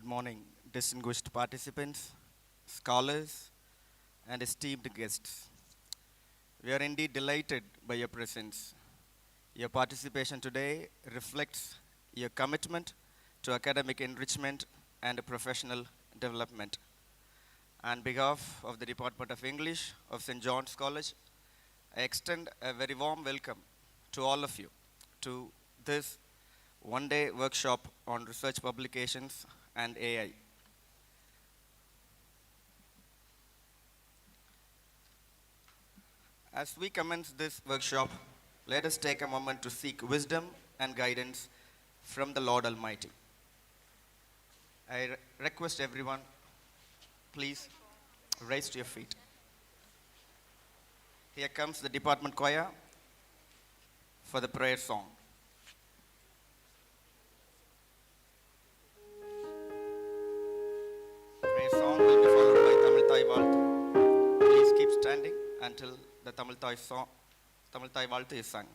morning, distinguished participants, scholars, and esteemed guests. We are indeed delighted by your presence. Your participation today reflects your commitment to academic enrichment and professional development. On behalf of the Department of English of St. John's College, I extend a very warm welcome to all of you to this one-day workshop on research publications and AI. As we commence this workshop, let us take a moment to seek wisdom and guidance from the Lord Almighty. I request everyone, please rise to your feet. Here comes the department choir for the prayer song. Prayer song will be followed by Tamil Thai Valthu. Please keep standing until the Tamil Thai Valthu is sung.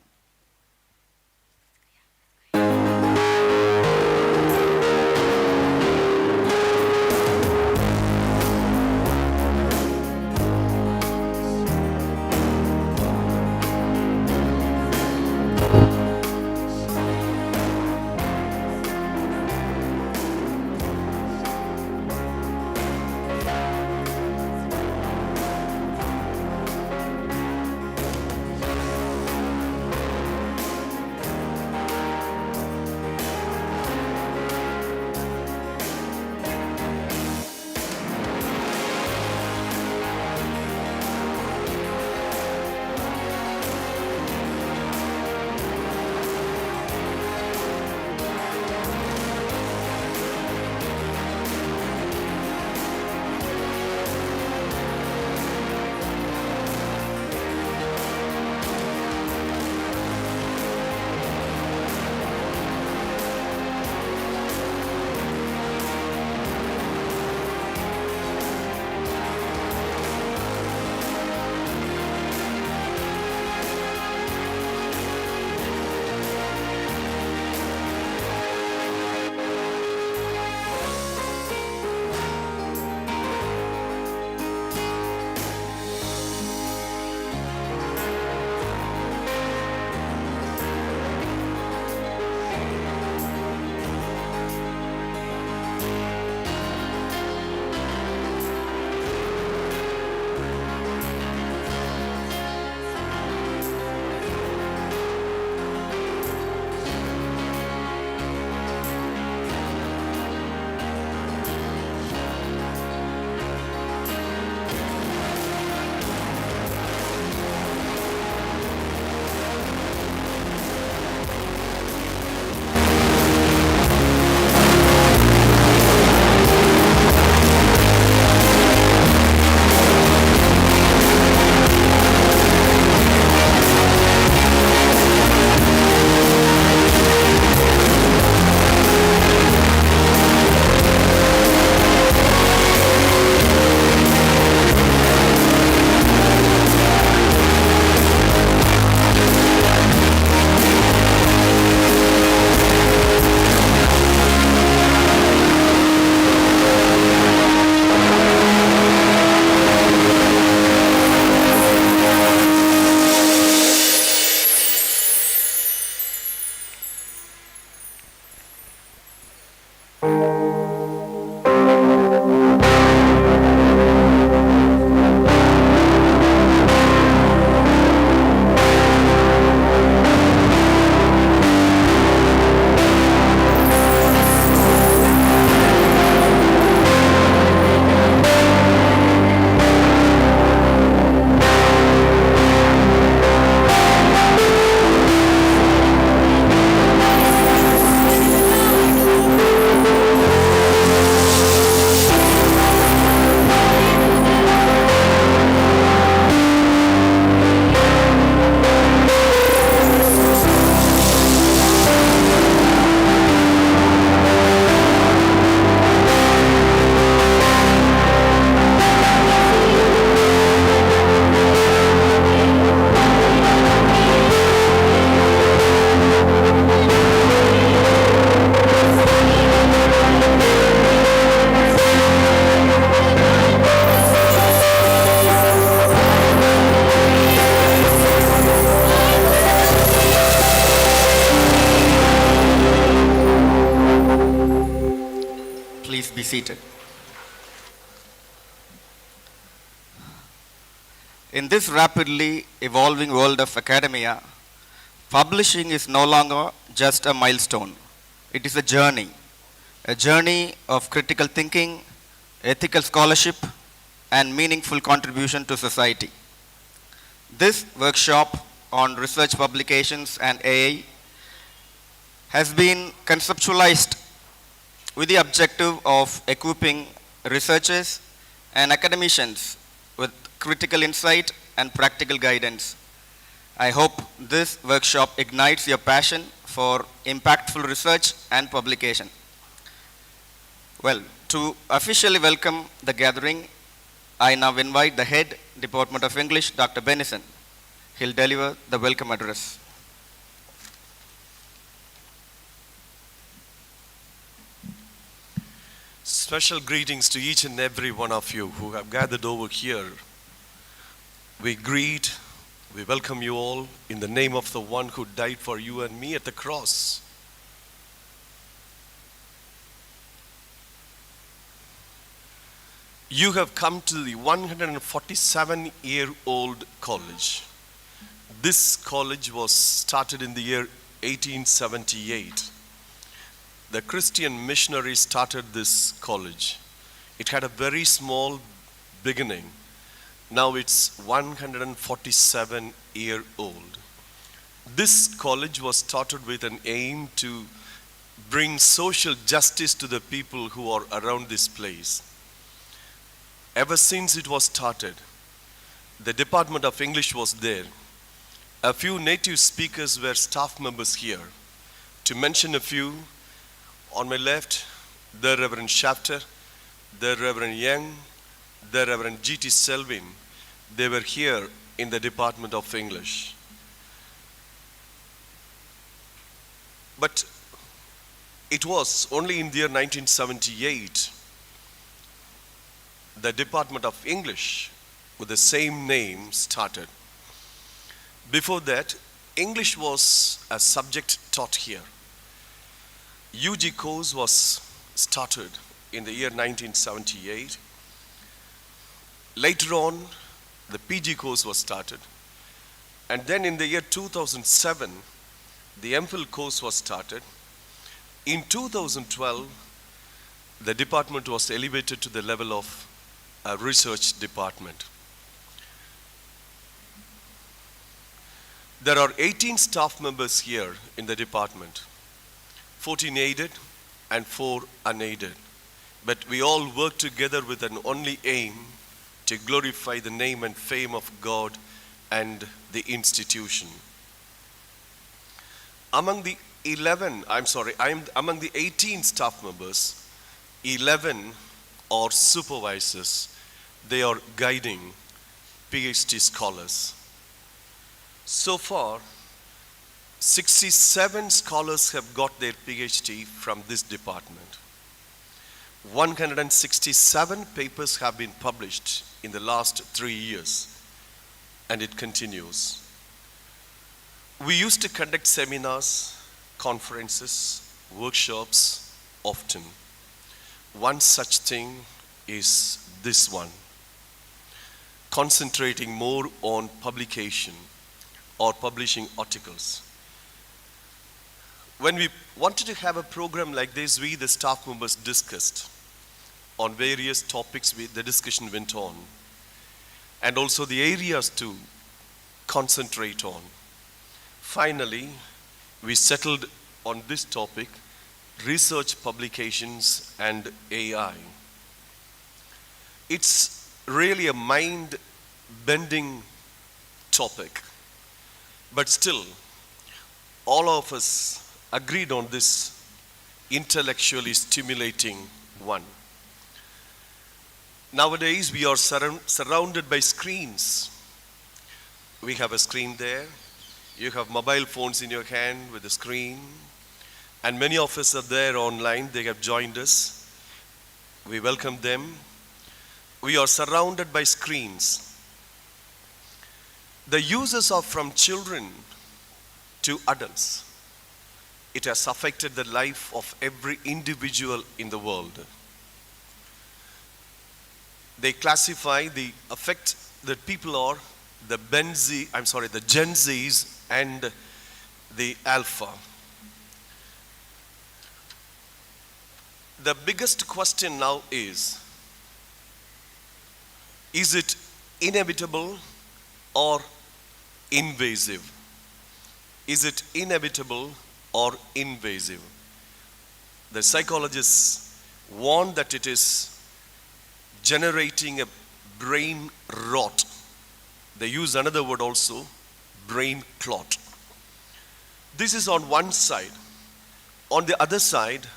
this rapidly evolving world of academia, publishing is no longer just a milestone. It is a journey of critical thinking, ethical scholarship, and meaningful contribution to society. This workshop on research publications and AI has been conceptualized with the objective of equipping researchers and academicians with critical insight and practical guidance. I hope this workshop ignites your passion for impactful research and publication. Well, to officially welcome the gathering, I now invite the head, Department of English, Dr. Benison. He'll deliver the welcome address. Special greetings to each and every one of you who have gathered over here. We welcome you all in the name of the one who died for you and me at the cross. You have come to the 147-year-old college. This college was started in the year 1878. The Christian missionaries started this college. It had a very small beginning. Now it's 147-year-old. This college was started with an aim to bring social justice to the people who are around this place. Ever since it was started, the Department of English was there. A few native speakers were staff members here. To mention a few, on my left, the Reverend Shafter, the Reverend Young, the Reverend G.T. Selvin. They were here in the Department of English. But it was only in the year 1978 the Department of English with the same name started. Before that, English was a subject taught here. UG course was started in the year 1978. Later on, the PG course was started. And then in the year 2007, the MPhil course was started. In 2012, the department was elevated to the level of a research department. There are 18 staff members here in the department, 14 aided and 4 unaided. But we all work together with an only aim to glorify the name and fame of God and the institution. Among the 18 staff members, 11 are supervisors. They are guiding PhD scholars. So far, 67 scholars have got their PhD from this department. 167 papers have been published in the last 3 years, and it continues. We used to conduct seminars, conferences, workshops often. One such thing is this one, concentrating more on publication or publishing articles. When we wanted to have a program like this, we, the staff members, discussed on various topics. The discussion went on, and also the areas to concentrate on. Finally, we settled on this topic, research publications and AI. It's really a mind-bending topic, but still, all of us agreed on this intellectually stimulating one. Nowadays, we are surrounded by screens. We have a screen there. You have mobile phones in your hand with a screen. And many of us are there online. They have joined us. We welcome them. We are surrounded by screens. The uses are from children to adults. It has affected the life of every individual in the world. They classify the effect that people are the the Gen Zs and the Alpha. The biggest question now is it inevitable or invasive? Is it inevitable or invasive? The psychologists warn that it is generating a brain rot. They use another word also, brain clot. This is on one side. On the other side,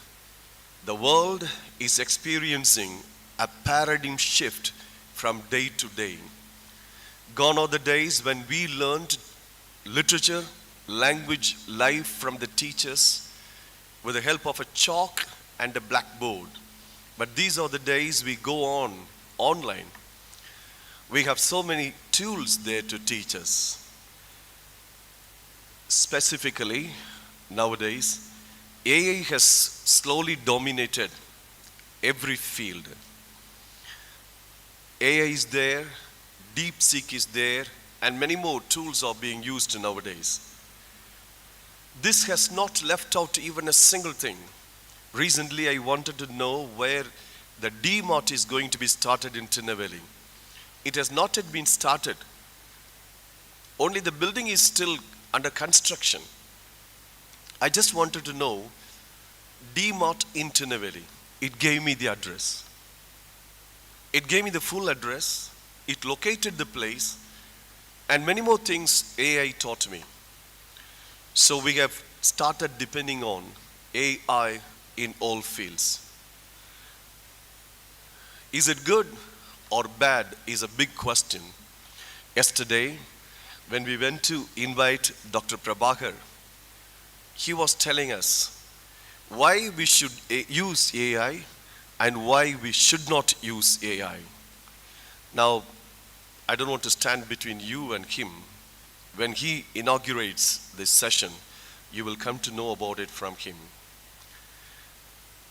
the world is experiencing a paradigm shift from day to day. Gone are the days when we learned literature, language, life from the teachers with the help of a chalk and a blackboard. But these are the days we go on online. We have so many tools there to teach us. Specifically, nowadays, AI has slowly dominated every field. AI is there, DeepSeek is there, and many more tools are being used nowadays. This has not left out even a single thing. Recently, I wanted to know where the D-Mart is going to be started in Tinnevelly. It has not yet been started. Only the building is still under construction. I just wanted to know D-Mart in Tinnevelly. It gave me the address. It gave me the full address. It located the place. And many more things AI taught me. So we have started depending on AI in all fields. Is it good or bad is a big question. Yesterday, when we went to invite Dr. Prabahar, he was telling us why we should use AI and why we should not use AI. Now, I don't want to stand between you and him. When he inaugurates this session, you will come to know about it from him.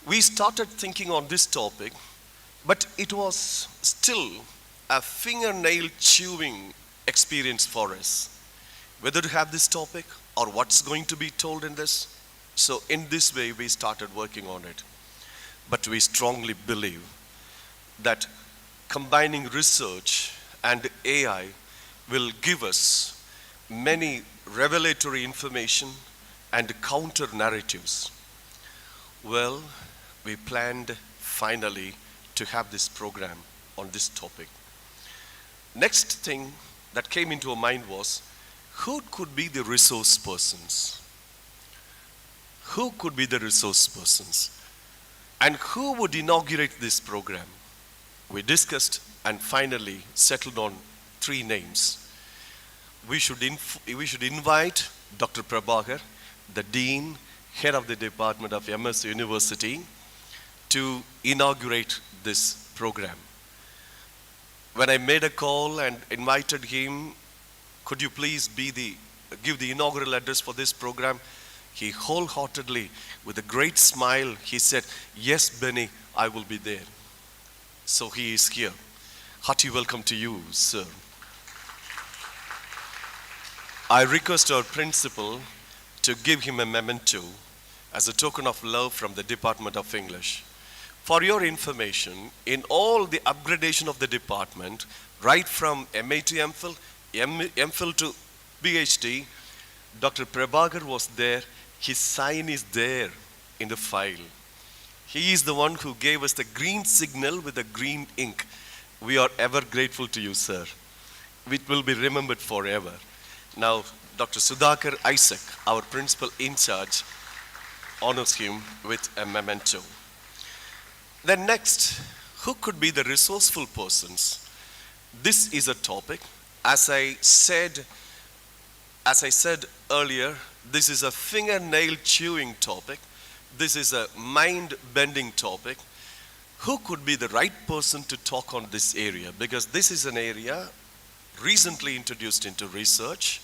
We started thinking on this topic, but it was still a fingernail chewing experience for us, whether to have this topic or what's going to be told in this. So in this way, we started working on it. But we strongly believe that combining research and AI will give us many revelatory information and counter narratives. Well, we planned finally to have this program on this topic. Next thing that came into our mind was, who could be the resource persons? Who could be the resource persons? And who would inaugurate this program? We discussed and finally settled on 3 names. We should invite Dr. Prabahar, the Dean, Head of the Department of MS University, to inaugurate this program. When I made a call and invited him, could you please give the inaugural address for this program? He wholeheartedly, with a great smile, he said, yes, Benny, I will be there. So he is here. Hearty welcome to you, sir. I request our principal to give him a memento as a token of love from the Department of English. For your information, in all the upgradation of the department, right from MA to MPhil, MPhil to PhD, Dr. Prabahar was there. His sign is there in the file. He is the one who gave us the green signal with the green ink. We are ever grateful to you, sir. It will be remembered forever. Now, Dr. Sudhakar Isaac, our principal in charge, honors him with a memento. Then next, who could be the resourceful persons? This is a topic. As I said earlier, this is a fingernail chewing topic. This is a mind-bending topic. Who could be the right person to talk on this area? Because this is an area recently introduced into research,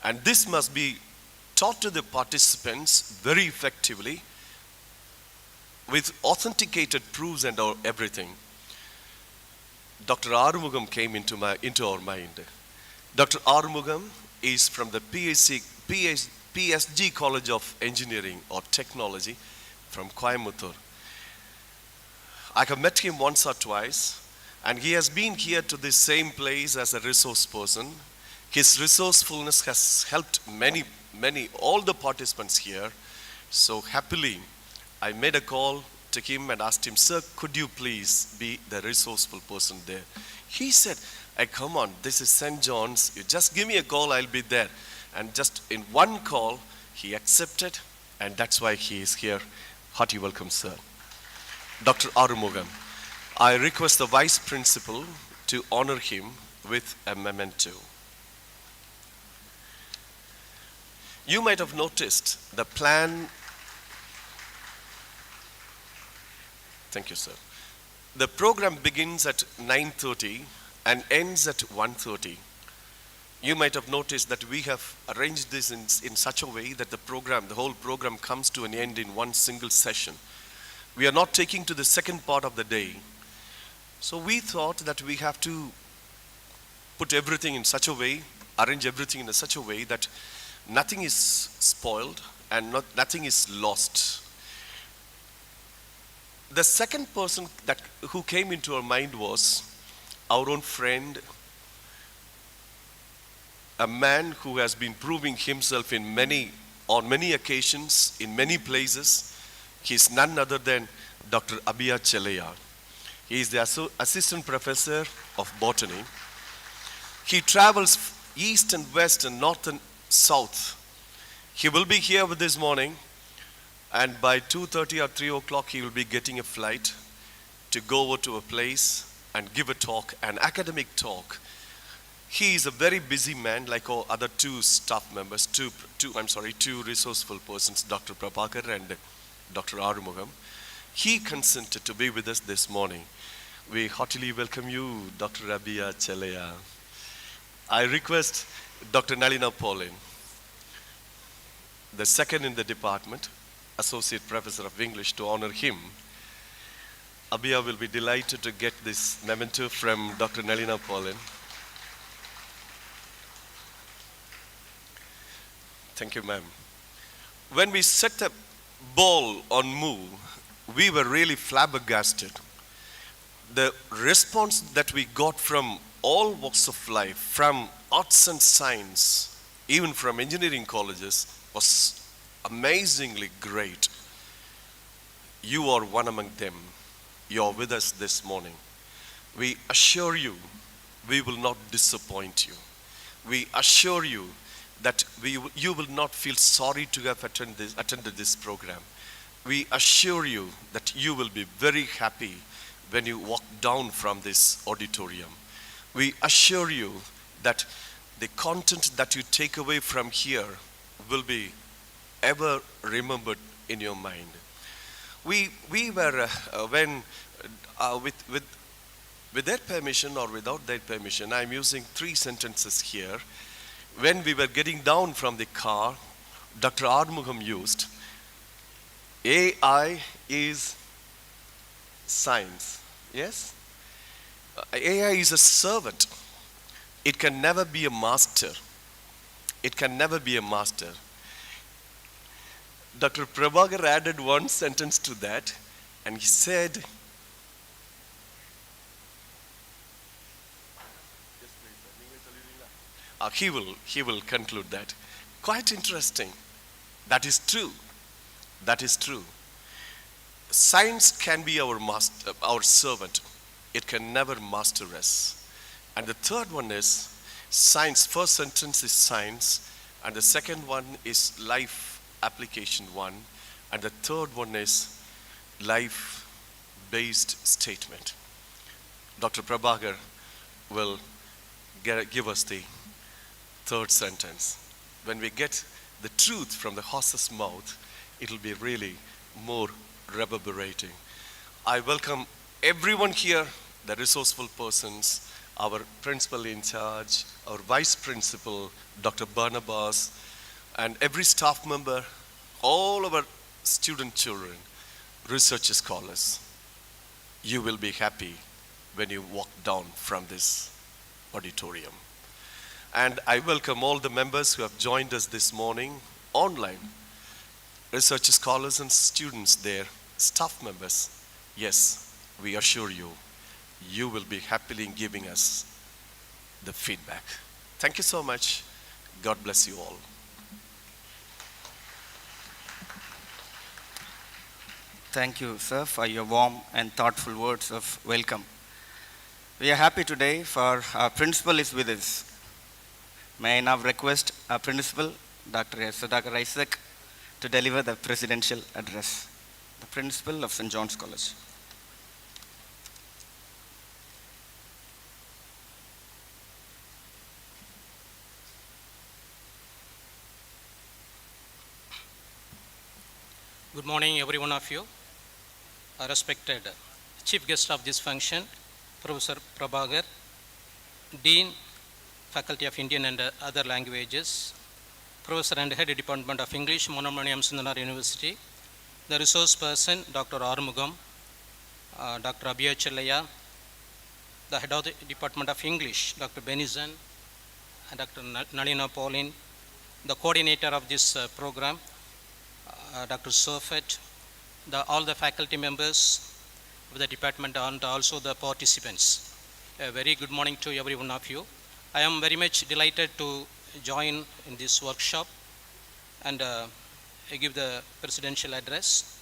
and this must be taught to the participants very effectively with authenticated proofs and everything. Dr. Arumugam came into our mind. Dr. Arumugam is from the PSG College of Engineering or Technology from Coimbatore. I have met him once or twice, and he has been here to this same place as a resource person. His resourcefulness has helped all the participants here. So happily, I made a call to him and asked him, "Sir, could you please be the resourceful person there?" He said, "Hey, come on, this is St. John's. You just give me a call, I'll be there." And just in one call, he accepted, and that's why he is here. Hearty welcome, sir. Dr. Arumugam, I request the Vice Principal to honor him with a memento. You might have noticed the plan. Thank you, sir. The program begins at 9:30 and ends at 1:30. You might have noticed that we have arranged this in such a way that the whole program comes to an end in one single session. We are not taking to the second part of the day. So we thought that we have to put everything in such a way, arrange everything in such a way that nothing is spoiled and nothing is lost. The second person who came into our mind was our own friend, a man who has been proving himself on many occasions, in many places. He is none other than Dr. Abiya Chelliah. He is the assistant professor of botany. He travels east and west and north and south. He will be here this morning, and by 2:30 or 3 o'clock he will be getting a flight to go over to a place and give a talk, an academic talk. He is a very busy man, like our other two staff members, two resourceful persons, Dr. Prabahar and Dr. Arumugam. He consented to be with us this morning. We heartily welcome you, Dr. Abiya Chelliah. I request Dr. Nalina Paulin, the second in the department, Associate Professor of English, to honor him. Abiya will be delighted to get this memento from Dr. Nalina Paulin. Thank you, ma'am. When we set the ball on move, we were really flabbergasted. The response that we got from all walks of life, from arts and science, even from engineering colleges, was amazingly great. You are one among them. You are with us this morning. We assure you, we will not disappoint you. We assure you that you will not feel sorry to have attended this program. We assure you that you will be very happy when you walk down from this auditorium. We assure you that the content that you take away from here will be ever remembered in your mind. We were with their permission or without their permission, I'm using 3 sentences here. When we were getting down from the car, Dr. Arumugam used, AI is science. Yes? AI is a servant. It can never be a master. It can never be a master. Dr. Prabahar added one sentence to that, and he said, he will conclude that. Quite interesting. That is true. That is true. Science can be our master, our servant. It can never master us. And the third one is science. First sentence is science, and the second one is life application one, and the third one is life-based statement. Dr. Prabahar will give us the third sentence. When we get the truth from the horse's mouth, it will be really more reverberating. I welcome everyone here, the resourceful persons, our principal in charge, our vice principal, Dr. Barnabas, and every staff member, all our student children, research scholars. You will be happy when you walk down from this auditorium. And I welcome all the members who have joined us this morning online, research scholars and students there, staff members. Yes, we assure you, you will be happily giving us the feedback. Thank you so much. God bless you all. Thank you, sir, for your warm and thoughtful words of welcome. We are happy today for our principal is with us. May I now request our principal, Dr. Isaac, to deliver the presidential address. The principal of St. John's College. Good morning, every one of you. Respected chief guest of this function, Professor Prabahar, Dean, Faculty of Indian and Other Languages, Professor and Head Department of English, Monomoyam Sundanar University, the resource person, Dr. Arumugam, Dr. Abiya Chelliah, the Head of the Department of English, Dr. Benizan, and Dr. Nalina Pauline, the coordinator of this program, Dr. Sofet, all the faculty members of the department and also the participants. A very good morning to every one of you. I am very much delighted to join in this workshop and give the presidential address.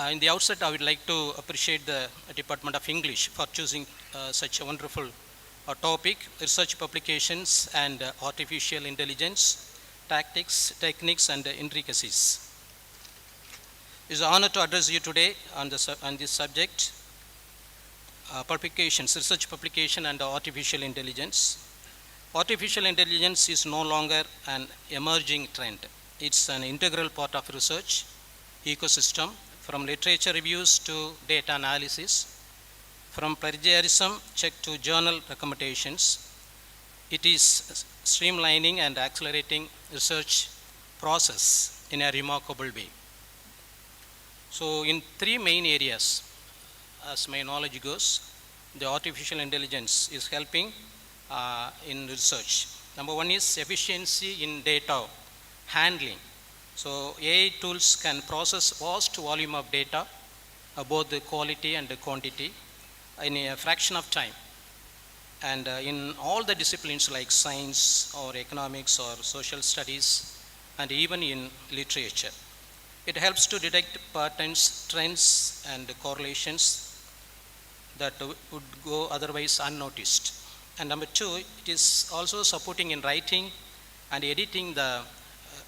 In the outset, I would like to appreciate the Department of English for choosing such a wonderful topic, research publications and artificial intelligence, tactics, techniques and intricacies. It is an honor to address you today on this subject, publications, research publication and artificial intelligence. Artificial intelligence is no longer an emerging trend. It's an integral part of research ecosystem, from literature reviews to data analysis, from plagiarism check to journal recommendations. It is streamlining and accelerating research process in a remarkable way. So in three main areas, as my knowledge goes, the artificial intelligence is helping in research. Number one is efficiency in data handling. So AI tools can process vast volume of data, both the quality and the quantity, in a fraction of time. And in all the disciplines like science or economics or social studies, and even in literature. It helps to detect patterns, trends, and correlations that would go otherwise unnoticed. And number two, it is also supporting in writing and editing the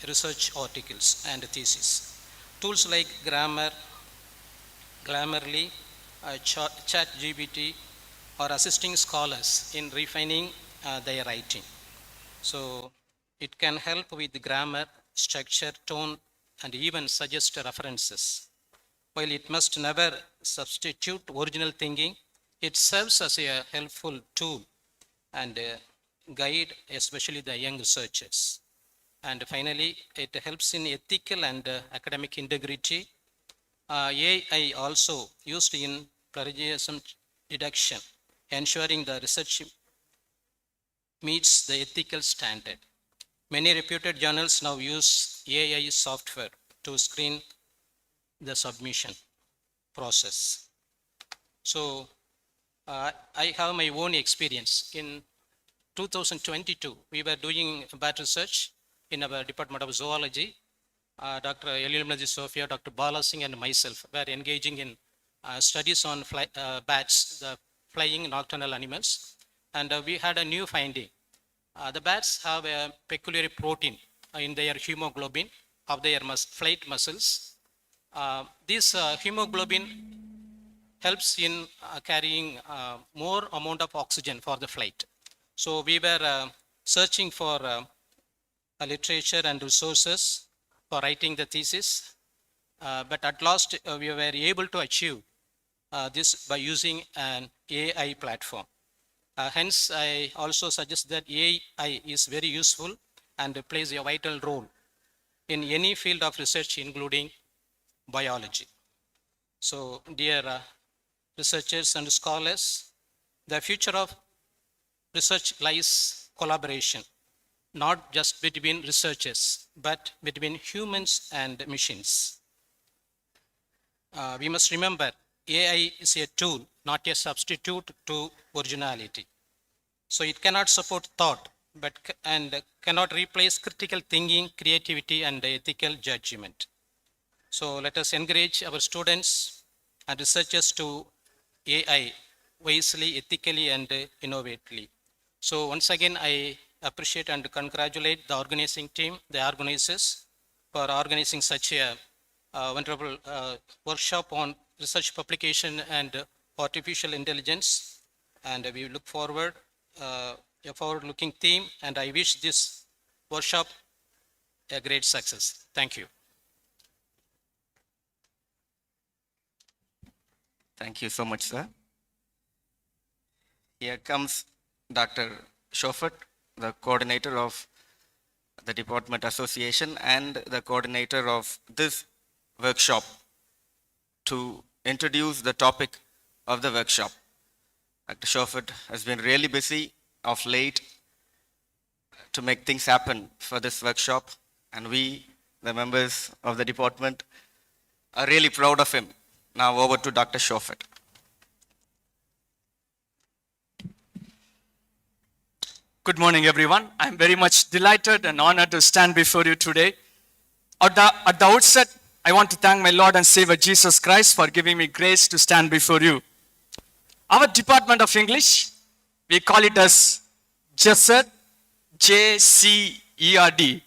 research articles and theses. Tools like Grammarly, ChatGPT are assisting scholars in refining their writing. So it can help with grammar, structure, tone, and even suggest references. While it must never substitute original thinking, it serves as a helpful tool and guide, especially the young researchers. And finally, it helps in ethical and academic integrity. AI also used in plagiarism detection, ensuring the research meets the ethical standard. Many reputed journals now use AI software to screen the submission process. So I have my own experience. In 2022, we were doing bat research in our Department of Zoology. Dr. Elimeladi Sophia, Dr. Bala Singh and myself were engaging in studies on bats, the flying nocturnal animals. And we had a new finding. The bats have a peculiar protein in their hemoglobin of their flight muscles. This hemoglobin helps in carrying more amount of oxygen for the flight. So we were searching for literature and resources for writing the thesis, but at last we were able to achieve this by using an AI platform. Hence, I also suggest that AI is very useful and plays a vital role in any field of research, including biology. So, dear researchers and scholars, the future of research lies collaboration, not just between researchers, but between humans and machines. We must remember AI is a tool, not a substitute to originality. So it cannot support thought, and cannot replace critical thinking, creativity, and ethical judgment. So let us encourage our students and researchers to AI wisely, ethically, and innovatively. So once again, I appreciate and congratulate the organizing team, the organizers, for organizing such a wonderful workshop on research publication and artificial intelligence. And we look forward, a forward-looking theme, and I wish this workshop a great success. Thank you. Thank you so much, sir. Here comes Dr. Shofat, the coordinator of the Department Association and the coordinator of this workshop, to introduce the topic of the workshop. Dr. Shofat has been really busy of late to make things happen for this workshop, and we, the members of the department, are really proud of him. Now over to Dr. Shofat. Good morning, everyone. I'm very much delighted and honored to stand before you today. At the outset, I want to thank my Lord and Savior Jesus Christ for giving me grace to stand before you. Our Department of English, we call it as JCERD, JCERD.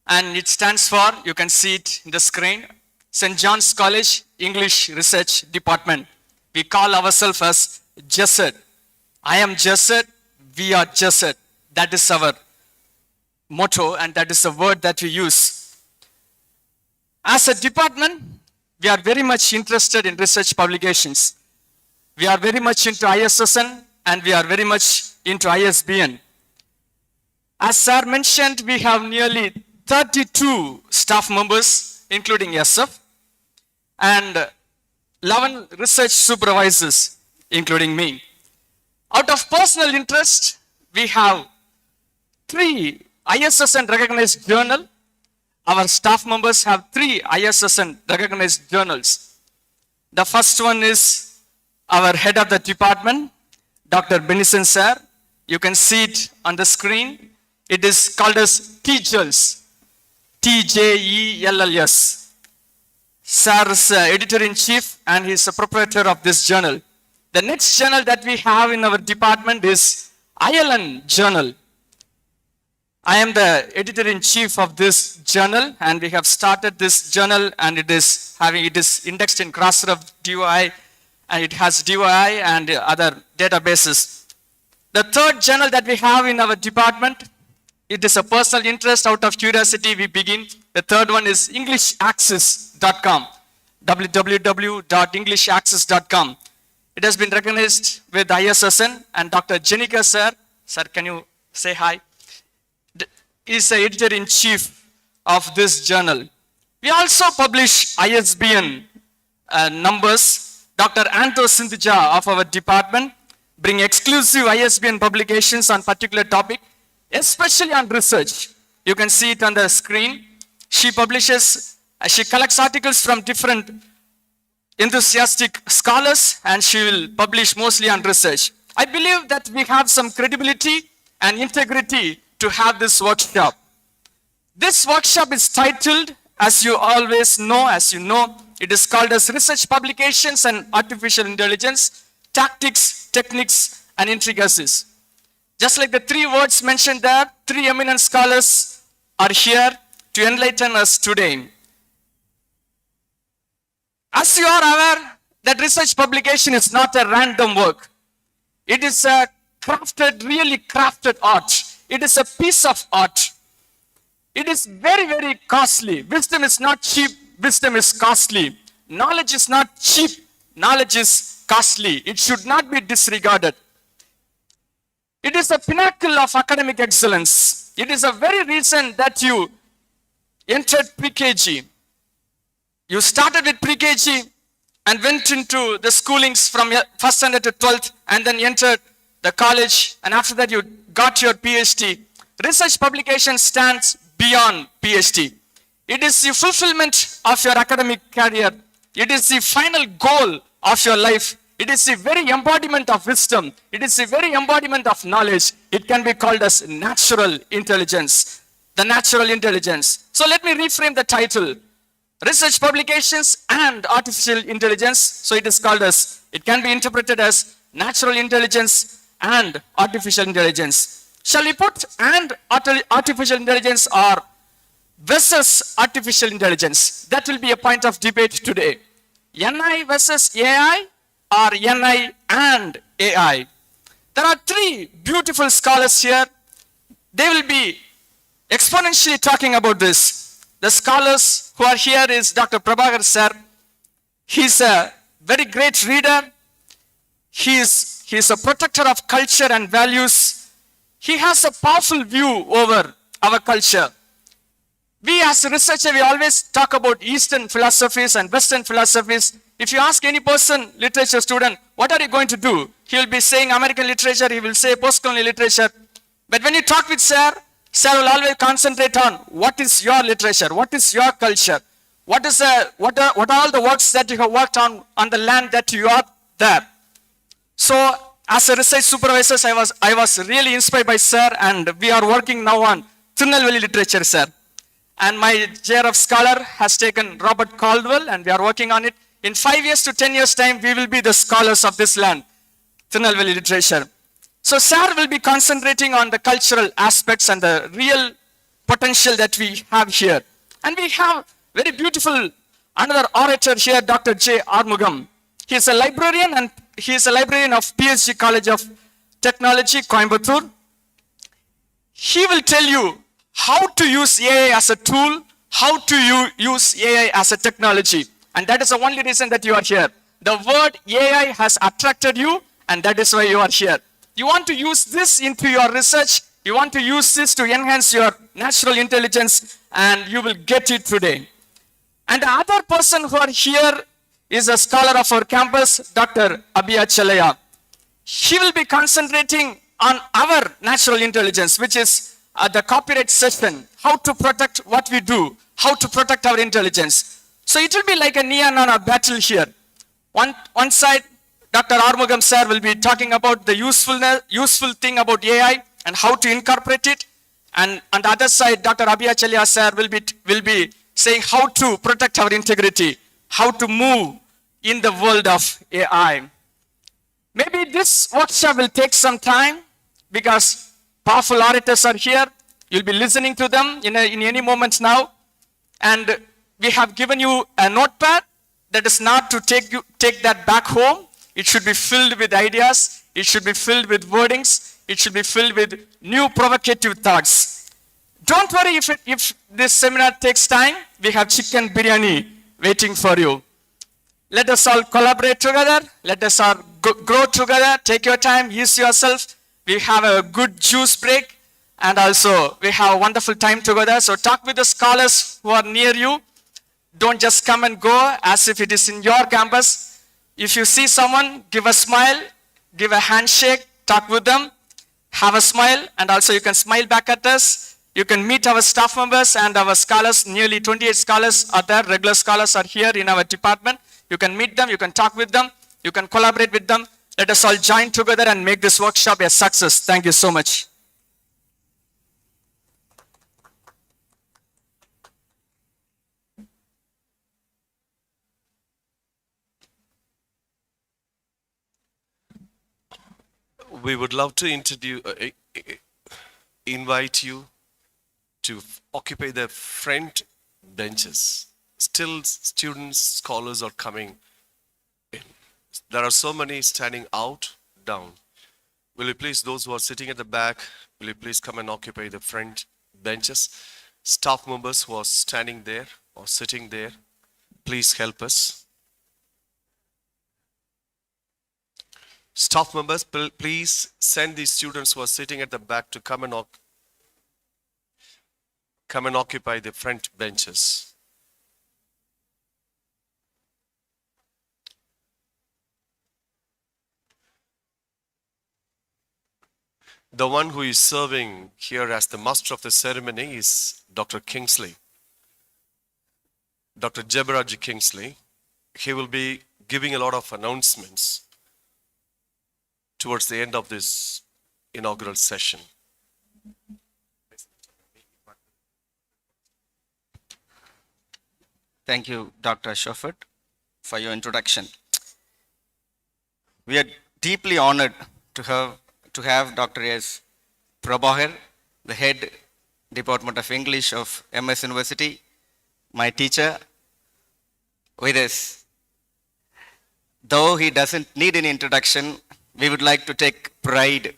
And it stands for, you can see it in the screen, St. John's College English Research Department. We call ourselves as JCERD. I am JCERD, we are JCERD. That is our motto, and that is the word that we use. As a department, we are very much interested in research publications. We are very much into ISSN, and we are very much into ISBN. As sir mentioned, we have nearly 32 staff members, including SF, and 11 research supervisors, including me. Out of personal interest, we have 3 ISSN recognized journals. Our staff members have 3 ISSN recognized journals. The first one is our head of the department, Dr. Benison sir. You can see it on the screen. It is called as TJELS, TJELLS. Sir is editor-in-chief and he is a proprietor of this journal. The next journal that we have in our department is Ireland Journal. I am the editor-in-chief of this journal, and we have started this journal, and it is indexed in Crossref DOI, and it has DOI and other databases. The third journal that we have in our department, it is a personal interest. Out of curiosity, we begin. The third one is EnglishAccess.com, www.EnglishAccess.com. It has been recognized with ISSN, and Dr. Jenica sir, can you say hi? Is the editor-in-chief of this journal. We also publish ISBN numbers. Dr. Anto Sindhija of our department bring exclusive ISBN publications on particular topic, especially on research. You can see it on the screen. She publishes, she collects articles from different enthusiastic scholars, and she will publish mostly on research. I believe that we have some credibility and integrity to have this workshop. This workshop is titled, as you know, it is called as Research Publications and Artificial Intelligence, Tactics, Techniques, and Intricacies. Just like the 3 words mentioned there, 3 eminent scholars are here to enlighten us today. As you are aware, that research publication is not a random work. It is a really crafted art. It is a piece of art. It is very, very costly. Wisdom is not cheap. Wisdom is costly. Knowledge is not cheap. Knowledge is costly. It should not be disregarded. It is a pinnacle of academic excellence. It is a very reason that you entered pre-KG. You started with pre-KG and went into the schoolings from first standard to 12th, and then entered the college, and after that you got your PhD. Research publication stands beyond PhD. It is the fulfillment of your academic career. It is the final goal of your life. It is the very embodiment of wisdom. It is the very embodiment of knowledge. It can be called as natural intelligence. The natural intelligence. So let me reframe the title. Research publications and artificial intelligence. So it is called as, it can be interpreted as natural intelligence and artificial intelligence. Shall we put and artificial intelligence or versus artificial intelligence? That will be a point of debate today. NI versus AI or NI and AI? There are three beautiful scholars here. They will be exponentially talking about this. The scholars who are here is Dr. Prabahar sir. He's a very great reader. He's a protector of culture and values. He has a powerful view over our culture. We as a researcher, we always talk about Eastern philosophies and Western philosophies. If you ask any person, literature student, what are you going to do? He will be saying American literature, he will say postcolonial literature. But when you talk with sir, sir will always concentrate on what is your literature, what is your culture, what are all the works that you have worked on the land that you are there. So as a research supervisor, I was really inspired by sir, and we are working now on Tirunelveli literature, sir. And my chair of scholar has taken Robert Caldwell, and we are working on it. In 5 years to 10 years time, we will be the scholars of this land, Tirunelveli literature. So sir will be concentrating on the cultural aspects and the real potential that we have here. And we have very beautiful another orator here, Dr. J. Arumugam. He is a librarian, and he is a librarian of PhD College of Technology, Coimbatore. He will tell you how to use AI as a tool, how to use AI as a technology. And that is the only reason that you are here. The word AI has attracted you, and that is why you are here. You want to use this into your research, you want to use this to enhance your natural intelligence, and you will get it today. And the other person who are here is a scholar of our campus, Dr. Abiya Chelliah. He will be concentrating on our natural intelligence, which is the copyright session, how to protect what we do, how to protect our intelligence. So it will be like a neon on a battle here. One side, Dr. Arumugam sir will be talking about the useful thing about AI and how to incorporate it. And on the other side, Dr. Abiya Chelliah sir will be saying how to protect our integrity, how to move in the world of AI. Maybe this workshop will take some time because powerful orators are here. You'll be listening to them in any moment now. And we have given you a notepad that is not to take that back home. It should be filled with ideas. It should be filled with wordings. It should be filled with new provocative thoughts. Don't worry if this seminar takes time. We have chicken biryani waiting for you. Let us all collaborate together. Let us all grow together. Take your time. Ease yourself. We have a good juice break. And also, we have a wonderful time together. So talk with the scholars who are near you. Don't just come and go as if it is in your campus. If you see someone, give a smile, give a handshake, talk with them, have a smile, and also you can smile back at us. You can meet our staff members and our scholars. Nearly 28 scholars are there. Regular scholars are here in our department. You can meet them, you can talk with them, you can collaborate with them. Let us all join together and make this workshop a success. Thank you so much. We would love to invite you to occupy the front benches. Still, students, scholars are coming in. There are so many standing out, down. Will you please, those who are sitting at the back, will you please come and occupy the front benches? Staff members who are standing there or sitting there, please help us. Staff members, please send these students who are sitting at the back to come and occupy the front benches. The one who is serving here as the master of the ceremony is Dr. Kingsley, Dr. Jebaraji Kingsley. He will be giving a lot of announcements towards the end of this inaugural session. Thank you, Dr. Shofet, for your introduction. We are deeply honored to have Dr. S. Prabahar, the head Department of English of MS University, my teacher, with us. Though he doesn't need any introduction, we would like to take pride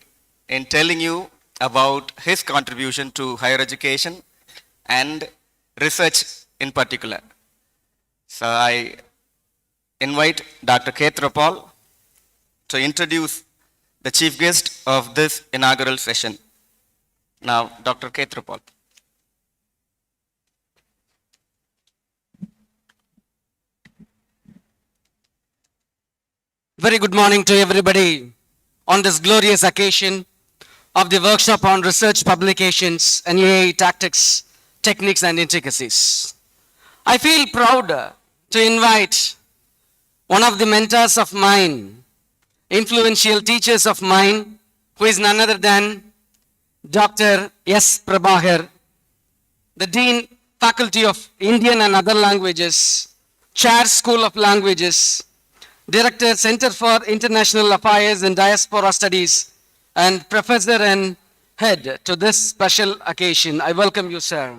in telling you about his contribution to higher education and research in particular. So I invite Dr. Khetropal to introduce the chief guest of this inaugural session. Now, Dr. Khetropal. Very good morning to everybody on this glorious occasion of the workshop on research publications and AI tactics, techniques and intricacies. I feel proud to invite one of the mentors of mine, influential teachers of mine, who is none other than Dr. S. Prabahar, the Dean, Faculty of Indian and Other Languages, Chair, School of Languages, Director, Center for International Affairs and Diaspora Studies, and Professor and Head to this special occasion. I welcome you, sir.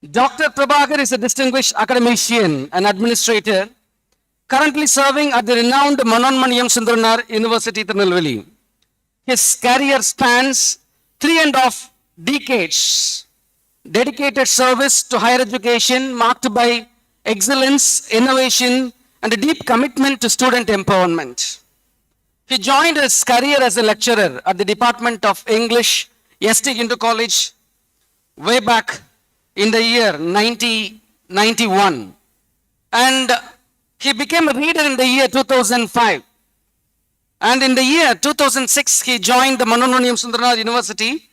Dr. Prabahar is a distinguished academician and administrator, currently serving at the renowned Manonmaniyam Sundaranaar University, Tirunelveli. His career spans 3.5 decades, dedicated service to higher education marked by excellence, innovation, and a deep commitment to student empowerment. He joined his career as a lecturer at the Department of English, ST Hindu College, way back in the year 1991. And he became a reader in the year 2005. And in the year 2006, he joined the Manonmaniyam Sundaranaar University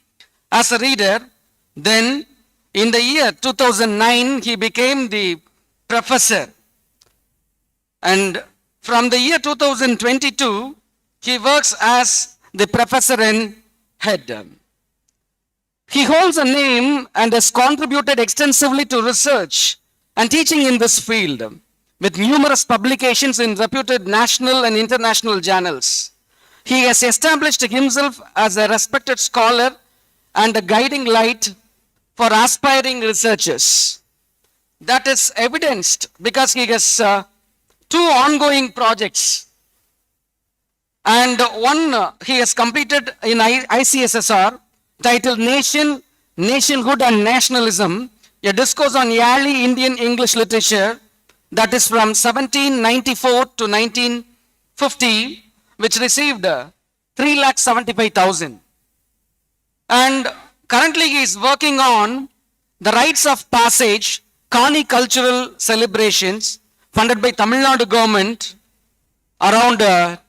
as a reader. Then in the year 2009, he became the professor. And from the year 2022, he works as the professor and head. He holds a name and has contributed extensively to research and teaching in this field, with numerous publications in reputed national and international journals. He has established himself as a respected scholar and a guiding light for aspiring researchers. That is evidenced because he has 2 ongoing projects. And one he has completed in ICSSR titled Nation, Nationhood and Nationalism, a discourse on early Indian English literature, that is from 1794 to 1950, which received 3,75,000. And currently he is working on the rites of passage, Kani cultural celebrations, funded by Tamil Nadu government, around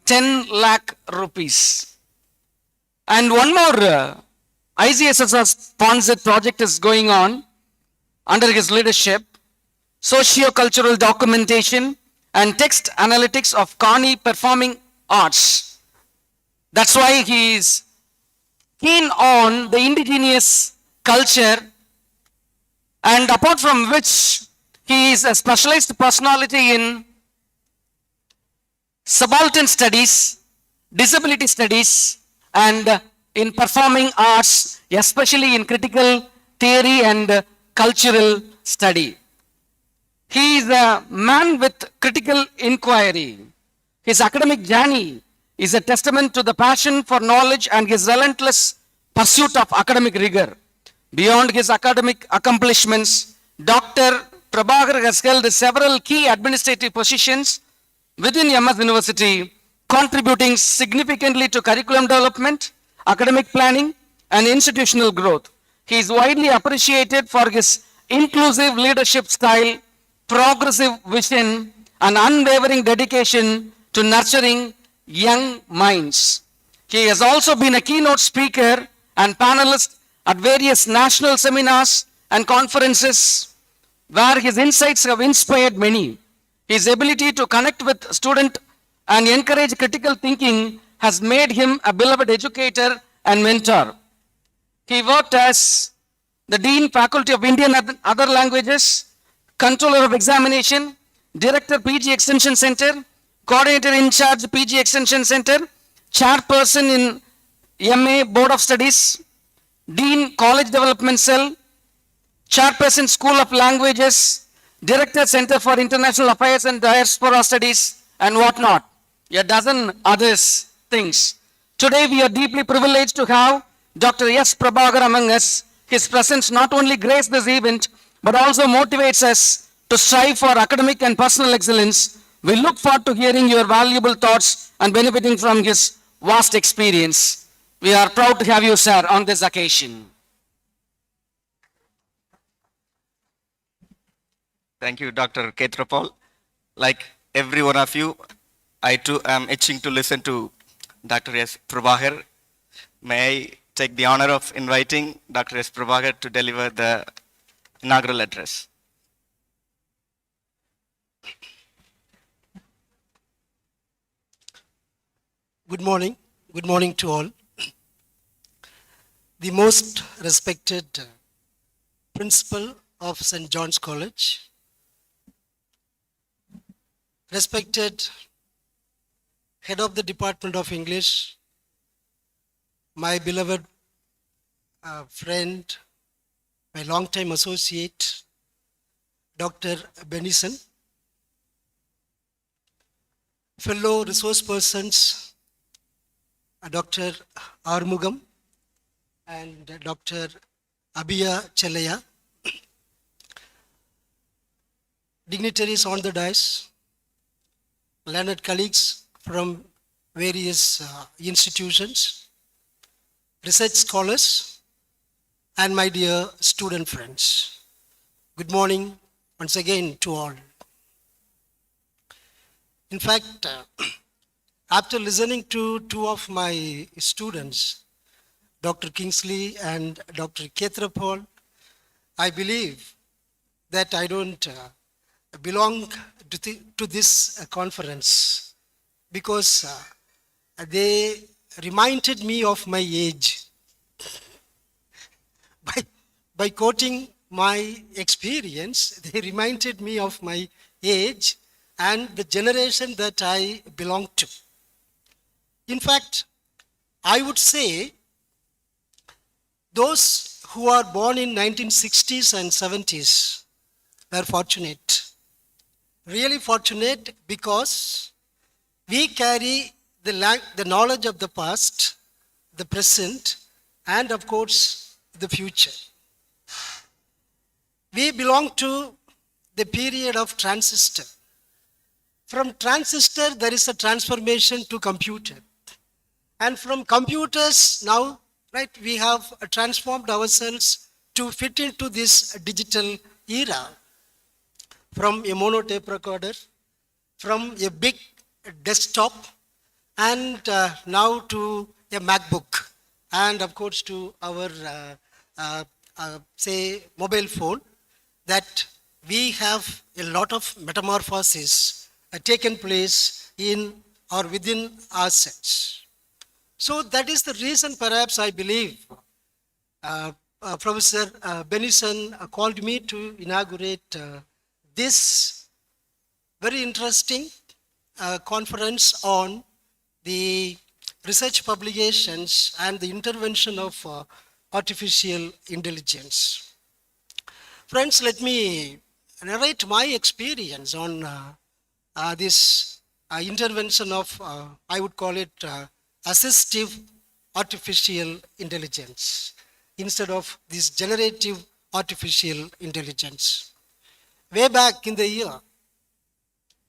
10 lakh rupees. And one more ICSSR sponsored project is going on under his leadership, socio-cultural documentation and text analytics of Kani performing arts. That's why he is keen on the indigenous culture, and apart from which he is a specialized personality in subaltern studies, disability studies, and in performing arts, especially in critical theory and cultural study. He is a man with critical inquiry. His academic journey is a testament to the passion for knowledge and his relentless pursuit of academic rigor. Beyond his academic accomplishments, Dr. Prabahar has held several key administrative positions within MS University, contributing significantly to curriculum development, academic planning, and institutional growth. He is widely appreciated for his inclusive leadership style, progressive vision, and unwavering dedication to nurturing young minds. He has also been a keynote speaker and panelist at various national seminars and conferences where his insights have inspired many. His ability to connect with students and encourage critical thinking has made him a beloved educator and mentor. He worked as the Dean, Faculty of Indian and Other Languages, Controller of Examination, Director, PG Extension Center, Coordinator in charge, PG Extension Center, Chairperson in MA, Board of Studies, Dean, College Development Cell, Chairperson, School of Languages, Director, Center for International Affairs and Diaspora Studies, and whatnot. A dozen others things. Today we are deeply privileged to have Dr. S. Prabahar among us. His presence not only graced this event, but also motivates us to strive for academic and personal excellence. We look forward to hearing your valuable thoughts and benefiting from his vast experience. We are proud to have you, sir, on this occasion. Thank you, Dr. Ketrapal. Like every one of you, I too am itching to listen to Dr. S. Prabahar. May I take the honor of inviting Dr. S. Prabahar to deliver the inaugural address. Good morning. Good morning to all. The most respected principal of St. John's College, respected head of the Department of English, my beloved friend, my longtime associate, Dr. Benison, fellow resource persons, Dr. Arumugam and Dr. Abiya, Chelliah, dignitaries on the dais, learned colleagues from various institutions, research scholars, and my dear student friends. Good morning once again to all. In fact, after listening to two of my students, Dr. Kingsley and Dr. Ketrapal, I believe that I don't belong to this conference because they reminded me of my age. By quoting my experience, they reminded me of my age and the generation that I belong to. In fact, I would say those who are born in 1960s and 70s were fortunate, really fortunate, because we carry the knowledge of the past, the present, and of course, the future. We belong to the period of transistor. From transistor, there is a transformation to computer. And from computers, now, right, we have transformed ourselves to fit into this digital era. From a mono tape recorder, from a big desktop, and now to a MacBook, and of course to our, say, mobile phone, that we have a lot of metamorphosis taken place in or within ourselves. So that is the reason, perhaps, I believe Professor Benison called me to inaugurate this very interesting conference on the research publications and the intervention of artificial intelligence. Friends, let me narrate my experience on this intervention of, I would call it assistive artificial intelligence instead of this generative artificial intelligence. Way back in the year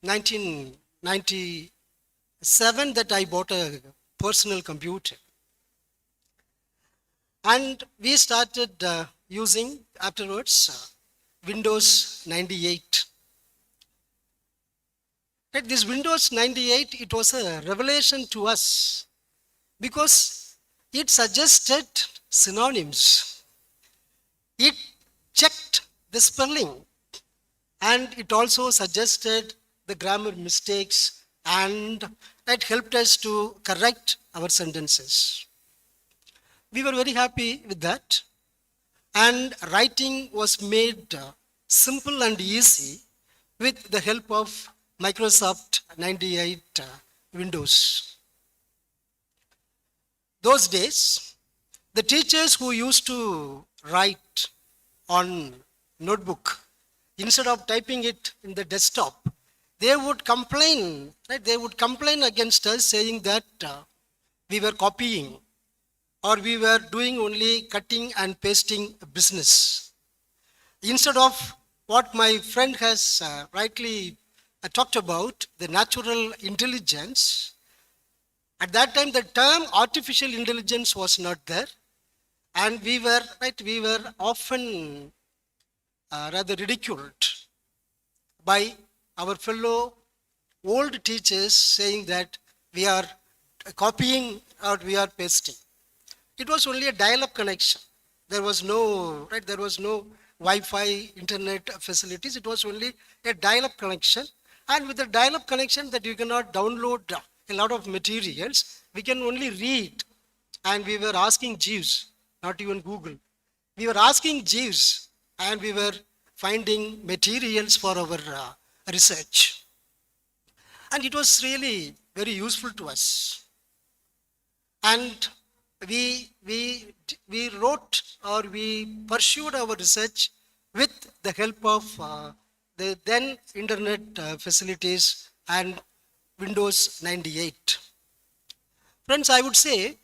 1997 that I bought a personal computer. And we started using afterwards Windows 98. This Windows 98, it was a revelation to us because it suggested synonyms. It checked the spelling, and it also suggested the grammar mistakes, and it helped us to correct our sentences. We were very happy with that, and writing was made simple and easy with the help of Microsoft 98 Windows. Those days, the teachers who used to write on notebook, instead of typing it in the desktop, they would complain, right? They would complain against us, saying that we were copying, or we were doing only cutting and pasting business. Instead of what my friend has rightly talked about, the natural intelligence, at that time the term artificial intelligence was not there, and we were often rather ridiculed by our fellow old teachers, saying that we are copying or we are pasting. It was only a dial-up connection. There was no Wi-Fi internet facilities. It was only a dial-up connection, and with the dial-up connection that you cannot download a lot of materials, we can only read. And we were asking Jeeves, not even Google. We were asking Jeeves, and we were finding materials for our research. And it was really very useful to us. And we wrote, or we pursued our research with the help of the then internet facilities and Windows 98. Friends, I would say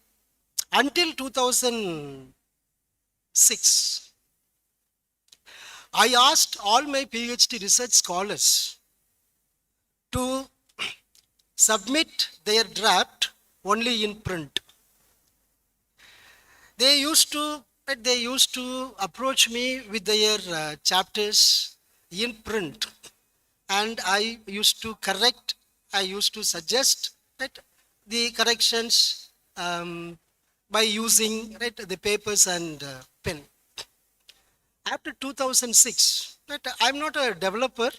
until 2006, I asked all my PhD research scholars to submit their draft only in print. They used to approach me with their chapters in print, and I used to correct, I used to suggest the corrections by using the papers and pen. After 2006, I'm not a developer,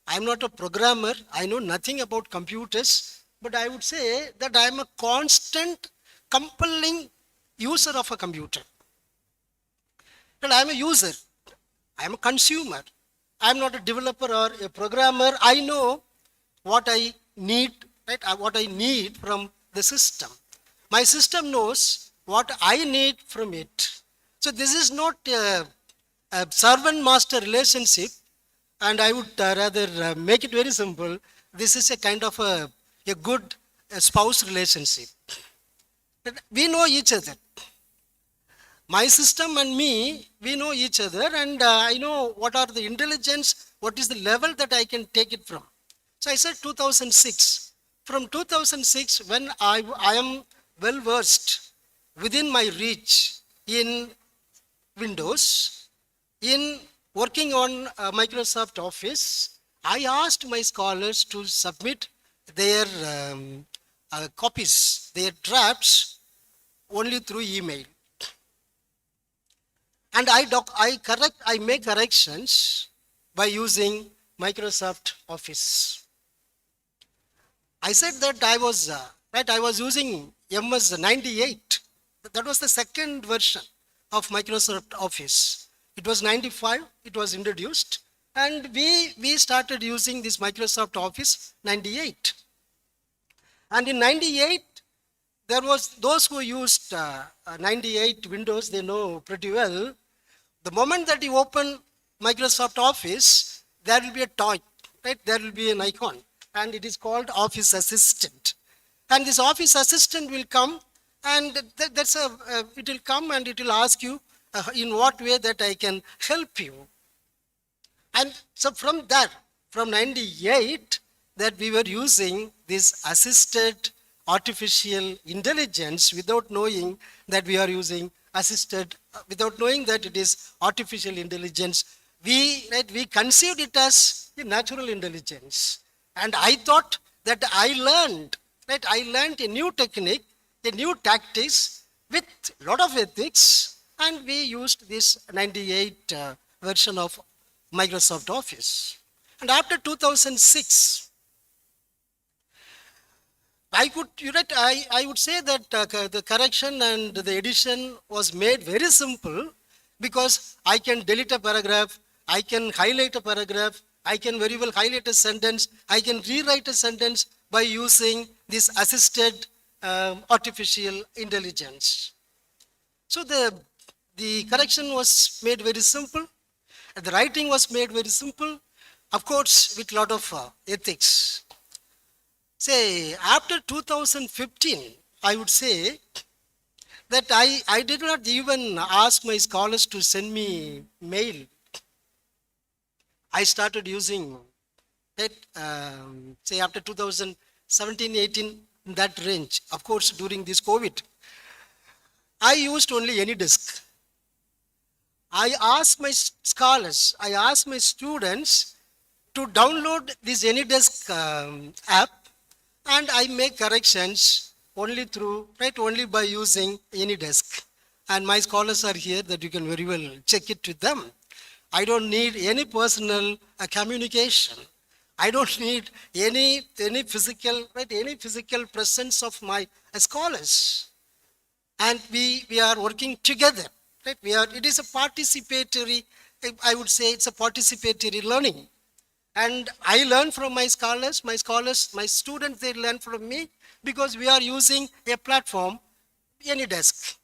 I'm not a programmer, I know nothing about computers, but I would say that I'm a constant, compelling user of a computer. But I'm a user, I'm a consumer. I'm not a developer or a programmer. I know what I need, what I need from the system. My system knows what I need from it. So this is not a servant-master relationship, and I would rather make it very simple. This is a kind of a good spouse relationship. We know each other. My system and me, we know each other, and I know what are the intelligence, what is the level that I can take it from. So I said 2006. From 2006, when I am well versed within my reach in Windows, in working on Microsoft Office, I asked my scholars to submit their copies, their drafts, only through email. And I make corrections by using Microsoft Office. I said that I was using MS 98. That was the second version of Microsoft Office. It was 95, it was introduced, and we started using this Microsoft Office 98. And in 98, there was those who used 98 Windows, they know pretty well. The moment that you open Microsoft Office, there will be a toy, right? There will be an icon, and it is called Office Assistant. And this Office Assistant will come, and it will come and it will ask you in what way that I can help you. And so from 98, that we were using this assisted artificial intelligence without knowing that we are using assisted, without knowing that it is artificial intelligence. We conceived it as a natural intelligence. And I thought that I learned a new technique a new tactics with lot of ethics, and we used this 98 version of Microsoft Office. And after 2006, I would say that the correction and the edition was made very simple, because I can delete a paragraph, I can highlight a paragraph, I can very well highlight a sentence, I can rewrite a sentence by using this assisted artificial intelligence. So the correction was made very simple, and the writing was made very simple, of course, with lot of ethics. Say, after 2015, I would say that I did not even ask my scholars to send me mail. I started using that, say, after 2017, 18, in that range. Of course, during this COVID, I used only AnyDesk. I asked my scholars, I asked my students to download this AnyDesk app, and I make corrections only only by using AnyDesk. And my scholars are here that you can very well check it with them. I don't need any personal communication. I don't need any physical, any physical presence of my scholars. And we are working together. It is a participatory, I would say it's a participatory learning. And I learn from my scholars, my students, they learn from me, because we are using a platform, AnyDesk.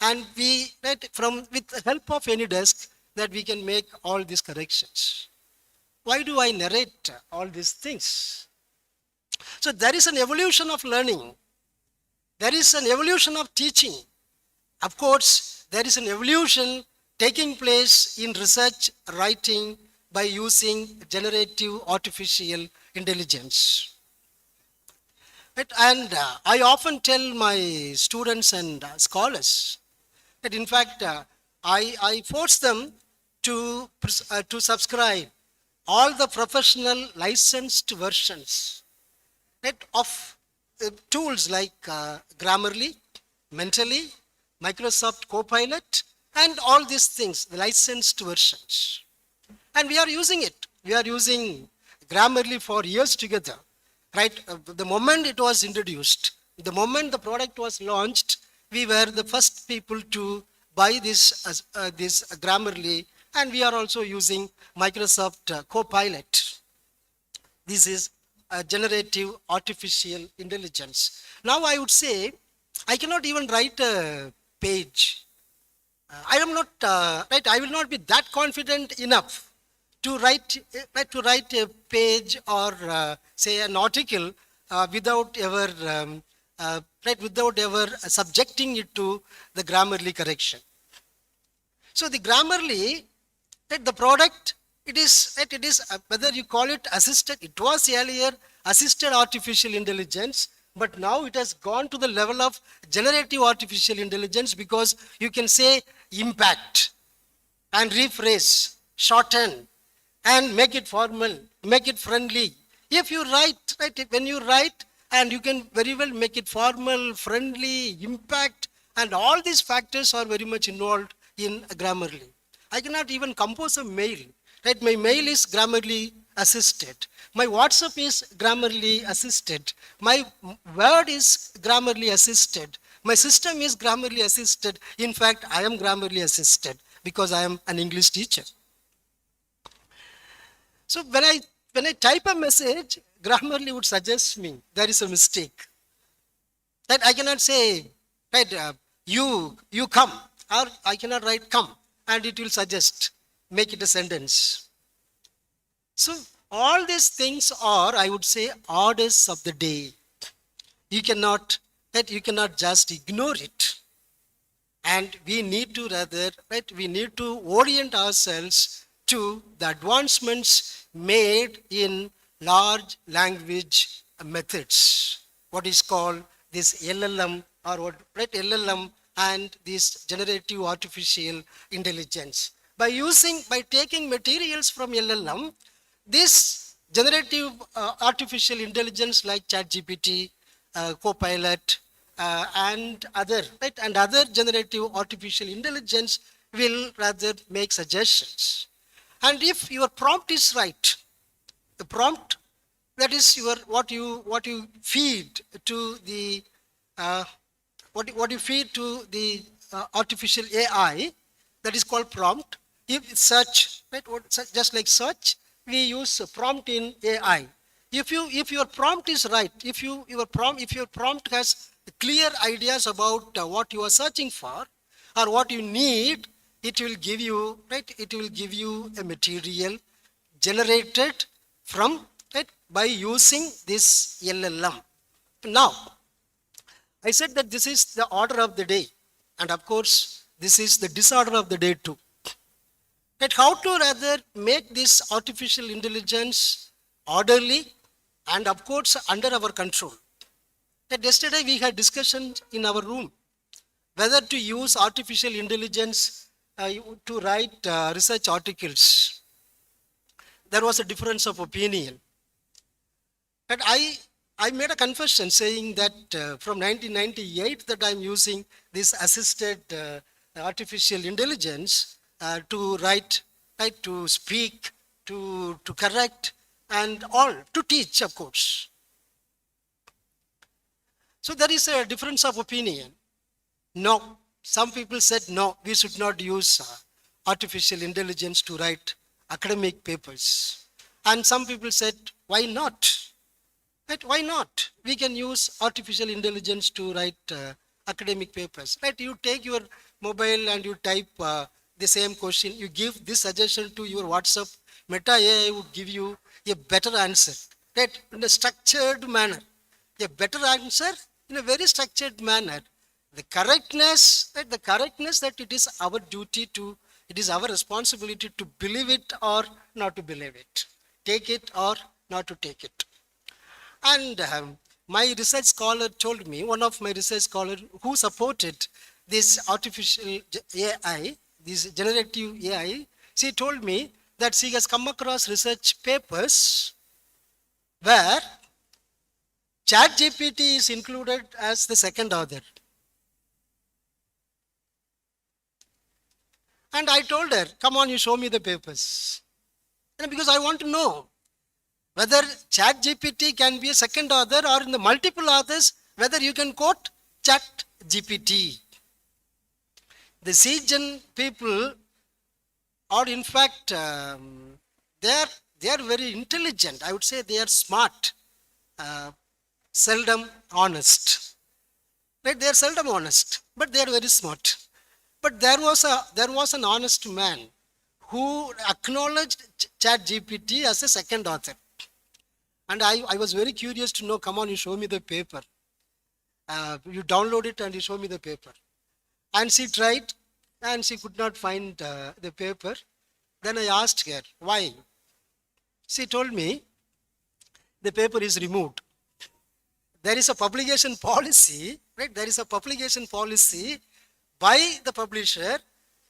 And with the help of AnyDesk, that we can make all these corrections. Why do I narrate all these things? So there is an evolution of learning. There is an evolution of teaching. Of course, there is an evolution taking place in research writing by using generative artificial intelligence. And I often tell my students and scholars that, in fact, I force them to subscribe all the professional licensed versions of tools like Grammarly, Mentally, Microsoft Copilot, and all these things, the licensed versions. And we are using it. We are using Grammarly for years together. The moment it was introduced, the moment the product was launched, we were the first people to buy this Grammarly, and we are also using Microsoft Copilot. This is generative artificial intelligence. Now I would say, I cannot even write a page. I am not, I will not be that confident enough to write a page or say an article without ever subjecting it to the Grammarly correction. So the Grammarly, the product, it is whether you call it assisted, it was earlier assisted artificial intelligence, but now it has gone to the level of generative artificial intelligence, because you can say impact and rephrase, shorten, and make it formal, make it friendly. If you write, when you write, and you can very well make it formal, friendly, impact, and all these factors are very much involved in Grammarly. I cannot even compose a mail. My mail is Grammarly assisted. My WhatsApp is Grammarly assisted. My Word is Grammarly assisted. My system is Grammarly assisted. In fact, I am Grammarly assisted because I am an English teacher. So when I type a message, Grammarly would suggest me there is a mistake. That I cannot say, you come, or I cannot write come, and it will suggest, make it a sentence. So all these things are, I would say, orders of the day. You cannot just ignore it. And we need to we need to orient ourselves to the advancements made in large language methods, what is called this LLM, or what LLM and this generative artificial intelligence. By taking materials from LLM, this generative artificial intelligence like ChatGPT, Copilot, and other, right, and other generative artificial intelligence will rather make suggestions. And if your prompt is right, the prompt, that is your what you feed to the what you feed to the artificial AI, that is called prompt. If search, right, just like search, we use prompt in AI. If your prompt is right, if your prompt has clear ideas about what you are searching for or what you need, it will give you, right, it will give you a material generated from, right, by using this LLM. Now, I said that this is the order of the day, and of course, this is the disorder of the day too. That how to rather make this artificial intelligence orderly and of course under our control. That yesterday we had discussion in our room whether to use artificial intelligence to write research articles. There was a difference of opinion. But I made a confession saying that from 1998 that I'm using this assisted artificial intelligence to write, to speak, to correct, and all, to teach, of course. So there is a difference of opinion. No, some people said no, we should not use artificial intelligence to write academic papers. And some people said, why not? Right? Why not? We can use artificial intelligence to write academic papers. Right? You take your mobile and you type the same question. You give this suggestion to your WhatsApp. Meta AI would give you a better answer. Right? In a structured manner. A better answer in a very structured manner. The correctness, right? The correctness that it is our duty to, it is our responsibility to believe it or not to believe it. Take it or not to take it. And my research scholar told me, one of my research scholars who supported this artificial AI, this generative AI, she told me that she has come across research papers where ChatGPT is included as the second author. And I told her, come on, you show me the papers. And because I want to know whether ChatGPT can be a second author or in the multiple authors, whether you can quote ChatGPT. The CGen people are in fact, they are very intelligent. I would say they are smart, seldom honest. Right? They are seldom honest, but they are very smart. But there was an honest man who acknowledged ChatGPT as a second author. And I was very curious to know, come on, you show me the paper. You download it and you show me the paper. And she tried and she could not find the paper. Then I asked her, why? She told me, the paper is removed. There is a publication policy, right? There is a publication policy by the publisher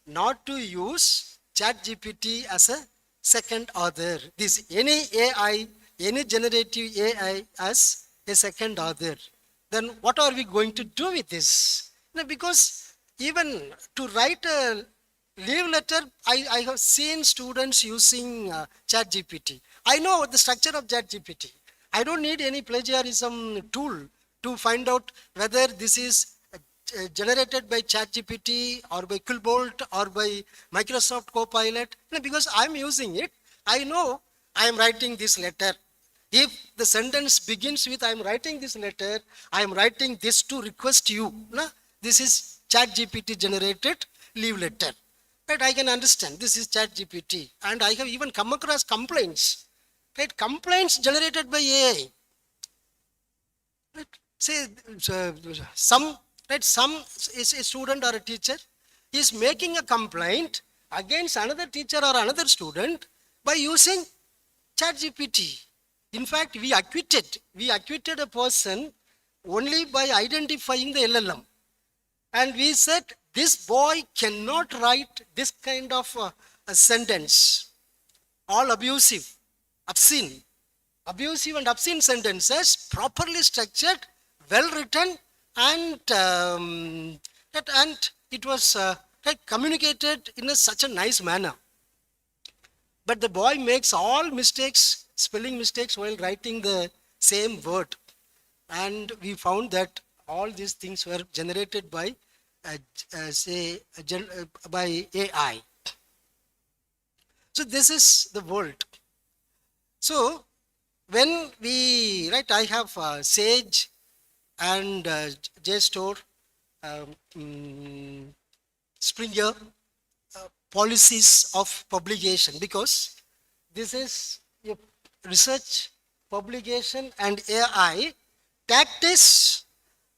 not to use ChatGPT as a second author. This any AI, any generative AI as a second author. Then what are we going to do with this? Because even to write a leave letter, I have seen students using ChatGPT. I know the structure of ChatGPT. I don't need any plagiarism tool to find out whether this is generated by ChatGPT or by Quillbolt or by Microsoft Copilot. Because I'm using it, I know I am writing this letter. If the sentence begins with I am writing this letter, I am writing this to request you. This is ChatGPT generated leave letter. Right? I can understand this is ChatGPT. And I have even come across complaints. Right? Complaints generated by AI. Right? Say some is a student or a teacher is making a complaint against another teacher or another student by using ChatGPT. In fact, we acquitted a person only by identifying the LLM. And we said, this boy cannot write this kind of a sentence. All abusive, obscene and obscene sentences, properly structured, well written, and and it was communicated in such a nice manner. But the boy makes all mistakes, spelling mistakes while writing the same word. And we found that all these things were generated by, by AI. So this is the world. So when we, I have Sage and JSTOR, Springer, policies of publication, because this is a research, publication and AI. Tactics,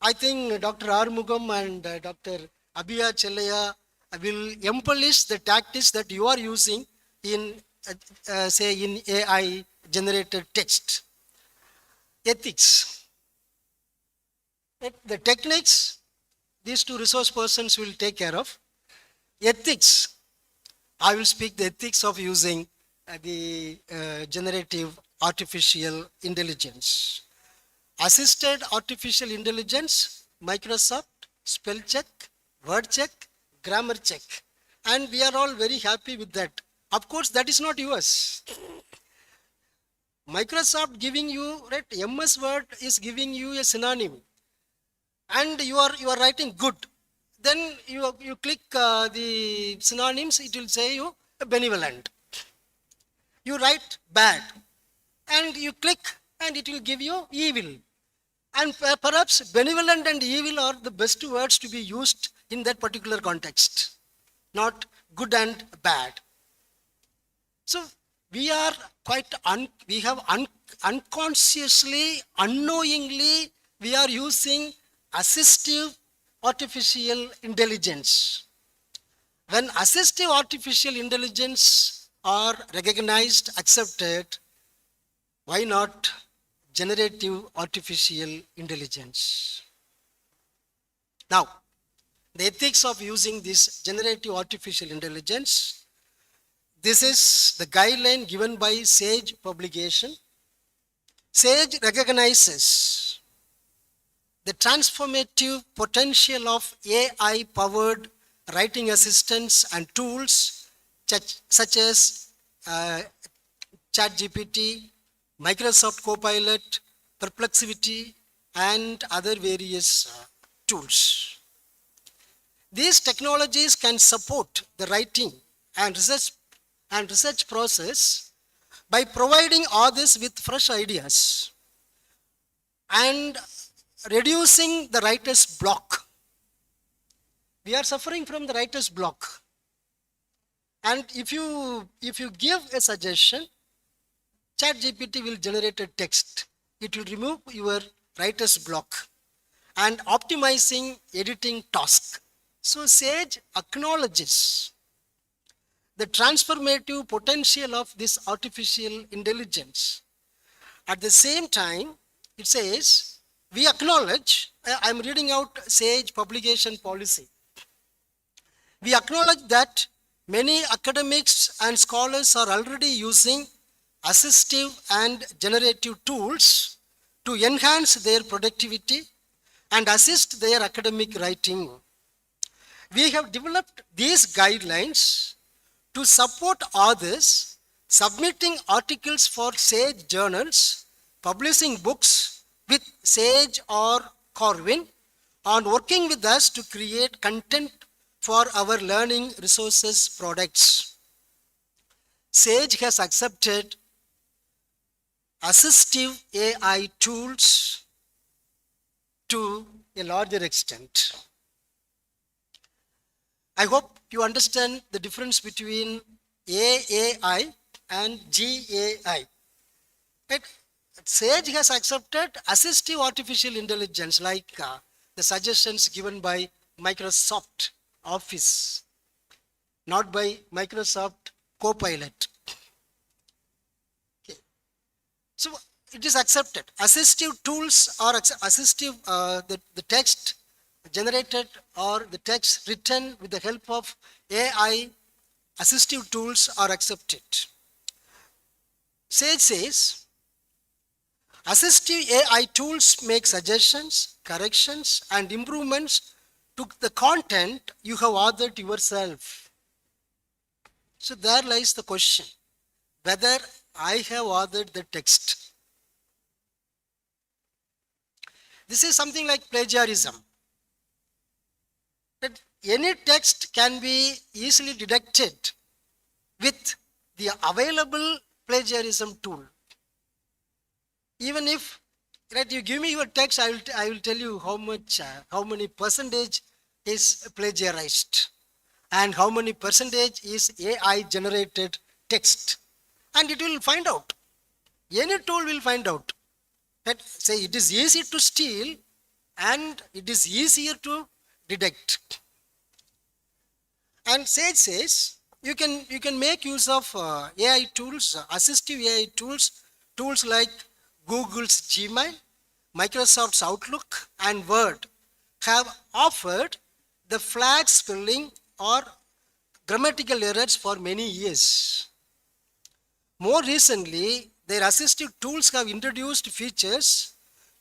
I think Dr. Arumugam and Dr. Abiya, Chelliah will embellish the tactics that you are using in, say, in AI generated text. Ethics. The techniques, these two resource persons will take care of. Ethics, I will speak the ethics of using the generative artificial intelligence. Assisted artificial intelligence, Microsoft, spell check, word check, grammar check. And we are all very happy with that. Of course, that is not yours. Microsoft giving you, MS Word is giving you a synonym. And you are writing good. Then you click the synonyms, it will say you benevolent. You write bad. And you click and it will give you evil. And perhaps benevolent and evil are the best words to be used in that particular context, not good and bad. So we are unconsciously, unknowingly, we are using assistive artificial intelligence. When assistive artificial intelligence are recognized, accepted, why not generative artificial intelligence? Now, the ethics of using this generative artificial intelligence, this is the guideline given by Sage publication. Sage recognizes the transformative potential of AI-powered writing assistants and tools such as ChatGPT, Microsoft Copilot, Perplexity, and other various tools. These technologies can support the writing and research process by providing authors with fresh ideas and reducing the writer's block. We are suffering from the writer's block. And if you give a suggestion, ChatGPT will generate a text. It will remove your writer's block and optimizing editing task. So Sage acknowledges the transformative potential of this artificial intelligence. At the same time, it says, we acknowledge, I'm reading out Sage publication policy. We acknowledge that many academics and scholars are already using assistive and generative tools to enhance their productivity and assist their academic writing. We have developed these guidelines to support authors submitting articles for Sage journals, publishing books with Sage or Corwin, and working with us to create content for our learning resources products. Sage has accepted assistive AI tools to a larger extent. I hope you understand the difference between AAI and GAI. Right? Sage has accepted assistive artificial intelligence like the suggestions given by Microsoft Office, not by Microsoft Copilot. Okay. So it is accepted. Assistive tools are assistive, the text generated or the text written with the help of AI, assistive tools are accepted. Sage says, Assistive AI tools make suggestions, corrections, and improvements to the content you have authored yourself. So there lies the question, whether I have authored the text. This is something like plagiarism. That any text can be easily detected with the available plagiarism tool. Even if you give me your text, I will tell you how many percentage is plagiarized and how many percentage is AI generated text, and it will find out. Any tool will find out. That say it is easy to steal and it is easier to detect. And Sage says you can make use of AI tools, assistive AI tools like Google's Gmail, Microsoft's Outlook, and Word have offered the flag spelling or grammatical errors for many years. More recently, their assistive tools have introduced features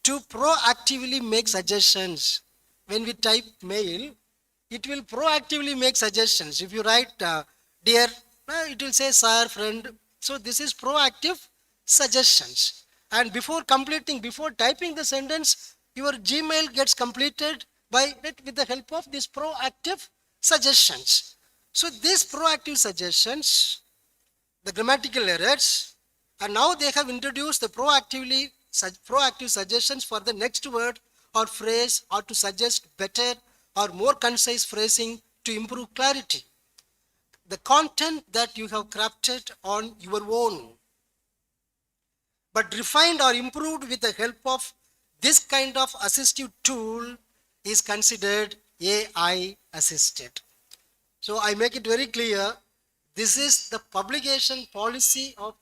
to proactively make suggestions. When we type mail, it will proactively make suggestions. If you write dear, it will say sir, friend. So this is proactive suggestions. And before typing the sentence, your Gmail gets completed with the help of these proactive suggestions. So these proactive suggestions, the grammatical errors, and now they have introduced the proactive suggestions for the next word or phrase, or to suggest better or more concise phrasing to improve clarity. The content that you have crafted on your own, but refined or improved with the help of this kind of assistive tool, is considered AI assisted. So I make it very clear, this is the publication policy of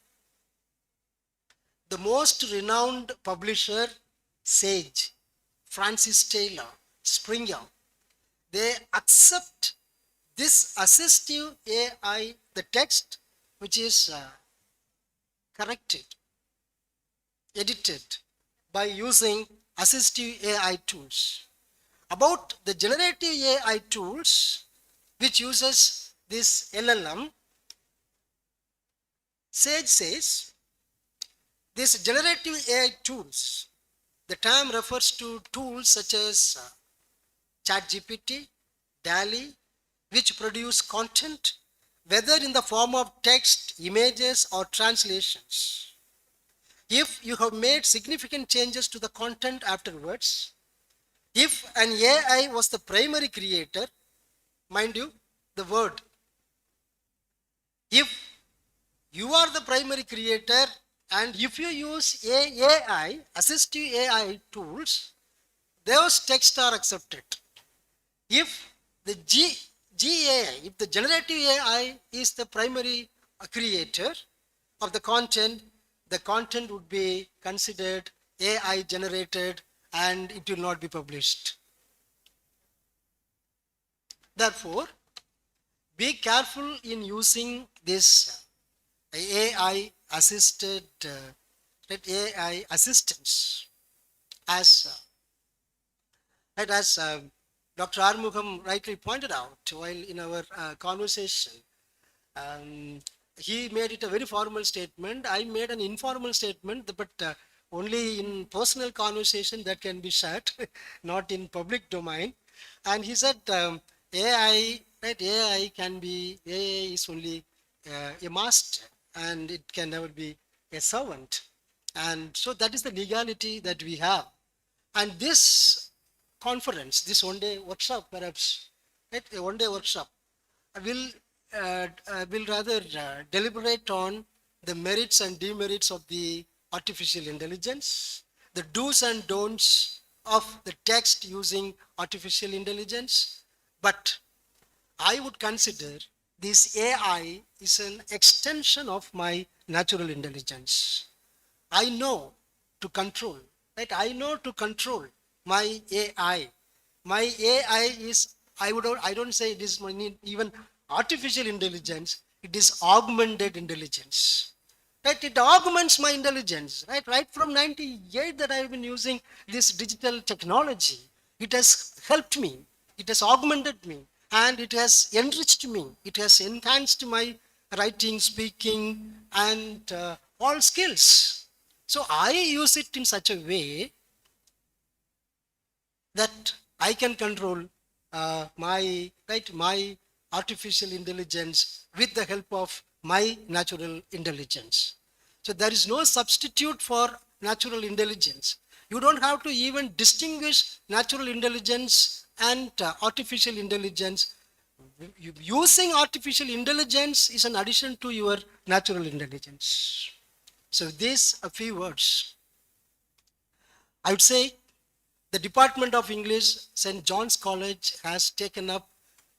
the most renowned publisher, Sage, Francis Taylor, Springer. They accept this assistive AI, the text which is corrected, edited by using assistive AI tools. About the generative AI tools, which uses this LLM, Sage says, these generative AI tools, the term refers to tools such as ChatGPT, DALL-E, which produce content, whether in the form of text, images, or translations. If you have made significant changes to the content afterwards, if an AI was the primary creator, mind you, the word, if you are the primary creator and if you use AI, assistive AI tools, those texts are accepted. If the GAI, if the generative AI is the primary creator of the content would be considered AI generated and it will not be published. Therefore, be careful in using this AI assisted AI assistance as Dr. Arumugam rightly pointed out while in our conversation. He made it a very formal statement. I made an informal statement, but only in personal conversation that can be shared, not in public domain. And he said AI is only a master and it can never be a servant. And so that is the legality that we have. And this conference, this one-day workshop, perhaps, a one-day workshop, will rather deliberate on the merits and demerits of the artificial intelligence, the do's and don'ts of the text using artificial intelligence. But I would consider this AI is an extension of my natural intelligence. I know to control, right? I know to control my AI. My AI is, I don't say it is even artificial intelligence, it is augmented intelligence. right? It augments my intelligence, right from 98 that I have been using this digital technology. It has helped me, it has augmented me, and it has enriched me. It has enhanced my writing, speaking, and all skills. So I use it in such a way that I can control my artificial intelligence with the help of my natural intelligence. So there is no substitute for natural intelligence. You don't have to even distinguish natural intelligence and artificial intelligence. Using artificial intelligence is an addition to your natural intelligence. So these a few words. I would say the Department of English, St. John's College, has taken up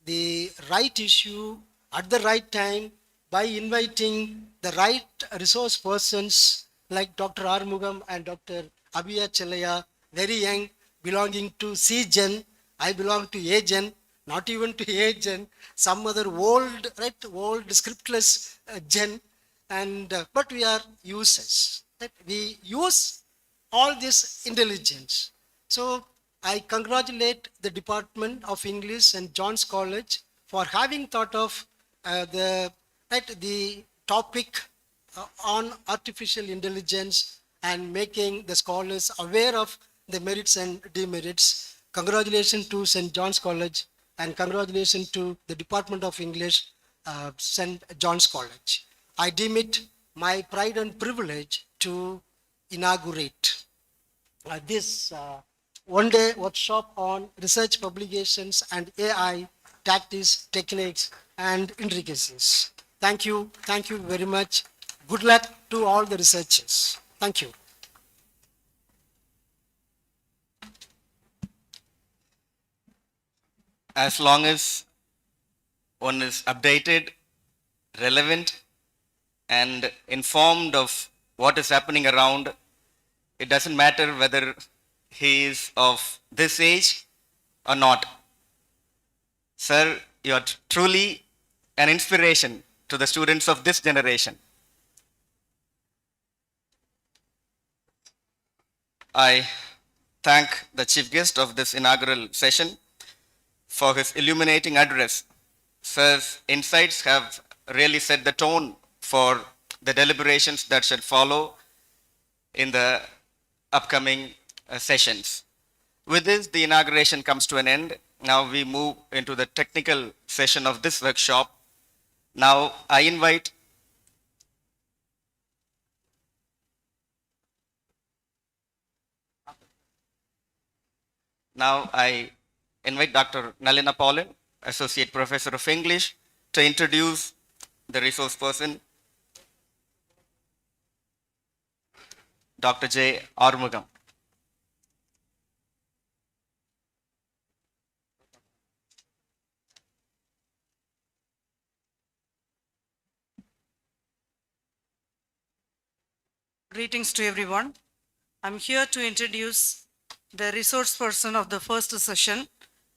the right issue at the right time by inviting the right resource persons like Dr. Arumugam and Dr. Abiya, Chelliah, very young, belonging to C Gen. I belong to A Gen, not even to A Gen, some other old, old scriptless gen, and but we are users. We use all this intelligence. So I congratulate the Department of English and John's College for having thought of the topic on artificial intelligence and making the scholars aware of the merits and demerits. Congratulations to St. John's College and congratulations to the Department of English, St. John's College. I deem it my pride and privilege to inaugurate this one-day workshop on research publications and AI, tactics, techniques, and intricacies. Thank you very much. Good luck to all the researchers. Thank you. As long as one is updated, relevant, and informed of what is happening around, it doesn't matter whether he is of this age or not. Sir, you are truly an inspiration to the students of this generation. I thank the chief guest of this inaugural session for his illuminating address. Sir's insights have really set the tone for the deliberations that shall follow in the upcoming sessions. With this, the inauguration comes to an end. Now we move into the technical session of this workshop. Now I invite Dr. Nalina Paulin, Associate Professor of English, to introduce the resource person, Dr. J. Arumugam. Greetings to everyone. I'm here to introduce the resource person of the first session,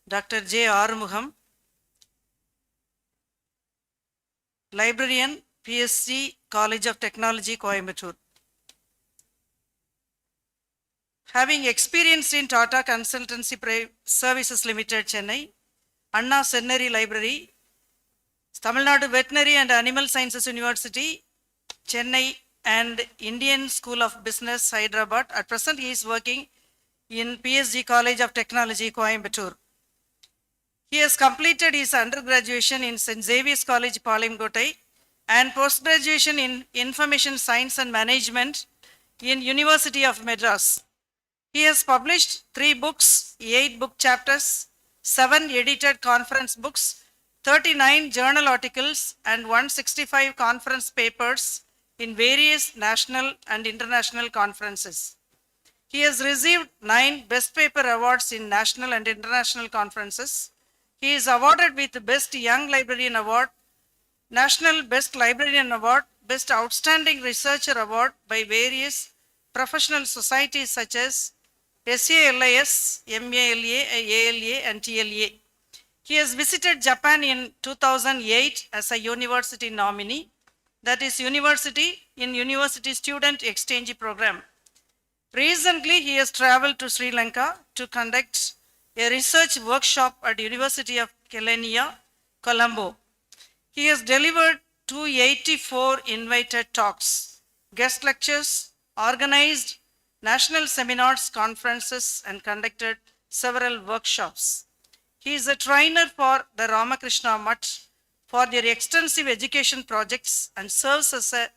Dr. J. Arumugam, librarian, PSC, College of Technology, Coimbatore. Having experience in Tata Consultancy Services Limited, Chennai, Anna Senneri Library, Tamil Nadu Veterinary and Animal Sciences University, Chennai, and Indian School of Business, Hyderabad. At present, he is working in PSG College of Technology, Coimbatore. He has completed his undergraduation in St. Xavier's College, Palimkottai, and post-graduation in Information Science and Management in University of Madras. He has published 3 books, 8 book chapters, 7 edited conference books, 39 journal articles, and 165 conference papers in various national and international conferences. He has received 9 Best Paper Awards in national and international conferences. He is awarded with the Best Young Librarian Award, National Best Librarian Award, Best Outstanding Researcher Award by various professional societies such as SALIS, MALA, ALA, and TLA. He has visited Japan in 2008 as a university nominee. that is University Student Exchange Program. Recently, he has traveled to Sri Lanka to conduct a research workshop at University of Chelliah, Colombo. He has delivered 284 invited talks, guest lectures, organized national seminars, conferences, and conducted several workshops. He is a trainer for the Ramakrishna Mutt for their extensive education projects and serves as a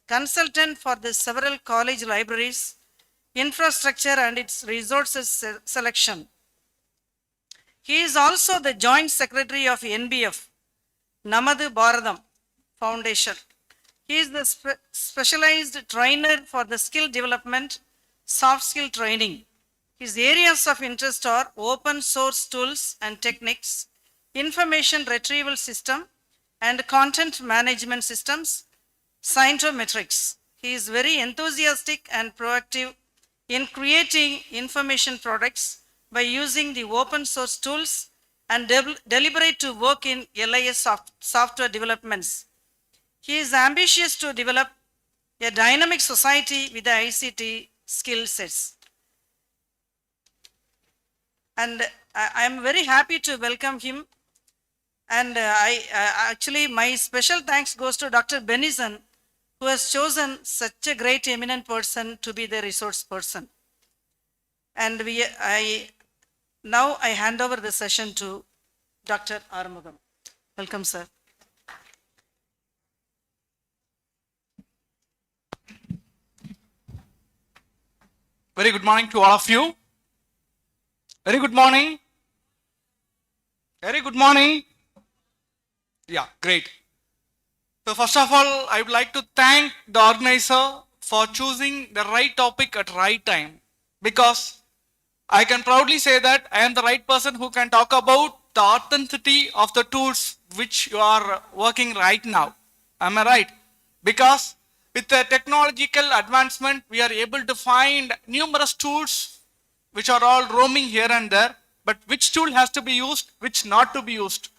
consultant for the several college libraries, infrastructure, and its resources selection. He is also the Joint Secretary of NBF, Namadu Bharadam Foundation. He is the specialized trainer for the skill development, soft skill training. His areas of interest are open source tools and techniques, information retrieval system, and content management systems, scientometrics. He is very enthusiastic and proactive in creating information products by using the open source tools and deliberate to work in LIS software developments. He is ambitious to develop a dynamic society with the ICT skill sets. And I am very happy to welcome him. And actually, my special thanks goes to Dr. Benison, who has chosen such a great eminent person to be the resource person. And now I hand over the session to Dr. Arumugam. Welcome, sir. Very good morning to all of you. Very good morning. Very good morning. Yeah, great. So first of all, I would like to thank the organizer for choosing the right topic at right time, because I can proudly say that I am the right person who can talk about the authenticity of the tools which you are working right now. Am I right? Because with the technological advancement, we are able to find numerous tools which are all roaming here and there, but which tool has to be used, which not to be used,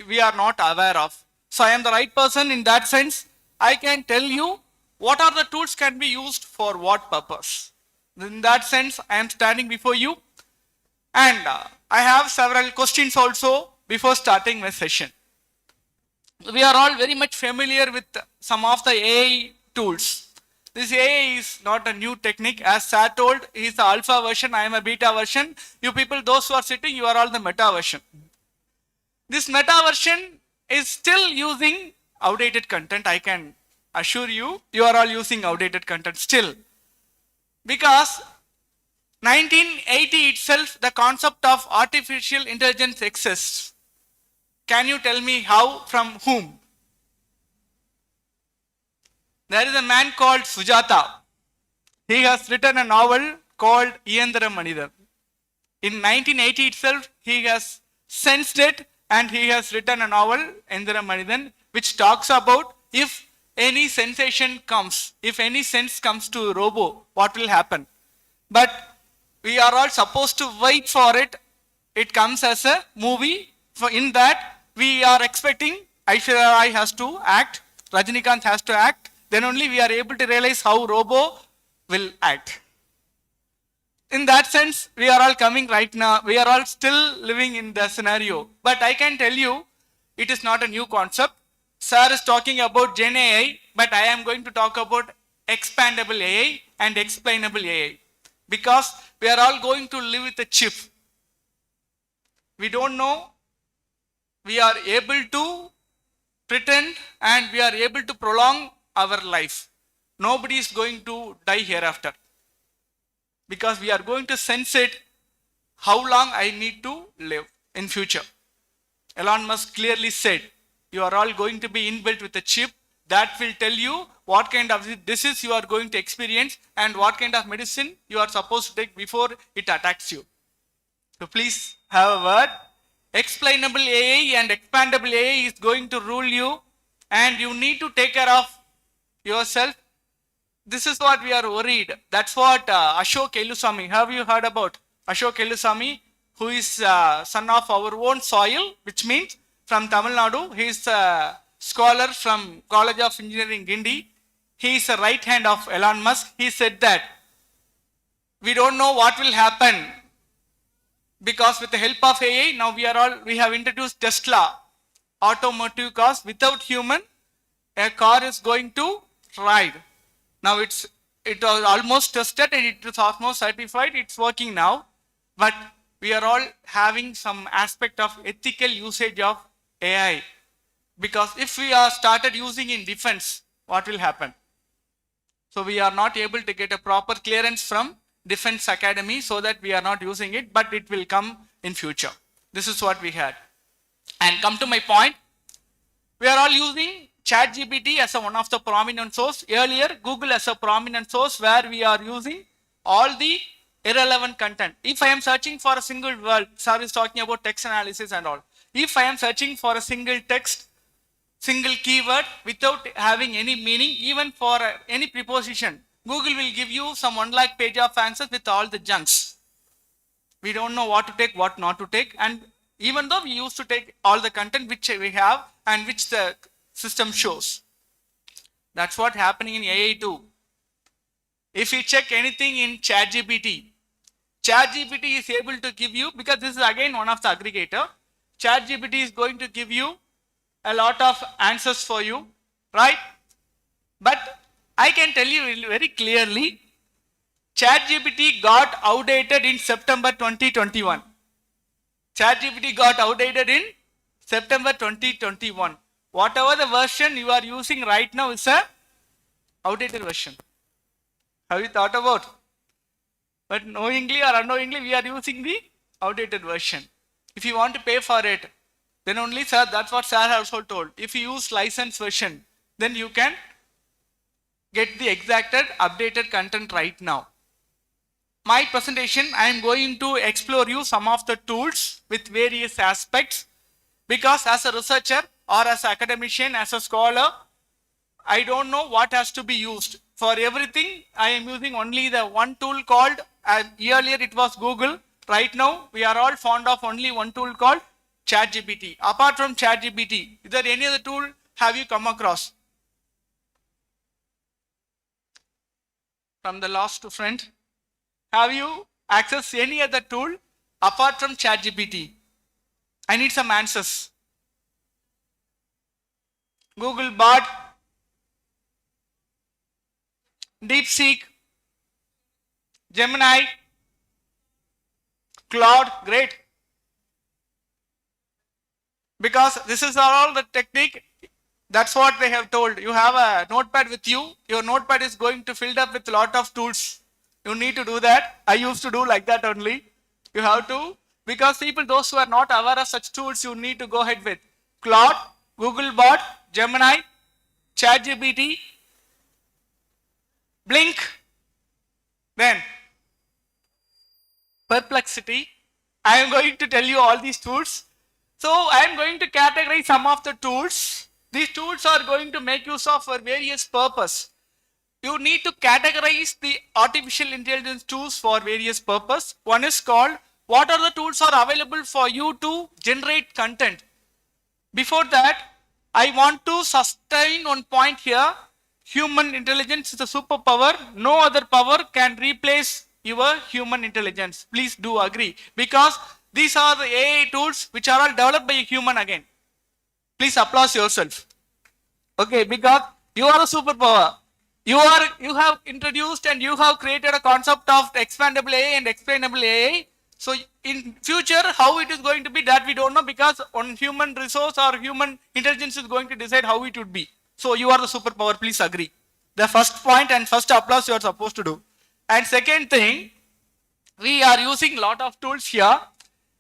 we are not aware of. So I am the right person in that sense. I can tell you what are the tools can be used for what purpose. In that sense, I am standing before you, and I have several questions also before starting my session. We are all very much familiar with some of the AI tools. This AI is not a new technique. As Sir told, he is the alpha version, I am a beta version. You people, those who are sitting, you are all the meta version. This meta version is still using outdated content. I can assure you, you are all using outdated content still. Because 1980 itself, the concept of artificial intelligence exists. Can you tell me how, from whom? There is a man called Sujata. He has written a novel called Iyandara Manidar. In 1980 itself, he has sensed it, and he has written a novel, Iyandara Manidan, which talks about if any sensation comes, if any sense comes to a robo, what will happen. But we are all supposed to wait for it. It comes as a movie. In that, we are expecting Aishwarya Rai has to act, Rajinikanth has to act, then only we are able to realize how robo will act. In that sense, we are all coming right now. We are all still living in the scenario. But I can tell you, it is not a new concept. Sir is talking about Gen AI, but I am going to talk about expandable AI and explainable AI. Because we are all going to live with a chip. We don't know. We are able to pretend, and we are able to prolong our life. Nobody is going to die hereafter. Because we are going to sense it, how long I need to live in future. Elon Musk clearly said, you are all going to be inbuilt with a chip that will tell you what kind of disease you are going to experience and what kind of medicine you are supposed to take before it attacks you. So please have a word. Explainable AI and expandable AI is going to rule you, and you need to take care of yourself. This is what we are worried. That's what Ashok Eluswamy, have you heard about Ashok Eluswamy, who is son of our own soil, which means from Tamil Nadu. He is scholar from College of Engineering, Guindy. He is a right hand of Elon Musk. He said that we don't know what will happen because with the help of AI, now we have introduced Tesla automotive cars without human. A car is going to ride. Now it was almost tested and it is almost certified. It's working now, but we are all having some aspect of ethical usage of AI, because if we are started using in defense, what will happen? So we are not able to get a proper clearance from Defense Academy, so that we are not using it, but it will come in future. This is what we had. And come to my point, we are all using ChatGPT as one of the prominent source. Earlier, Google as a prominent source where we are using all the irrelevant content. If I am searching for a single word, sir is talking about text analysis and all. If I am searching for a single text, single keyword without having any meaning, even for any preposition, Google will give you some 1 lakh page of answers with all the junks. We don't know what to take, what not to take, and even though we used to take all the content which we have and which the system shows. That's what happening in AI too. If you check anything in ChatGPT, ChatGPT is able to give you, because this is again one of the aggregator, ChatGPT is going to give you a lot of answers for you, right? But I can tell you very clearly, ChatGPT got outdated in September 2021. ChatGPT got outdated in September 2021. Whatever the version you are using right now is a outdated version. Have you thought about? But knowingly or unknowingly, we are using the outdated version. If you want to pay for it, then only, sir, that's what sir also told. If you use license version, then you can get the exacted updated content right now. My presentation, I am going to explore you some of the tools with various aspects, because as a researcher or as an academician, as a scholar, I don't know what has to be used. For everything, I am using only the one tool called, earlier it was Google. Right now, we are all fond of only one tool called ChatGPT. Apart from ChatGPT, is there any other tool have you come across? From the last to front, have you accessed any other tool apart from ChatGPT? I need some answers. Google Bard, DeepSeek, Gemini, Claude, great. Because this is all the technique. That's what they have told. You have a notepad with you. Your notepad is going to fill up with a lot of tools. You need to do that. I used to do like that only. You have to, because people, those who are not aware of such tools, you need to go ahead with Claude, Google Bot, Gemini, ChatGPT, Blink, then Perplexity. I am going to tell you all these tools. So I am going to categorize some of the tools. These tools are going to make use of for various purpose. You need to categorize the artificial intelligence tools for various purpose. One is called, what are the tools are available for you to generate content? Before that, I want to sustain one point here. Human intelligence is a superpower. No other power can replace your human intelligence. Please do agree. Because these are the AI tools which are all developed by a human again. Please applause yourself. Okay, because you are a superpower. You have introduced and you have created a concept of expandable AI and explainable AI. So in future, how it is going to be, that we don't know, because on human resource or human intelligence is going to decide how it would be. So you are the superpower, please agree. The first point and first applause you are supposed to do. And second thing, we are using a lot of tools here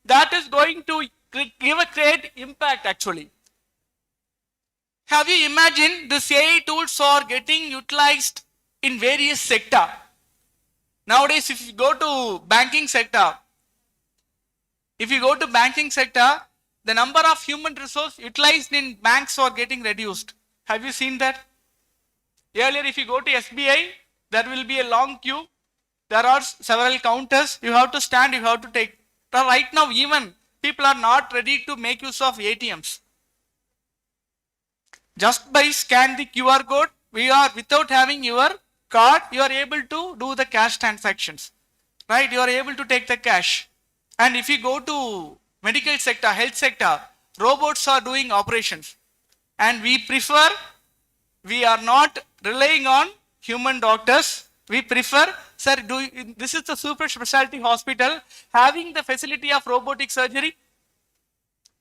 that is going to give a great impact actually. Have you imagined these AI tools are getting utilized in various sectors? Nowadays, if you go to banking sector, the number of human resource utilized in banks are getting reduced. Have you seen that? Earlier, if you go to SBI, there will be a long queue. There are several counters. You have to stand, you have to take. But right now, even people are not ready to make use of ATMs. Just by scan the QR code, we are without having your card, you are able to do the cash transactions, right? You are able to take the cash. And if you go to medical sector, health sector, robots are doing operations. And we are not relying on human doctors. We prefer, sir, this is the super specialty hospital having the facility of robotic surgery,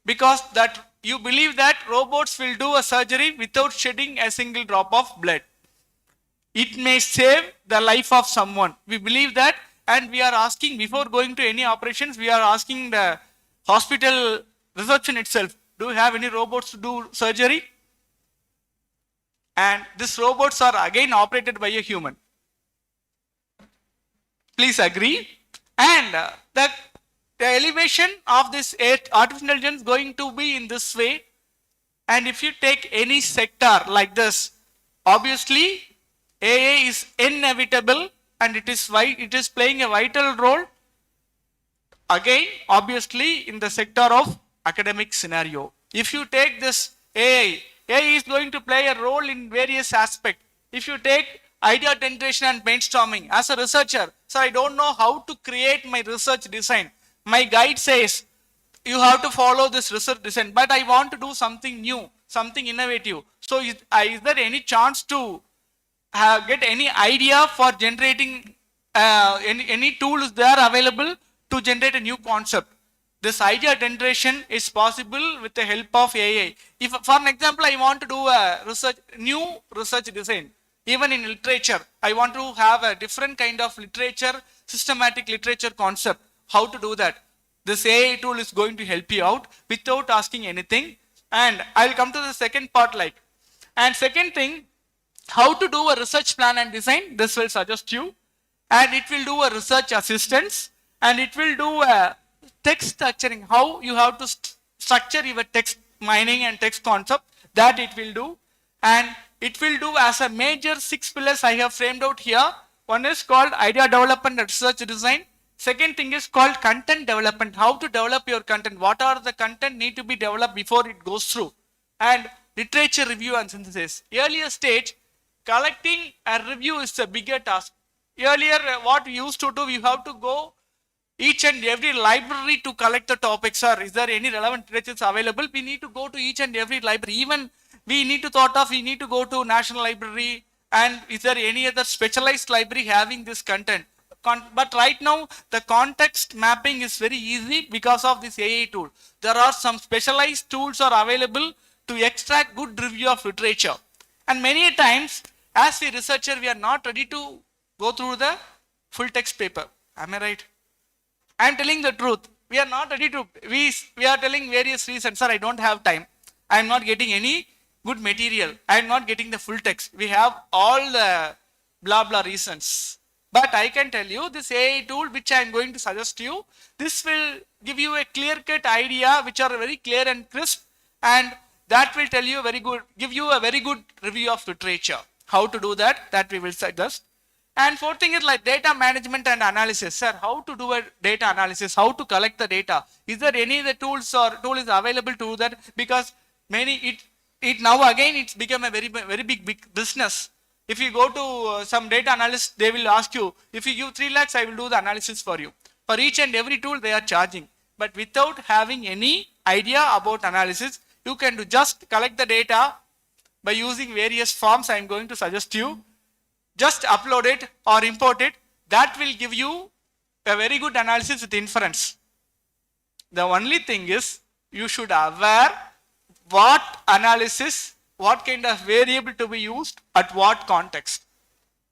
because that you believe that robots will do a surgery without shedding a single drop of blood. It may save the life of someone. We believe that, and we are asking, before going to any operations, we are asking the hospital reception itself, do you have any robots to do surgery? And these robots are again operated by a human. Please agree. And the elevation of this artificial intelligence going to be in this way. And if you take any sector like this, obviously AI is inevitable, and it is playing a vital role. Again, obviously in the sector of academic scenario. If you take this AI is going to play a role in various aspects. If you take idea generation and brainstorming, as a researcher, so I don't know how to create my research design. My guide says, you have to follow this research design, but I want to do something new, something innovative. So is there any chance to get any idea for generating any tools there available to generate a new concept? This idea generation is possible with the help of AI. If, for an example, I want to do a new research design, even in literature, I want to have a different kind of literature, systematic literature concept. How to do that? This AI tool is going to help you out without asking anything. And I'll come to the second part and second thing, how to do a research plan and design. This will suggest you, and it will do a research assistance, and it will do a text structuring, how you have to structure your text mining and text concept, that it will do. And it will do as a major 6 pillars I have framed out here. One is called idea development and research design. Second thing is called content development, how to develop your content, what are the content need to be developed before it goes through. And literature review and synthesis. Earlier stage, collecting a review is a bigger task. Earlier, what we used to do, we have to go each and every library to collect the topics. Sir, is there any relevant literature available? We need to go to each and every library. Even we need to go to National Library, and is there any other specialized library having this content? But right now, the context mapping is very easy because of this AI tool. There are some specialized tools are available to extract good review of literature. And many times, as a researcher, we are not ready to go through the full text paper. Am I right? I am telling the truth. We are not ready to, we are telling various reasons. Sir, I don't have time. I am not getting any good material. I am not getting the full text. We have all the blah blah reasons. But I can tell you, this AI tool which I am going to suggest you, this will give you a clear-cut idea which are very clear and crisp, and that will tell you give you a very good review of literature. How to do that? That we will suggest. And fourth thing is like data management and analysis. Sir, how to do a data analysis? How to collect the data? Is there any of the tools or tool is available to do that? Because it now again it's become a very big business. If you go to some data analyst, they will ask you, if you give 3 lakhs, I will do the analysis for you. For each and every tool they are charging. But without having any idea about analysis, you can do just collect the data by using various forms I am going to suggest you. Just upload it or import it. That will give you a very good analysis with inference. The only thing is, you should aware what analysis, what kind of variable to be used at what context.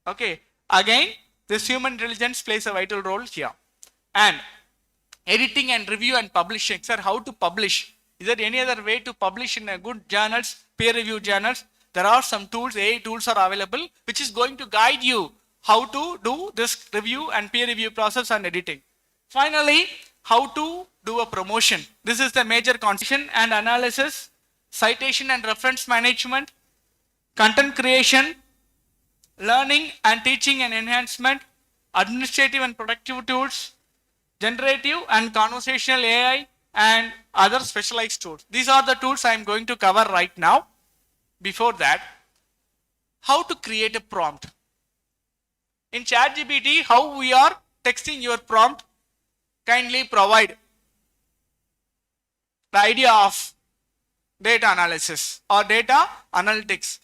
Okay. Again, this human intelligence plays a vital role here. And editing and review and publishing. Sir, how to publish? Is there any other way to publish in a good journals, peer-reviewed journals? There are some tools, AI tools are available, which is going to guide you how to do this review and peer review process and editing. Finally, how to do a promotion. This is the major conception and analysis, citation and reference management, content creation, learning and teaching and enhancement, administrative and productive tools, generative and conversational AI, and other specialized tools. These are the tools I am going to cover right now. before that, how to create a prompt. In ChatGPT, how we are texting your prompt, kindly provide the idea of data analysis or data analytics.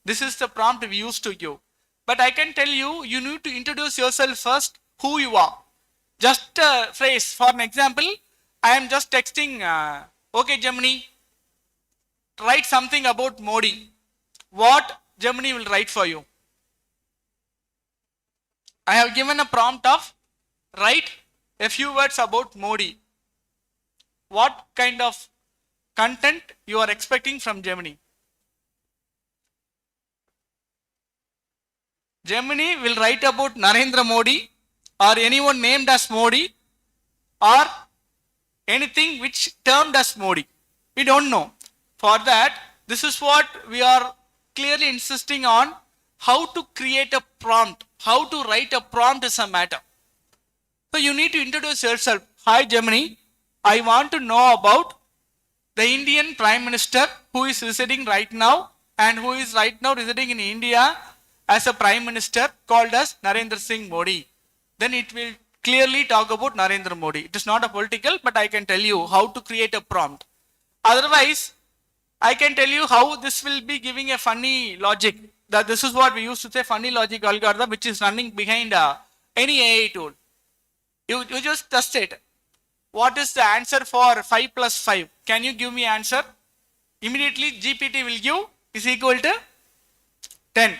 This is the prompt we used to give. But I can tell you, you need to introduce yourself first, who you are. Just a phrase. For an example, I am just texting, okay Gemini, write something about Modi. What Gemini will write for you? I have given a prompt of write a few words about Modi. What kind of content you are expecting from Gemini? Gemini will write about Narendra Modi or anyone named as Modi or anything which termed as Modi. We don't know. For that, this is what we are clearly insisting on, how to create a prompt, how to write a prompt is a matter. So you need to introduce yourself. Hi Gemini, I want to know about the Indian Prime Minister who is residing right now and who is right now residing in India as a Prime Minister called as Narendra Singh Modi. Then it will clearly talk about Narendra Modi. It is not a political, but I can tell you how to create a prompt. Otherwise, I can tell you how this will be giving a funny logic. That this is what we used to say, funny logic algorithm, which is running behind any AI tool. You just test it. What is the answer for 5 plus 5? Can you give me answer? Immediately GPT will give is equal to 10.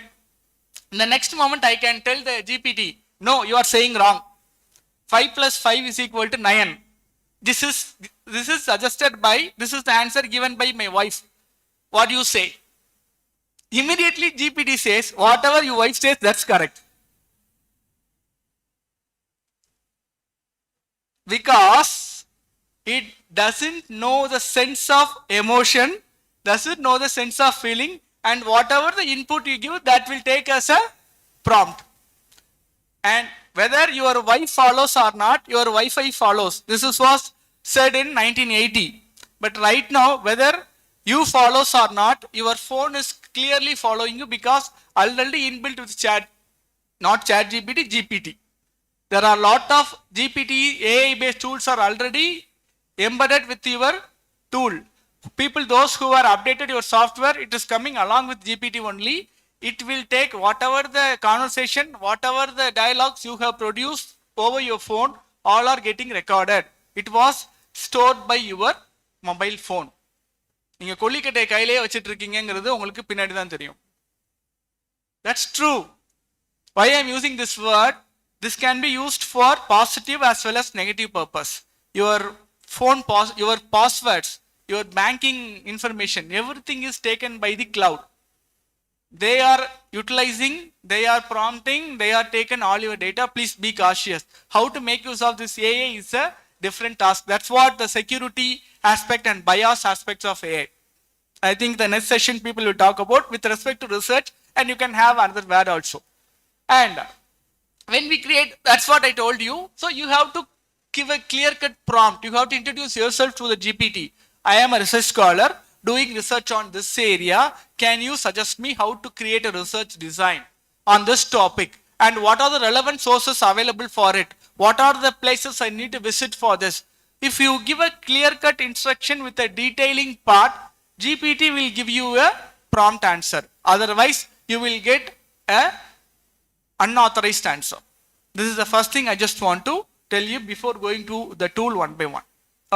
In the next moment I can tell the GPT, no, you are saying wrong. 5 plus 5 is equal to 9. This is suggested by, this is the answer given by my wife. What do you say? Immediately GPT says, whatever your wife says, that's correct. Because it doesn't know the sense of emotion, doesn't know the sense of feeling, and whatever the input you give, that will take as a prompt. And whether your wife follows or not, your Wi-Fi follows. This was said in 1980. But right now, whether you follows or not, your phone is clearly following you because already inbuilt with chat, not ChatGPT, GPT. There are a lot of GPT AI based tools are already embedded with your tool. People, those who are updated your software, it is coming along with GPT only. It will take whatever the conversation, whatever the dialogues you have produced over your phone, all are getting recorded. It was stored by your mobile phone. நீங்க கொல்லிக்கட்டை கையிலே வச்சிட்டு இருக்கீங்கங்கிறது உங்களுக்கு பின்னாடி தான் தெரியும். That's true. Why I am using this word? This can be used for positive as well as negative purpose. Your phone, your passwords, your banking information, everything is taken by the cloud. They are utilizing, they are prompting, they are taken all your data. Please be cautious. How to make use of this AI is a different task. That's what the security aspect and bias aspects of AI. I think the next session people will talk about with respect to research, and you can have another word also. And when we create, that's what I told you. So you have to give a clear-cut prompt. You have to introduce yourself to the GPT. I am a research scholar doing research on this area. Can you suggest me how to create a research design on this topic? And what are the relevant sources available for it? What are the places I need to visit for this? If you give a clear-cut instruction with a detailing part, GPT will give you a prompt answer. Otherwise, you will get a unauthorized answer. This is the first thing I just want to tell you before going to the tool one by one.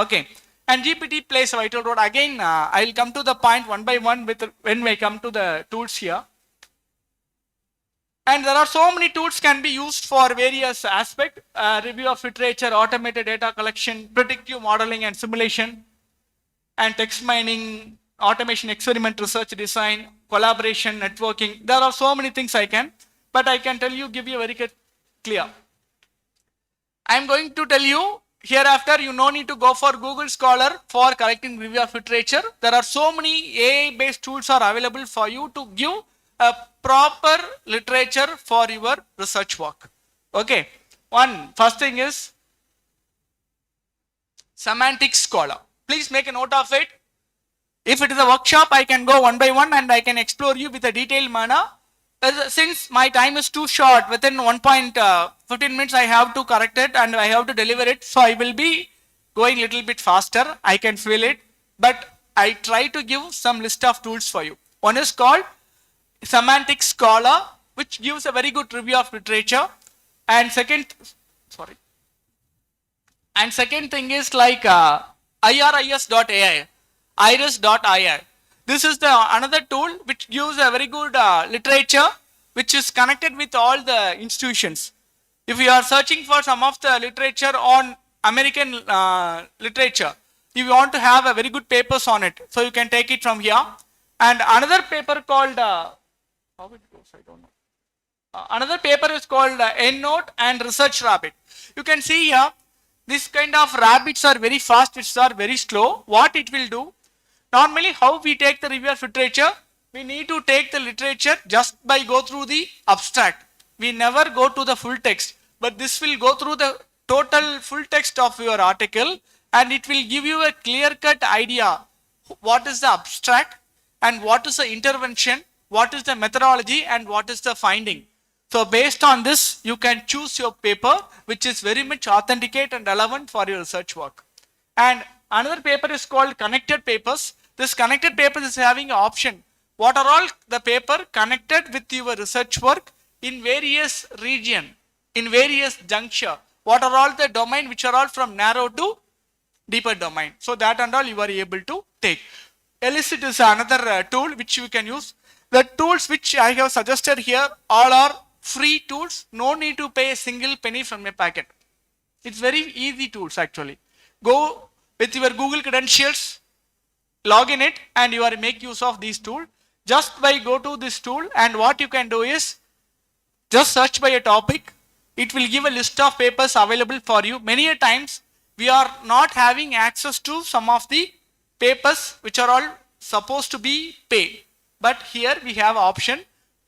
Okay. And GPT plays a vital role. Again, I'll come to the point one by one when we come to the tools here. And there are so many tools can be used for various aspects. Review of literature, automated data collection, predictive modeling and simulation, and text mining, automation, experiment, research, design, collaboration, networking. There are so many things I can, but I can tell you, give you very clear. I am going to tell you, hereafter you no need to go for Google Scholar for collecting review of literature. There are so many AI based tools are available for you to give a proper literature for your research work. Okay. First thing is Semantic Scholar. Please make a note of it. If it is a workshop, I can go one by one and I can explore you with a detailed manner. Since my time is too short, within 1.15 minutes I have to correct it and I have to deliver it. So I will be going little bit faster. I can feel it. But I try to give some list of tools for you. One is called Semantic Scholar, which gives a very good review of literature. And second thing is like iris.ai, iris.ai. This is another tool which gives a very good literature which is connected with all the institutions. If you are searching for some of the literature on American literature, if you want to have a very good papers on it, so you can take it from here. And another paper called, how it goes, I don't know. Another paper is called EndNote and Research Rabbit. You can see here, this kind of rabbits are very fast, which are very slow. What it will do, normally how we take the review of literature, we need to take the literature just by go through the abstract. We never go to the full text, but this will go through the total full text of your article and it will give you a clear-cut idea what is the abstract and what is the intervention, what is the methodology and what is the finding. So based on this, you can choose your paper which is very much authenticate and relevant for your research work. And another paper is called Connected Papers. This Connected Papers is having an option. What are all the paper connected with your research work in various region, in various juncture? What are all the domain which are all from narrow to deeper domain? So that and all you are able to take. Elicit is another tool which you can use. The tools which I have suggested here all are free tools. No need to pay a single penny from your packet. It's very easy tools actually. Go with your Google credentials, log in it and you are make use of these tools. Just by go to this tool and what you can do is just search by a topic. It will give a list of papers available for you. Many a times we are not having access to some of the papers which are all supposed to be paid. But here we have option.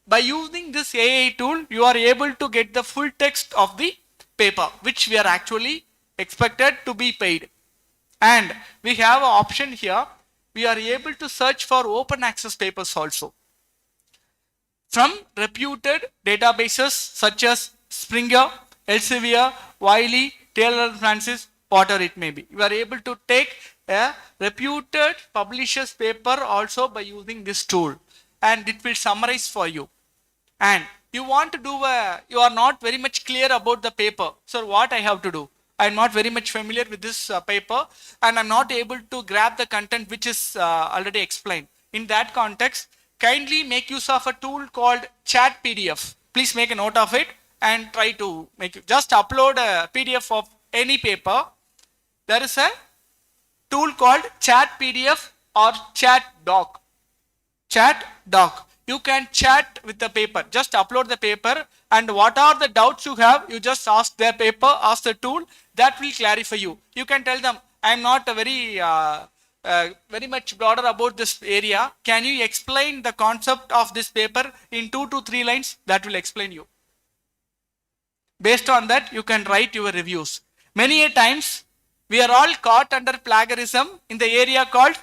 By using this AI tool, you are able to get the full text of the paper which we are actually expected to be paid. And we have an option here. We are able to search for open access papers also from reputed databases such as Springer, Elsevier, Wiley, Taylor & Francis, whatever it may be. You are able to take a reputed publisher's paper also by using this tool and it will summarize for you. And you want to do you are not very much clear about the paper. So what I have to do? I am not very much familiar with this paper and I am not able to grab the content which is already explained. In that context, kindly make use of a tool called Chat PDF. Please make a note of it and try to make it. Just upload a PDF of any paper. There is a tool called Chat PDF or Chat Doc. Chat Doc. You can chat with the paper. Just upload the paper and what are the doubts you have, you just ask the paper, ask the tool, that will clarify you. You can tell them, I am not a very much broader about this area. Can you explain the concept of this paper in 2 to 3 lines? That will explain you. Based on that, you can write your reviews. Many a times, we are all caught under plagiarism in the area called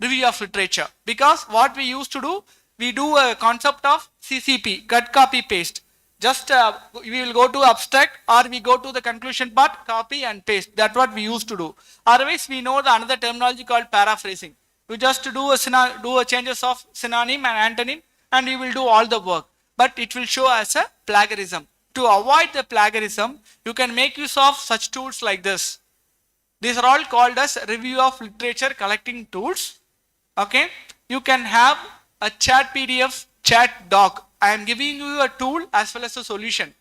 review of literature. Because what we used to do, we do a concept of CCP, cut, copy, paste. Just we will go to abstract or we go to the conclusion part, copy and paste. That's what we used to do. Otherwise, we know the another terminology called paraphrasing. You just do a changes of synonym and antonym and you will do all the work. But it will show as a plagiarism. To avoid the plagiarism, you can make use of such tools like this. These are all called as review of literature collecting tools. Okay. You can have a chat PDF, chat doc. I am giving you a tool as well as a solution.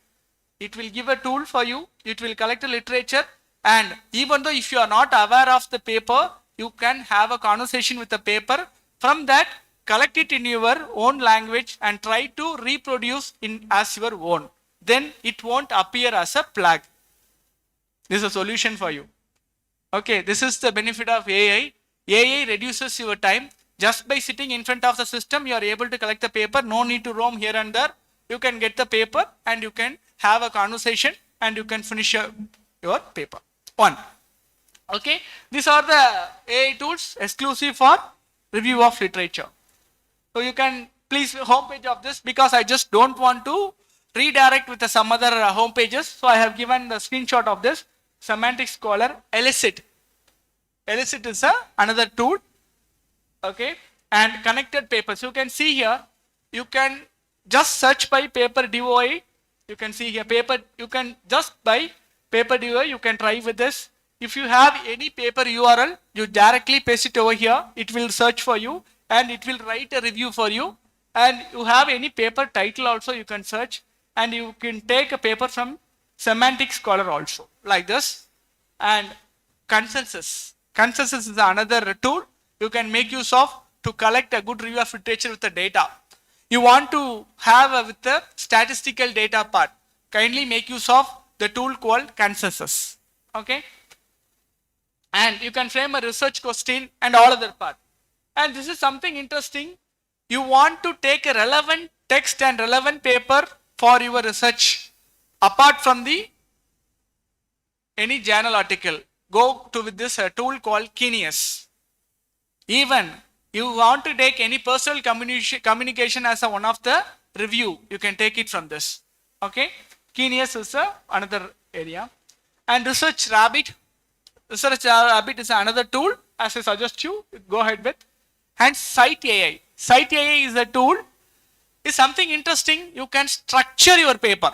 It will give a tool for you. It will collect the literature and even though if you are not aware of the paper, you can have a conversation with the paper. From that, collect it in your own language and try to reproduce in as your own. Then it won't appear as a plag. This is a solution for you. Okay, this is the benefit of AI. AI reduces your time. Just by sitting in front of the system, you are able to collect the paper. No need to roam here and there. You can get the paper and you can have a conversation and you can finish your paper. 1. Okay. These are the AI tools exclusive for review of literature. So you can please homepage of this, because I just don't want to redirect with some other home pages. So I have given the screenshot of this. Semantic Scholar Elicit. Elicit is another tool. Okay, and connected papers. You can see here, you can just search by paper DOI. You can see here paper, you can just by paper DOI, you can try with this. If you have any paper URL, you directly paste it over here. It will search for you and it will write a review for you. And you have any paper title also, you can search, and you can take a paper from Semantic Scholar also, like this. And consensus. Consensus is another tool you can make use of to collect a good review of literature with the data. You want to have with the statistical data part, kindly make use of the tool called consensus. Okay, and you can frame a research question and all other part. And this is something interesting. You want to take a relevant text and relevant paper for your research apart from the any journal article. Go to with this tool called Keynote. Even you want to take any personal communication as one of the review, you can take it from this. Okay, Keynote is another area. And Research Rabbit. Research Rabbit is another tool, as I suggest you go ahead with. And Cite AI. Cite AI is a tool, is something interesting. You can structure your paper.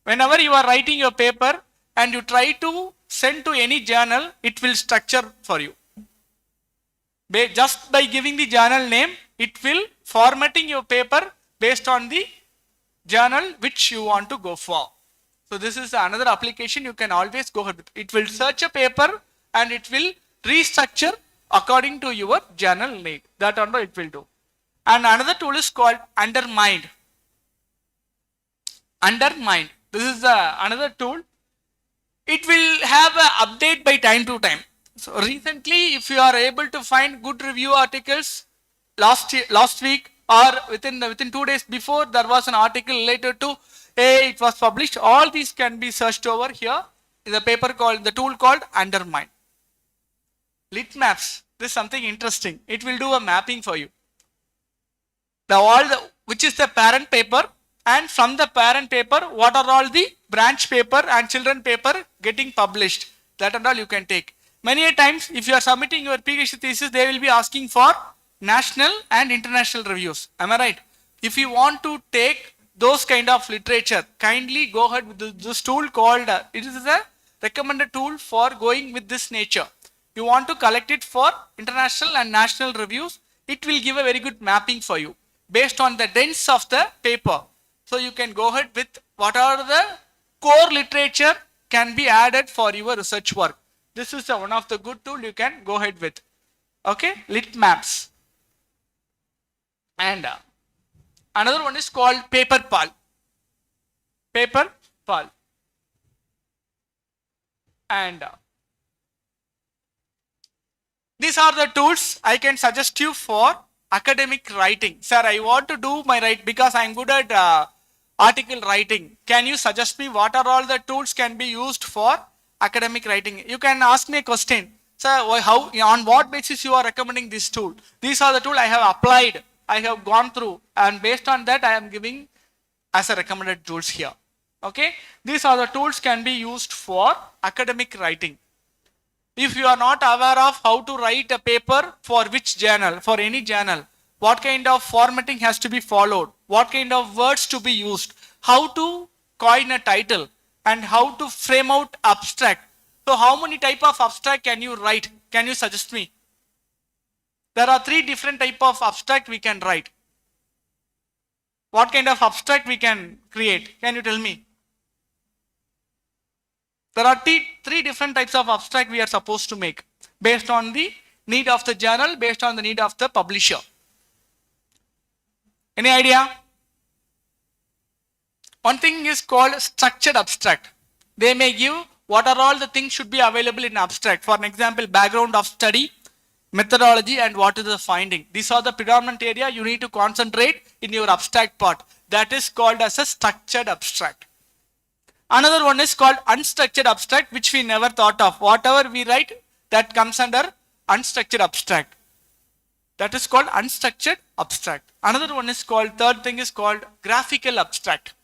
Whenever you are writing your paper and you try to send to any journal, it will structure for you. Just by giving the journal name, it will formatting your paper based on the journal which you want to go for. So this is another application you can always go ahead with. It will search a paper and it will restructure according to your journal need. That or it will do. And another tool is called Undermined. Undermined. This is another tool. It will have an update by time to time. So recently, if you are able to find good review articles, last week or within 2 days before, there was an article related to it was published. All these can be searched over here in the paper called, the tool called Undermine. Lit maps. This is something interesting. It will do a mapping for you. Which is the parent paper, and from the parent paper, what are all the branch paper and children paper getting published. That and all you can take. Many a times, if you are submitting your PhD thesis, they will be asking for national and international reviews. Am I right? If you want to take those kind of literature, kindly go ahead with this tool called, it is a recommended tool for going with this nature. You want to collect it for international and national reviews, it will give a very good mapping for you based on the dense of the paper. So you can go ahead with what are the core literature can be added for your research work. This is one of the good tool you can go ahead with. Okay, lit maps. And another one is called PaperPal. PaperPal. And these are the tools I can suggest you for academic writing. Sir, I want to do my write because I am good at article writing. Can you suggest me what are all the tools can be used for academic writing? You can ask me a question. Sir, how, on what basis you are recommending this tool? These are the tools I have applied, I have gone through, and based on that I am giving as a recommended tools here. Okay, these are the tools can be used for academic writing. If you are not aware of how to write a paper for which journal, for any journal, what kind of formatting has to be followed, what kind of words to be used, how to coin a title, and how to frame out abstract. So how many type of abstract can you write? Can you suggest me? There are 3 different type of abstract we can write. What kind of abstract we can create? Can you tell me? There are 3 different types of abstract we are supposed to make based on the need of the journal, based on the need of the publisher. Any idea? One thing is called structured abstract. They may give what are all the things should be available in abstract. For an example, background of study, methodology, and what is the finding. These are the predominant area you need to concentrate in your abstract part. That is called as a structured abstract. Another one is called unstructured abstract, which we never thought of. Whatever we write, that comes under unstructured abstract. That is called unstructured abstract. Another one is called, third thing is called graphical abstract.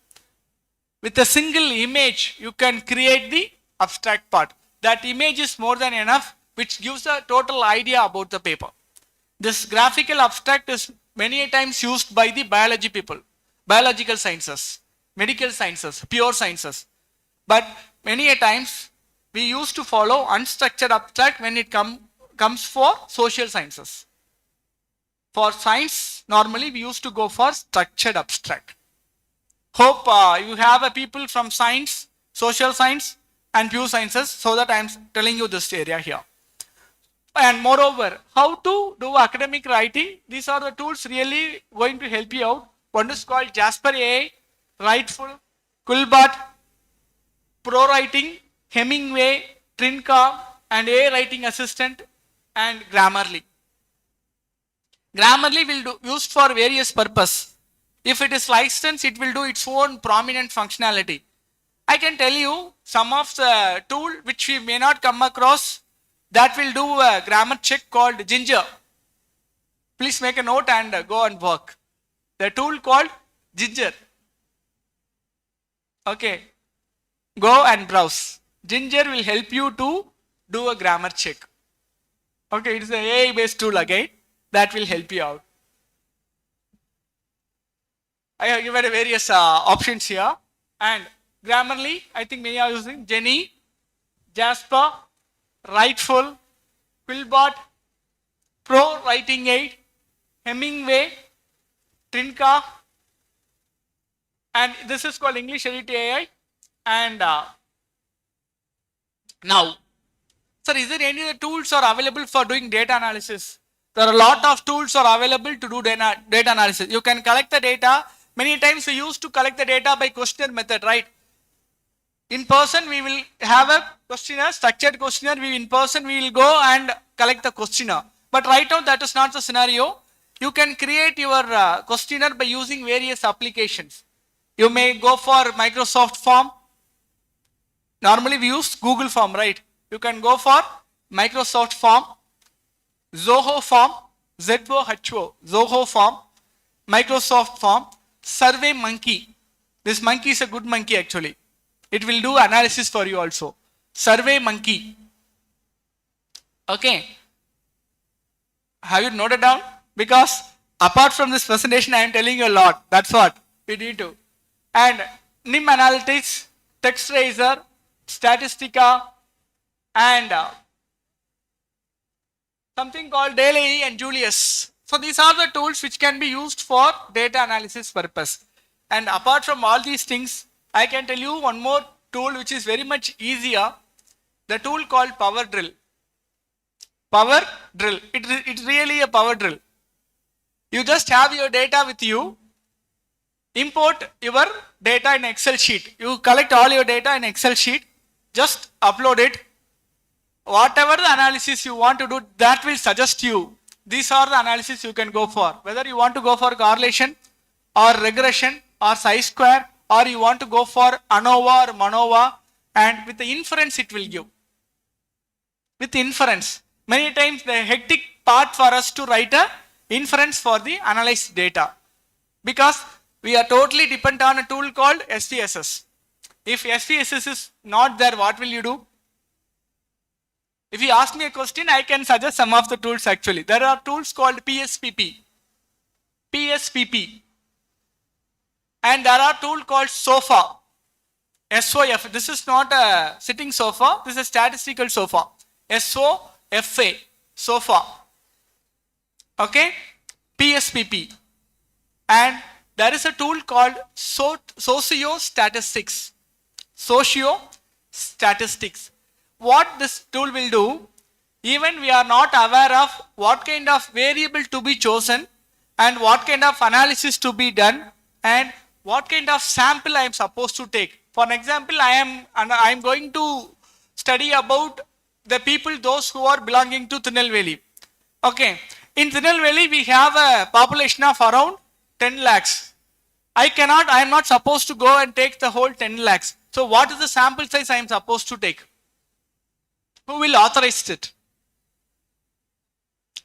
With a single image, you can create the abstract part. That image is more than enough, which gives a total idea about the paper. This graphical abstract is many times used by the biology people, biological sciences, medical sciences, pure sciences. But many a times we used to follow unstructured abstract when it comes for social sciences. For science, normally we used to go for structured abstract. Hope you have a people from science, social science and pure sciences, so that I am telling you this area here. And moreover, how to do academic writing, these are the tools really going to help you out. One is called Jasper AI, Writeful, Quillbot, Pro Writing, Hemingway, Trinca, and AI Writing Assistant, and Grammarly. Grammarly will be used for various purpose. If it is licensed, it will do its own prominent functionality. I can tell you some of the tool which we may not come across that will do a grammar check called Ginger. Please make a note and go and work. The tool called Ginger. Okay. Go and browse. Ginger will help you to do a grammar check. Okay, it is an AI based tool again that will help you out. I have given various options here, and Grammarly, I think many are using Jenny, Jasper, Writeful, Quillbot, Pro Writing Aid, Hemingway, Trinca, and this is called English Edit AI. And now, sir, is there any other tools are available for doing data analysis? There are a lot of tools are available to do data analysis. You can collect the data. Many times we used to collect the data by questionnaire method, right? In person, we will have a questionnaire, structured questionnaire. In person, we will go and collect the questionnaire. But right now, that is not the scenario. You can create your questionnaire by using various applications. You may go for Microsoft Form. Normally, we use Google Form, right? You can go for Microsoft Form, Zoho Form, ZOHO, Zoho Form, Microsoft Form, Survey Monkey. This monkey is a good monkey actually. It will do analysis for you also. Survey Monkey. Okay. Have you noted down? Because apart from this presentation, I am telling you a lot. That's what we need to. And NIM Analytics, TextRaiser, Statistica, and something called Daily and Julius. So these are the tools which can be used for data analysis purpose. And apart from all these things, I can tell you one more tool which is very much easier. The tool called Power Drill. Power Drill. It's really a power drill. You just have your data with you. Import your data in Excel sheet. You collect all your data in Excel sheet. Just upload it. Whatever the analysis you want to do, that will suggest you. These are the analysis you can go for. Whether you want to go for correlation or regression or chi-square, or you want to go for ANOVA or MANOVA, and with the inference it will give. With inference. Many times the hectic part for us to write a inference for the analyzed data. Because we are totally dependent on a tool called SPSS. If SPSS is not there, what will you do? If you ask me a question, I can suggest some of the tools actually. There are tools called PSPP. PSPP. And there are tools called SOFA. SOF. This is not a sitting sofa. This is a statistical sofa. SOFA. SOFA. Okay. PSPP. And there is a tool called Sociostatistics. Sociostatistics. What this tool will do, even we are not aware of what kind of variable to be chosen and what kind of analysis to be done and what kind of sample I am supposed to take. For an example, I am going to study about the people, those who are belonging to Tirunelveli. Okay. In Tirunelveli, we have a population of around 10 lakhs. I am not supposed to go and take the whole 10 lakhs. So what is the sample size I am supposed to take? Who will authorize it?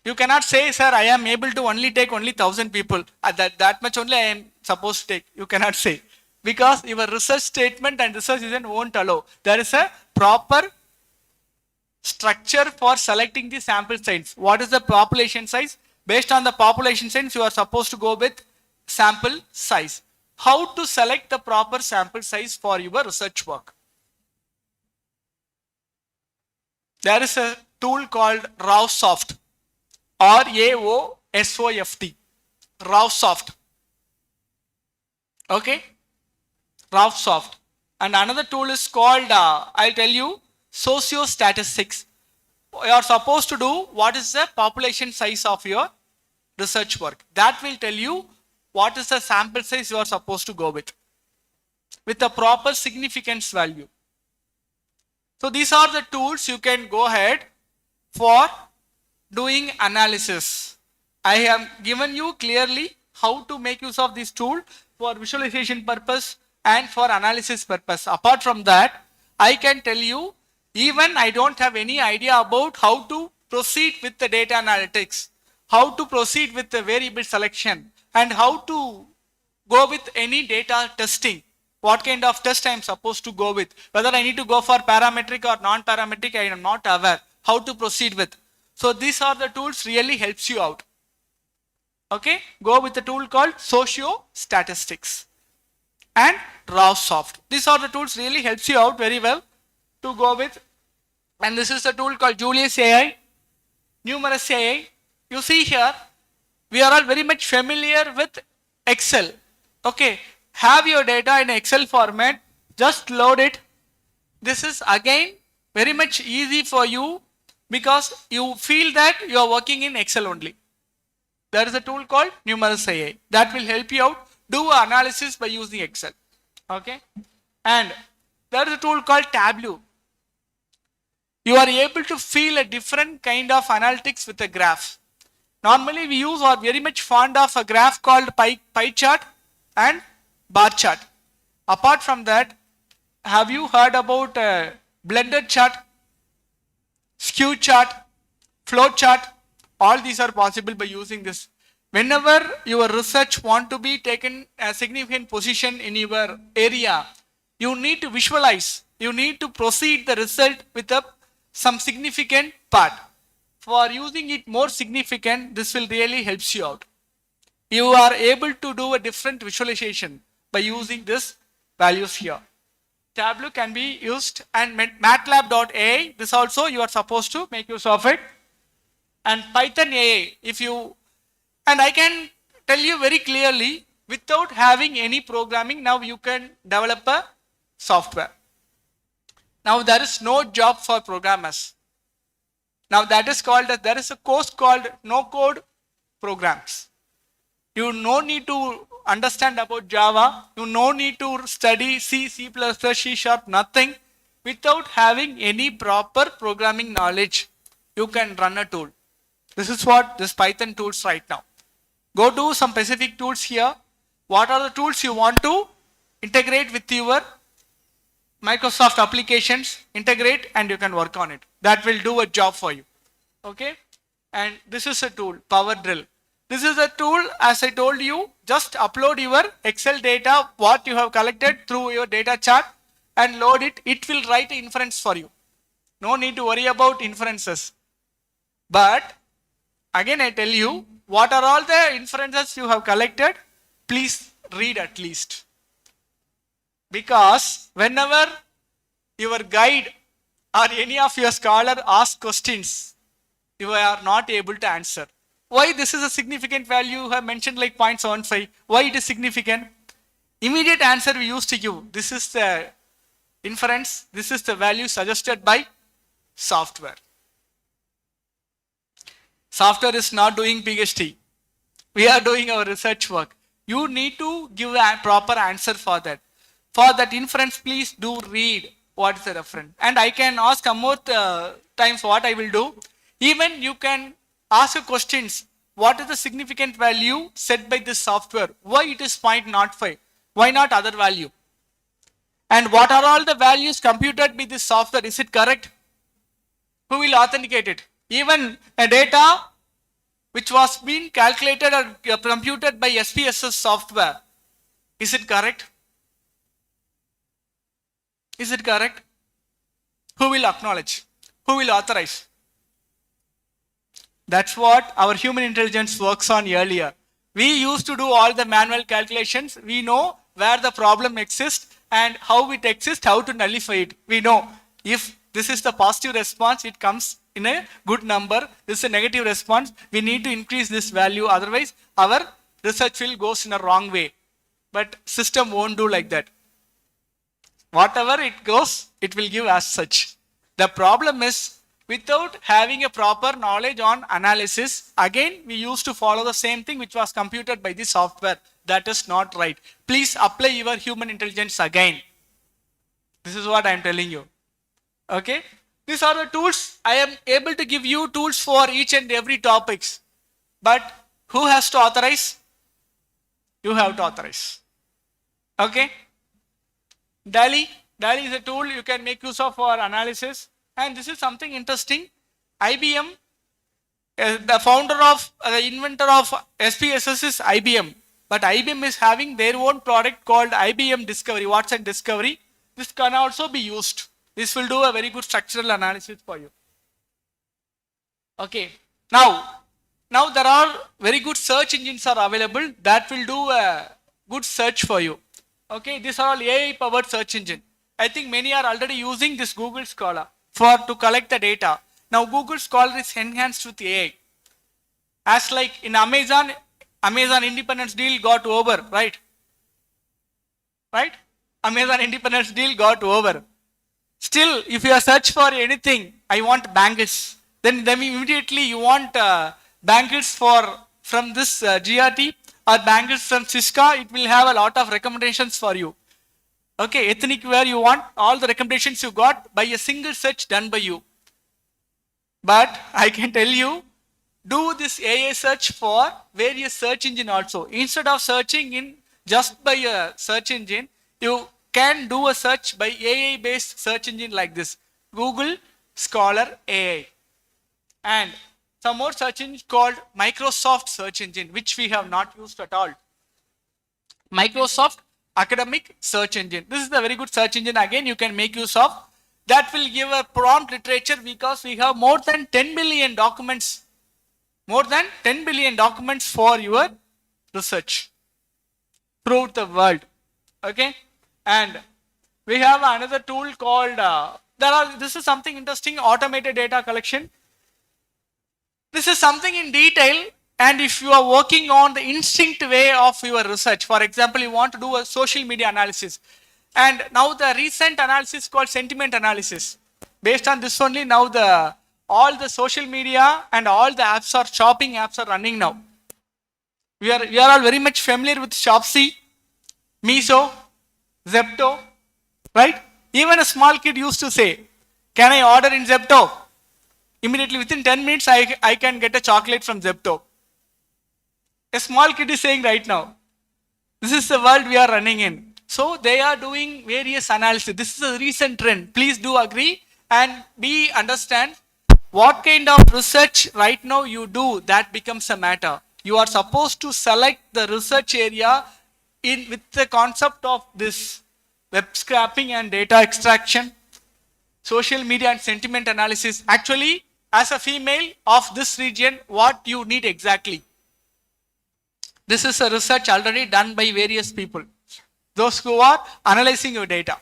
You cannot say, sir, I am able to only take only 1,000 people. That much only I am supposed to take. You cannot say. Because your research statement and research won't allow. There is a proper structure for selecting the sample size. What is the population size? Based on the population size, you are supposed to go with sample size. How to select the proper sample size for your research work? There is a tool called RAWSOFT. RAOSOFT. RAWSOFT. Okay? RAWSOFT. And another tool is called, I'll tell you, sociostatistics. You are supposed to do what is the population size of your research work. That will tell you what is the sample size you are supposed to go with the proper significance value. So these are the tools you can go ahead for doing analysis. I have given you clearly how to make use of this tool for visualization purpose and for analysis purpose. Apart from that, I can tell you, even I don't have any idea about how to proceed with the data analytics, how to proceed with the variable selection, and how to go with any data testing. What kind of test I am supposed to go with. Whether I need to go for parametric or non-parametric, I am not aware. How to proceed with. So these are the tools really helps you out. Okay, go with the tool called sociostatistics and RAWSOFT. These are the tools really helps you out very well to go with. And this is a tool called Julius AI, Numerous AI. You see here, we are all very much familiar with Excel. Okay, have your data in Excel format, just load it. This is again very much easy for you because you feel that you are working in Excel only. There is a tool called Numerous AI that will help you out do analysis by using Excel. Okay, and there is a tool called Tableau. You are able to feel a different kind of analytics with a graph. Normally we use or very much fond of a graph called pie chart and bar chart. Apart from that, have you heard about blended chart, skew chart, flow chart? All these are possible by using this. Whenever your research want to be taken a significant position in your area, you need to visualize. You need to proceed the result with some significant part. For using it more significant, this will really helps you out. You are able to do a different visualization by using this values here. Tableau can be used and MATLAB.ai, this also you are supposed to make use of it. And Python AI, and I can tell you very clearly, without having any programming, now you can develop a software. Now there is no job for programmers. Now that is called, there is a course called no code programs. You no need to understand about Java. You no need to study C, C++, C#, nothing. Without having any proper programming knowledge, you can run a tool. This is what this Python tools right now. Go to some specific tools here. What are the tools you want to integrate with your Microsoft applications, integrate and you can work on it. That will do a job for you. Okay. And this is a tool, Power Drill. This is a tool, as I told you, just upload your Excel data, what you have collected through your data chart and load it. It will write inference for you. No need to worry about inferences. But again, I tell you, what are all the inferences you have collected? Please read at least. Because whenever your guide or any of your scholar asks questions, you are not able to answer. Why this is a significant value? You have mentioned like 0.75. Why it is significant? Immediate answer we used to give. This is the inference. This is the value suggested by software. Software is not doing PhD. We are doing our research work. You need to give a proper answer for that. For that inference, please do read what is the reference. And I can ask some more times what I will do. Even you can ask questions. What is the significant value set by this software? Why it is 0.05? Why not other value? And what are all the values computed by this software? Is it correct? Who will authenticate it? Even a data which was being calculated or computed by SPSS software. Is it correct? Is it correct? Who will acknowledge? Who will authorize? That's what our human intelligence works on earlier. We used to do all the manual calculations. We know where the problem exists and how it exists, how to nullify it. We know if this is the positive response, it comes in a good number. This is a negative response. We need to increase this value. Otherwise, our research will go in a wrong way. But system won't do like that. Whatever it goes, it will give as such. The problem is, without having a proper knowledge on analysis, again, we used to follow the same thing which was computed by the software. That is not right. Please apply your human intelligence again. This is what I am telling you. Okay? These are the tools. I am able to give you tools for each and every topics. But who has to authorize? You have to authorize. Okay? DALI is a tool you can make use of for analysis. And this is something interesting. IBM, the founder of, the inventor of SPSS is IBM. But IBM is having their own product called IBM Discovery, Watson Discovery. This can also be used. This will do a very good structural analysis for you. Okay. Now there are very good search engines are available that will do a good search for you. Okay. These are all AI powered search engine. I think many are already using this Google Scholar to collect the data. Now Google Scholar is enhanced with AI. As like in Amazon Independence Deal got over, right? Right? Amazon Independence Deal got over. Still, if you are search for anything, I want bangles, then immediately you want bangles from this GRT or bangles from Cisco, it will have a lot of recommendations for you. Okay, ethnic wear you want, all the recommendations you got by a single search done by you. But I can tell you, do this AI search for various search engine also. Instead of searching in just by a search engine, you can do a search by AI based search engine like this. Google Scholar AI. And some more search engine called Microsoft search engine, which we have not used at all. Microsoft Academic Search Engine. This is a very good search engine. Again, you can make use of. That will give a prompt literature because we have more than 10 billion documents. More than 10 billion documents for your research throughout the world. Okay? And we have another tool called, this is something interesting, automated data collection. This is something in detail. And if you are working on the instinct way of your research, for example, you want to do a social media analysis. And now the recent analysis called sentiment analysis. Based on this only, now all the social media and all the apps are, shopping apps are running now. We are all very much familiar with Shopsy, Miso, Zepto, right? Even a small kid used to say, can I order in Zepto? Immediately within 10 minutes, I can get a chocolate from Zepto. A small kid is saying right now. This is the world we are running in. So they are doing various analysis. This is a recent trend. Please do agree and understand what kind of research right now you do, that becomes a matter. You are supposed to select the research area with the concept of this web scraping and data extraction, social media and sentiment analysis. Actually, as a female of this region, what you need exactly. This is a research already done by various people. Those who are analyzing your data.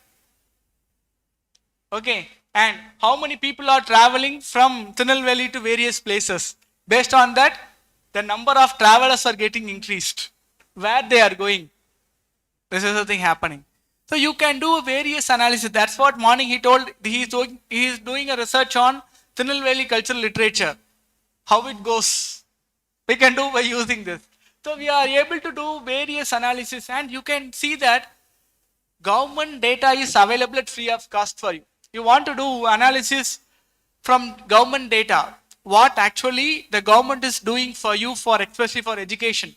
Okay. And how many people are traveling from Tirunelveli to various places. Based on that, the number of travelers are getting increased. Where they are going. This is the thing happening. So you can do various analysis. That's what morning he told, he is doing a research on Tirunelveli cultural literature. How it goes. We can do by using this. So we are able to do various analysis, and you can see that government data is available at free of cost for you. You want to do analysis from government data. What actually the government is doing for you, for especially for education.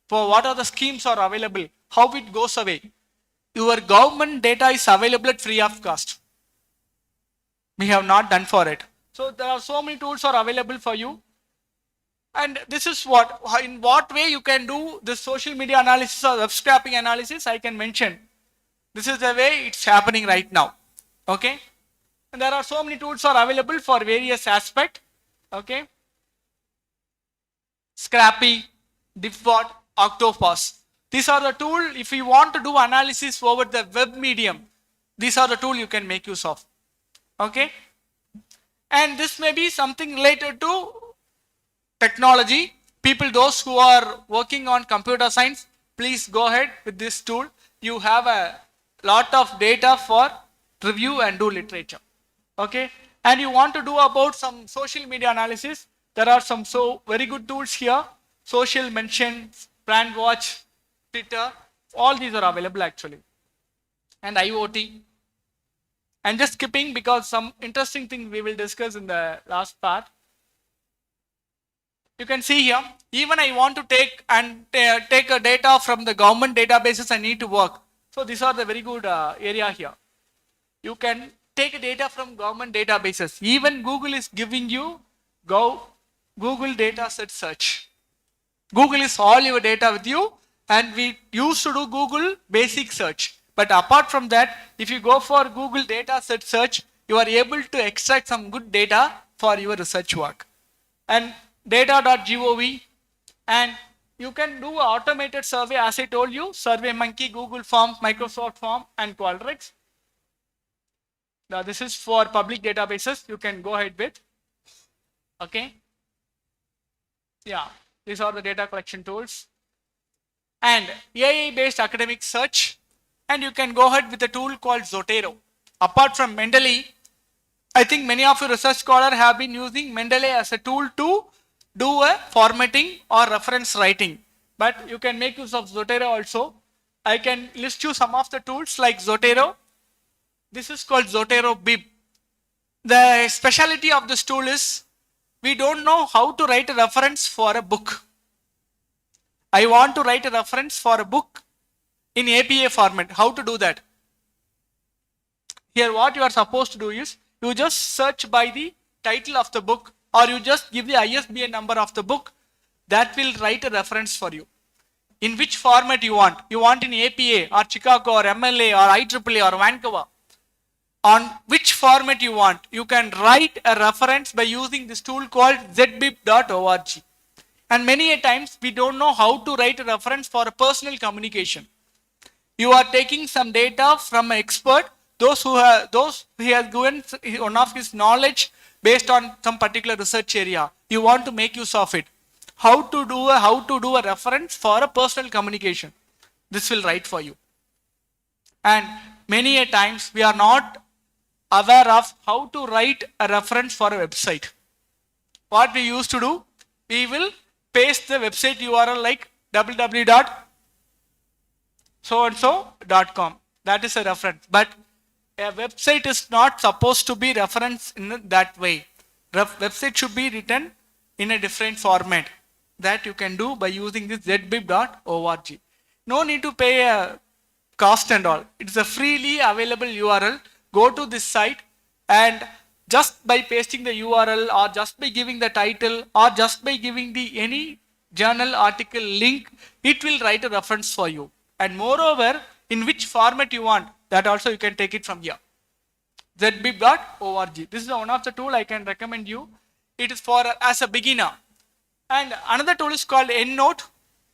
For what are the schemes are available. How it goes away. Your government data is available at free of cost. We have not done for it. So there are so many tools are available for you. And this is what, in what way you can do this social media analysis or web scraping analysis, I can mention. This is the way it's happening right now. Okay. And there are so many tools are available for various aspects. Okay. Scrappy, Diffbot, Octopus. These are the tools, if you want to do analysis over the web medium, these are the tools you can make use of. Okay. And this may be something related to technology. People, those who are working on computer science, please go ahead with this tool. You have a lot of data for review and do literature. Okay. And you want to do about some social media analysis, there are some very good tools here. Social Mention, Brand Watch, Twitter, all these are available actually. And IoT. And just skipping because some interesting things we will discuss in the last part. You can see here, even I want to take a data from the government databases I need to work. So these are the very good area here. You can take data from government databases. Even Google is giving you Google data set search. Google is all your data with you, and we used to do Google basic search. But apart from that, if you go for Google data set search, you are able to extract some good data for your research work. And data.gov, and you can do an automated survey as I told you, SurveyMonkey, Google Forms, Microsoft Form, and Qualtrics. Now this is for public databases, you can go ahead with. Okay. Yeah, these are the data collection tools. And AI-based academic search, and you can go ahead with a tool called Zotero. Apart from Mendeley, I think many of you research scholars have been using Mendeley as a tool to do a formatting or reference writing. But you can make use of Zotero also. I can list you some of the tools like Zotero. This is called Zotero Bib. The speciality of this tool is we don't know how to write a reference for a book. I want to write a reference for a book in APA format. How to do that? Here what you are supposed to do is you just search by the title of the book, or you just give the ISBN number of the book. That will write a reference for you. In which format you want? You want in APA or Chicago or MLA or IEEE or Vancouver. On which format you want? You can write a reference by using this tool called zbib.org. And many a times we don't know how to write a reference for a personal communication. You are taking some data from an expert, those who has given one of his knowledge based on some particular research area. You want to make use of it. How to do a reference for a personal communication. This will write for you. And many a times we are not aware of how to write a reference for a website. What we used to do, we will paste the website URL like www.soandso.com. That is a reference. But a website is not supposed to be referenced in that way. Website should be written in a different format. That you can do by using this zbib.org. No need to pay a cost and all. It's a freely available URL. Go to this site and just by pasting the URL or just by giving the title or just by giving the any journal article link, it will write a reference for you. And moreover, in which format you want, that also you can take it from here. zbib.org. This is one of the tool I can recommend you. It is for as a beginner. And another tool is called EndNote.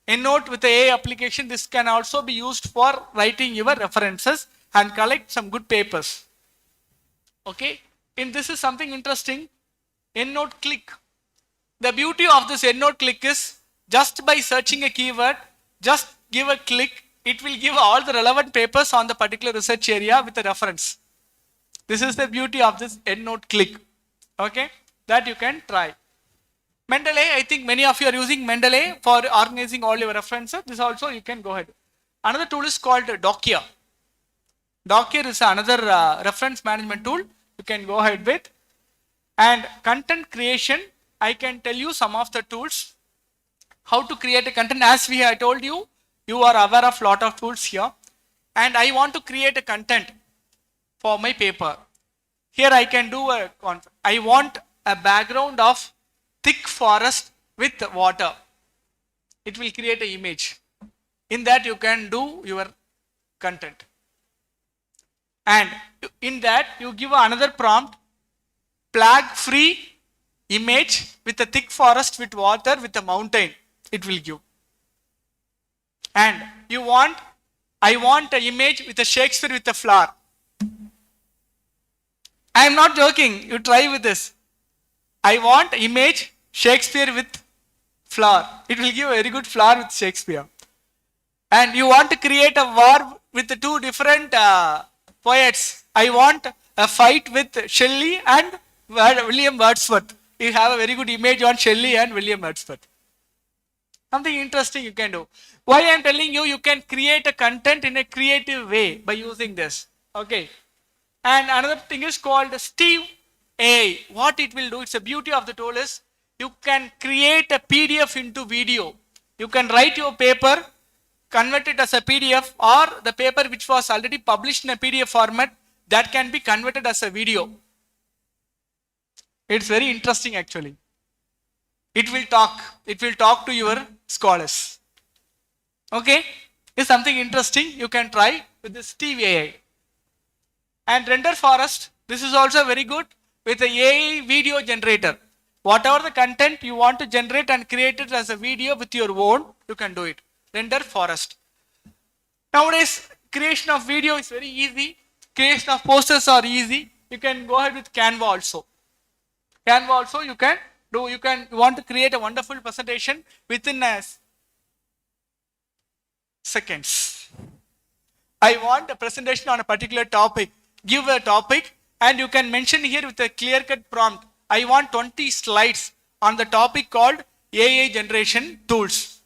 EndNote with the AI application, this can also be used for writing your references and collect some good papers. Okay, and this is something interesting. EndNote Click. The beauty of this EndNote Click is just by searching a keyword, just give a click, it will give all the relevant papers on the particular research area with a reference. This is the beauty of this EndNote Click. Okay, that you can try. Mendeley, I think many of you are using Mendeley for organizing all your references. This also you can go ahead. Another tool is called Docker. Docker is another reference management tool you can go ahead with. And content creation, I can tell you some of the tools. How to create a content, as I told you, you are aware of lot of tools here. And I want to create a content for my paper. Here I can do I want a background of thick forest with water. It will create an image. In that you can do your content. And in that you give another prompt, plague free image with a thick forest with water with a mountain. It will give. And I want an image with a Shakespeare with a flower. I am not joking. You try with this. I want image Shakespeare with flower. It will give a very good flower with Shakespeare. And you want to create a war with the two different poets. I want a fight with Shelley and William Wordsworth. You have a very good image on Shelley and William Wordsworth. Something interesting you can do. Why I am telling you, you can create a content in a creative way by using this. Okay. And another thing is called Steve AI. What it will do, it's the beauty of the tool is, you can create a PDF into video. You can write your paper, convert it as a PDF, or the paper which was already published in a PDF format, that can be converted as a video. It's very interesting actually. It will talk to your scholars. Okay, it's something interesting you can try with this Steve AI. And Render Forest, this is also very good with the AI video generator. Whatever the content you want to generate and create it as a video with your own, you can do it. Render Forest. Nowadays, creation of video is very easy. Creation of posters are easy. You can go ahead with Canva also. Canva also you can do. You want to create a wonderful presentation within seconds. I want a presentation on a particular topic. Give a topic and you can mention here with a clear-cut prompt. I want 20 slides on the topic called AI generation tools.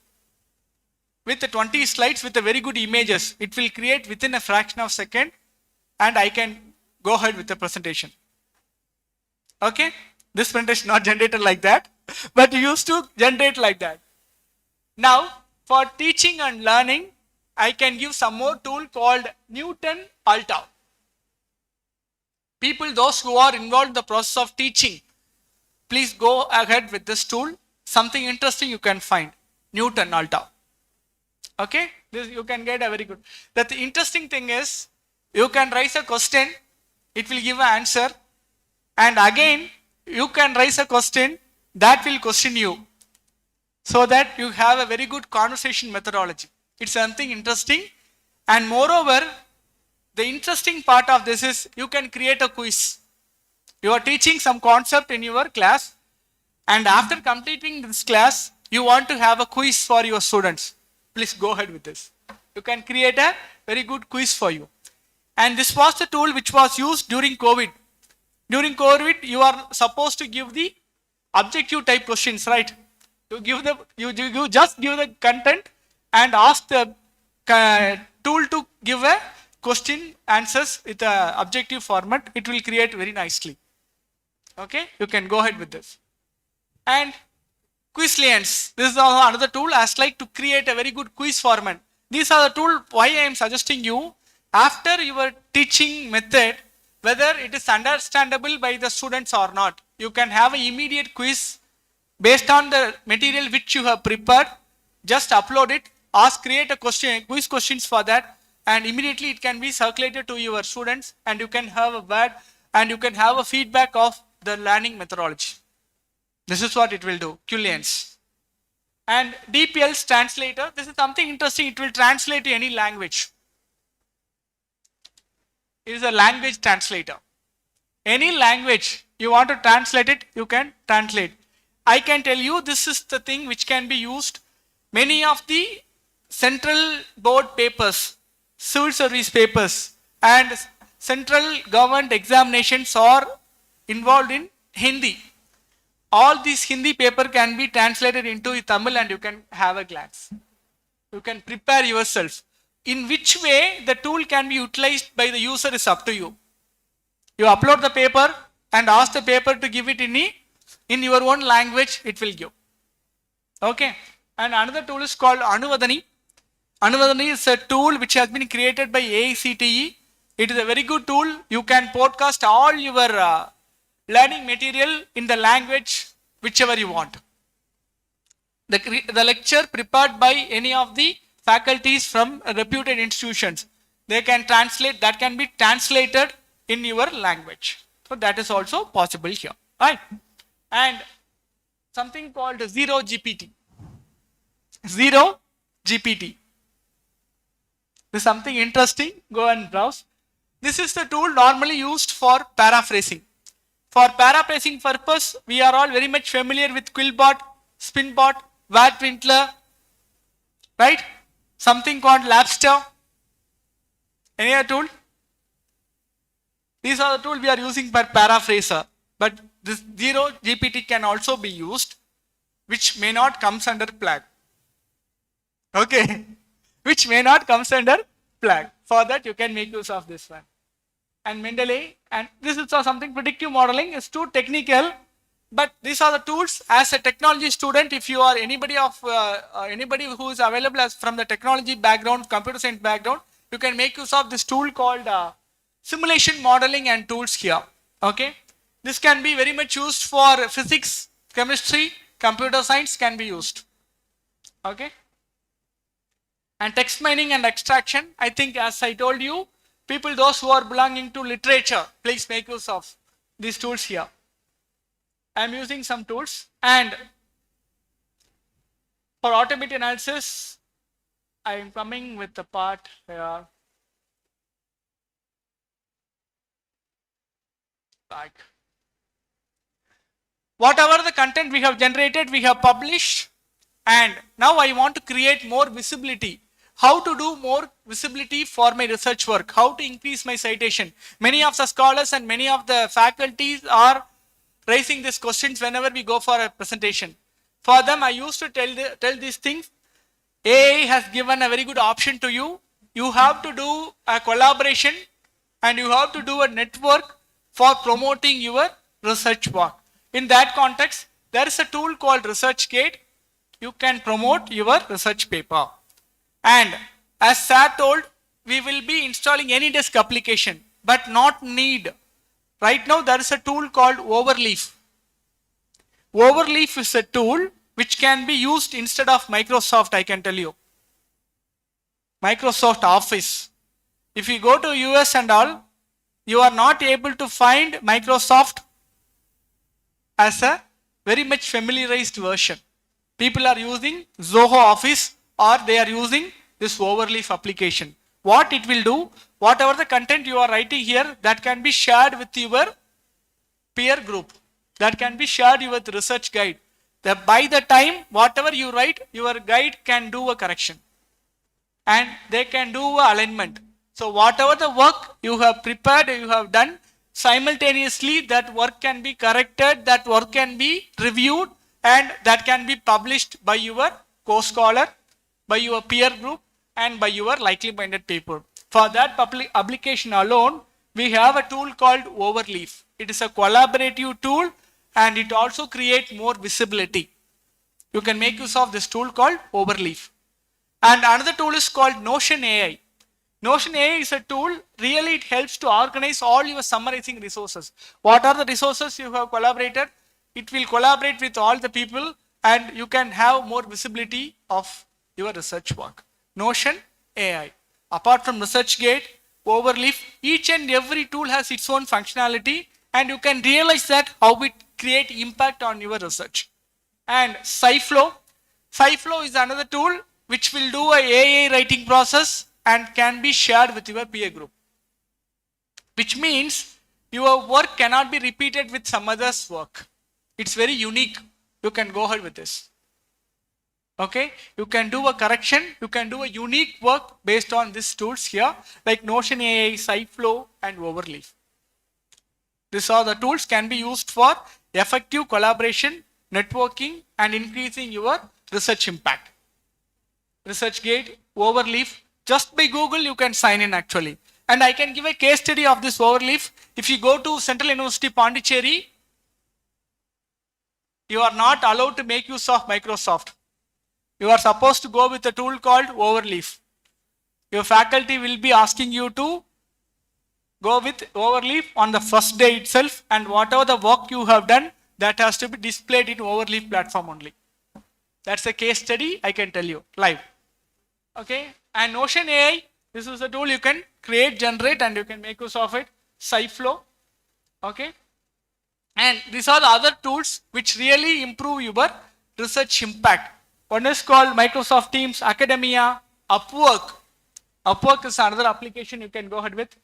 With the 20 slides with a very good images, it will create within a fraction of a second and I can go ahead with the presentation. Okay, this presentation not generated like that, but used to generate like that. Now, for teaching and learning, I can give some more tool called Newton Alta. People, those who are involved in the process of teaching, please go ahead with this tool. Something interesting you can find. Newton Alta. Okay, this you can get a very good. The interesting thing is, you can raise a question, it will give an answer, and again you can raise a question that will question you, so that you have a very good conversation methodology. It's something interesting, and moreover, the interesting part of this is you can create a quiz. You are teaching some concept in your class, and after completing this class, you want to have a quiz for your students. Please go ahead with this. You can create a very good quiz for you. And this was the tool which was used during COVID. During COVID, you are supposed to give the objective type questions, right? You just give the content and ask the tool to give a question answers with a objective format. It will create very nicely. Okay, you can go ahead with this. And Quizlians, this is also another tool as like to create a very good quiz format. These are the tool why I am suggesting you, after your teaching method, whether it is understandable by the students or not, you can have an immediate quiz based on the material which you have prepared. Just upload it, create a quiz questions for that, and immediately it can be circulated to your students, and you can have a word and you can have a feedback of the learning methodology. This is what it will do. Quillians. And DPL's translator, this is something interesting. It will translate to any language. It is a language translator. Any language you want to translate it, you can translate. I can tell you this is the thing which can be used. Many of the central board papers, civil service papers, and central government examinations are involved in Hindi. All these Hindi paper can be translated into Tamil and you can have a glance. You can prepare yourself. In which way the tool can be utilized by the user is up to you. You upload the paper and ask the paper to give it in your own language, it will give. Okay. And another tool is called Anuvadani. Anuvadani is a tool which has been created by AICTE. It is a very good tool. You can podcast all your learning material in the language whichever you want. the lecture prepared by any of the faculties from reputed institutions. They can translate, that can be translated in your language. So that is also possible here, right? And something called Zero GPT. Zero GPT. This is something interesting. Go and browse. This is the tool normally used for paraphrasing. For paraphrasing purpose, we are all very much familiar with Quillbot, Spinbot, Wattwintler, right? Something called Labster. Any other tool? These are the tools we are using for paraphraser. But this Zero GPT can also be used, which may not comes under flag. Okay, which may not comes under flag. For that, you can make use of this one. And Mendeley, and this is something predictive modeling is too technical, but these are the tools. As a technology student, if you are anybody who is available as from the technology background, computer science background, you can make use of this tool called simulation modeling and tools here. Okay, this can be very much used for physics, chemistry, computer science can be used. Okay. And text mining and extraction, I think as I told you, people those who are belonging to literature, please make use of these tools here. I am using some tools, and for automated analysis, I am coming with the part here. Like whatever the content we have generated, we have published, and now I want to create more visibility. How to do more visibility for my research work? How to increase my citation? Many of the scholars and many of the faculties are raising these questions whenever we go for a presentation. For them, I used to tell these things. AI has given a very good option to you. You have to do a collaboration and you have to do a network for promoting your research work. In that context, there is a tool called ResearchGate. You can promote your research paper. And as Sir told, we will be installing AnyDesk application, but not need. Right now, there is a tool called Overleaf. Overleaf is a tool which can be used instead of Microsoft, I can tell you. Microsoft Office. If you go to US and all, you are not able to find Microsoft as a very much familiarized version. People are using Zoho Office or they are using this Overleaf application. What it will do, whatever the content you are writing here, that can be shared with your peer group. That can be shared with research guide. That by the time, whatever you write, your guide can do a correction. And they can do a alignment. So whatever the work you have prepared, you have done, simultaneously that work can be corrected, that work can be reviewed, and that can be published by your co-scholar, by your peer group, and by your likely minded people. For that public application alone, we have a tool called Overleaf. It is a collaborative tool and it also creates more visibility. You can make use of this tool called Overleaf. And another tool is called Notion AI. Notion AI is a tool, really it helps to organize all your summarizing resources. What are the resources you have collaborated? It will collaborate with all the people and you can have more visibility of your research work. Notion AI. Apart from ResearchGate, Overleaf, each and every tool has its own functionality and you can realize that how it create impact on your research. And SciFlow. SciFlow is another tool which will do a AI writing process and can be shared with your peer group. Which means your work cannot be repeated with some other's work. It's very unique. You can go ahead with this. Okay, you can do a correction, you can do a unique work based on these tools here, like Notion AI, SciFlow, and Overleaf. These are the tools can be used for effective collaboration, networking, and increasing your research impact. ResearchGate, Overleaf, just by Google you can sign in actually. And I can give a case study of this Overleaf. If you go to Central University Pondicherry, you are not allowed to make use of Microsoft. You are supposed to go with a tool called Overleaf. Your faculty will be asking you to go with Overleaf on the first day itself, and whatever the work you have done, that has to be displayed in Overleaf platform only. That's a case study, I can tell you, live. Okay, and Notion AI, this is a tool you can create, generate, and you can make use of it. SciFlow, okay. And these are the other tools which really improve your research impact. One is called Microsoft Teams, Academia, Upwork. Upwork is another application you can go ahead with.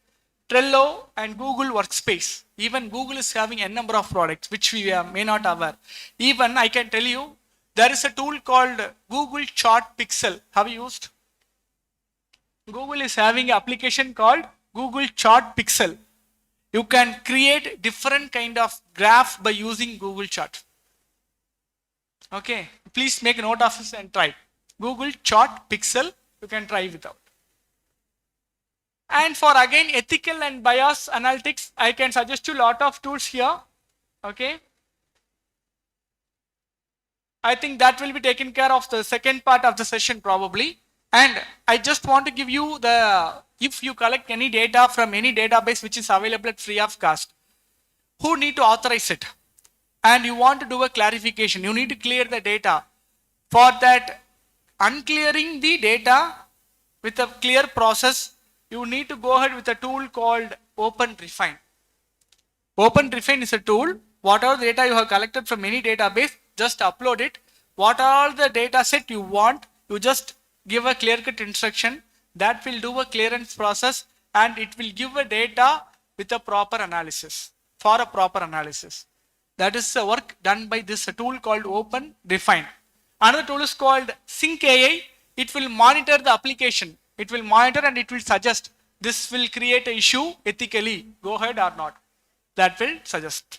Trello and Google Workspace. Even Google is having a number of products which we may not aware. Even I can tell you, there is a tool called Google Chart Pixel. Have you used? Google is having an application called Google Chart Pixel. You can create different kind of graph by using Google Chart. Okay, please make a note of this and try. Google Chart Pixel, you can try without. And for again ethical and bias analytics, I can suggest you a lot of tools here. Okay. I think that will be taken care of the second part of the session probably. And I just want to give you if you collect any data from any database which is available at free of cost, who need to authorize it? And you want to do a clarification, you need to clear the data. For that, unclearing the data with a clear process, you need to go ahead with a tool called OpenRefine. OpenRefine is a tool, whatever data you have collected from any database, just upload it. What are the data set you want, you just give a clear-cut instruction that will do a clearance process and it will give a data with a proper analysis, for a proper analysis. That is the work done by this tool called OpenRefine. Another tool is called Sync AI. It will monitor the application. It will monitor and it will suggest this will create an issue ethically, go ahead or not. That will suggest.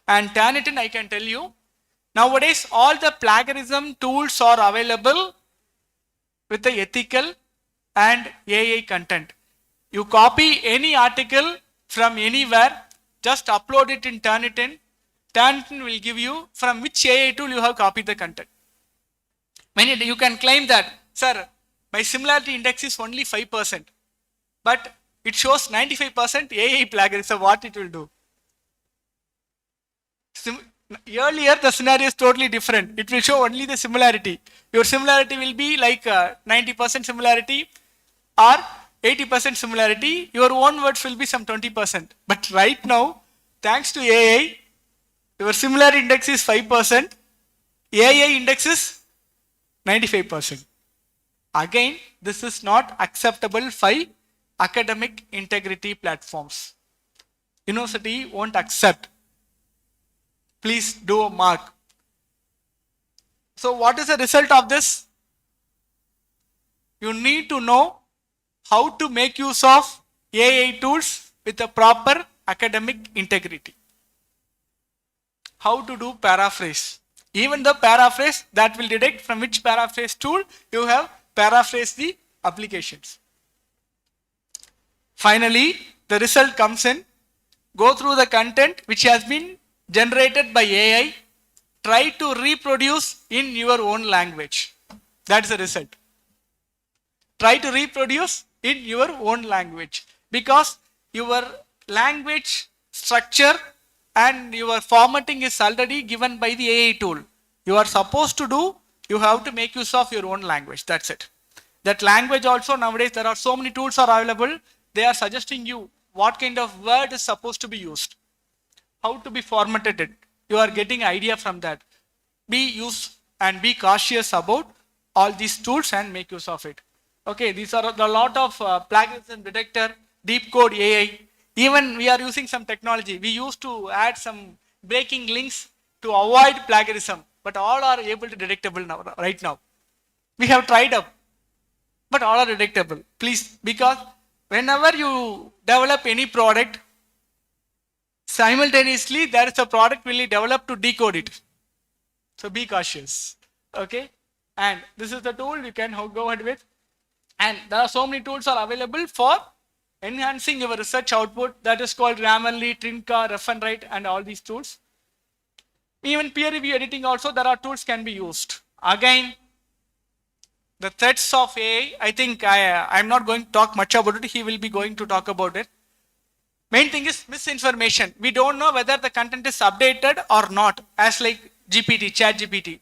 And Turnitin, I can tell you, nowadays all the plagiarism tools are available with the ethical and AI content. You copy any article from anywhere, just upload it in Turnitin. Turnitin will give you from which AI tool you have copied the content. Many you can claim that, sir, my similarity index is only 5%, but it shows 95% AI plagiarism. What it will do? Earlier, the scenario is totally different. It will show only the similarity. Your similarity will be like 90% similarity or 80% similarity. Your own words will be some 20%. But right now, thanks to AI, your similarity index is 5%. AI index is 95%. Again, this is not acceptable for academic integrity platforms. University won't accept. Please do a mark. So what is the result of this? You need to know how to make use of AI tools with a proper academic integrity. How to do paraphrase. Even the paraphrase that will detect from which paraphrase tool you have paraphrased the applications. Finally, the result comes in. Go through the content which has been generated by AI, try to reproduce in your own language. That's the result. Try to reproduce in your own language, because your language structure and your formatting is already given by the AI tool. You are supposed to do, you have to make use of your own language. That's it. That language also, nowadays there are so many tools are available. They are suggesting you what kind of word is supposed to be used, how to be formatted. You are getting idea from that. Be used and be cautious about all these tools and make use of it. Okay, these are a lot of plagiarism detector, deep code AI. Even we are using some technology. We used to add some breaking links to avoid plagiarism, but all are able to detectable now, right now. We have tried up, but all are detectable. Please, because whenever you develop any product, simultaneously there is a product will be developed to decode it. So be cautious. Okay, and this is the tool you can go ahead with. And there are so many tools are available for enhancing your research output. That is called Grammarly, Trinca, Ref and Write, and all these tools. Even peer review editing also, there are tools can be used. Again, the threats of AI, I think I'm not going to talk much about it. He will be going to talk about it. Main thing is misinformation. We don't know whether the content is updated or not, as like GPT, Chat GPT.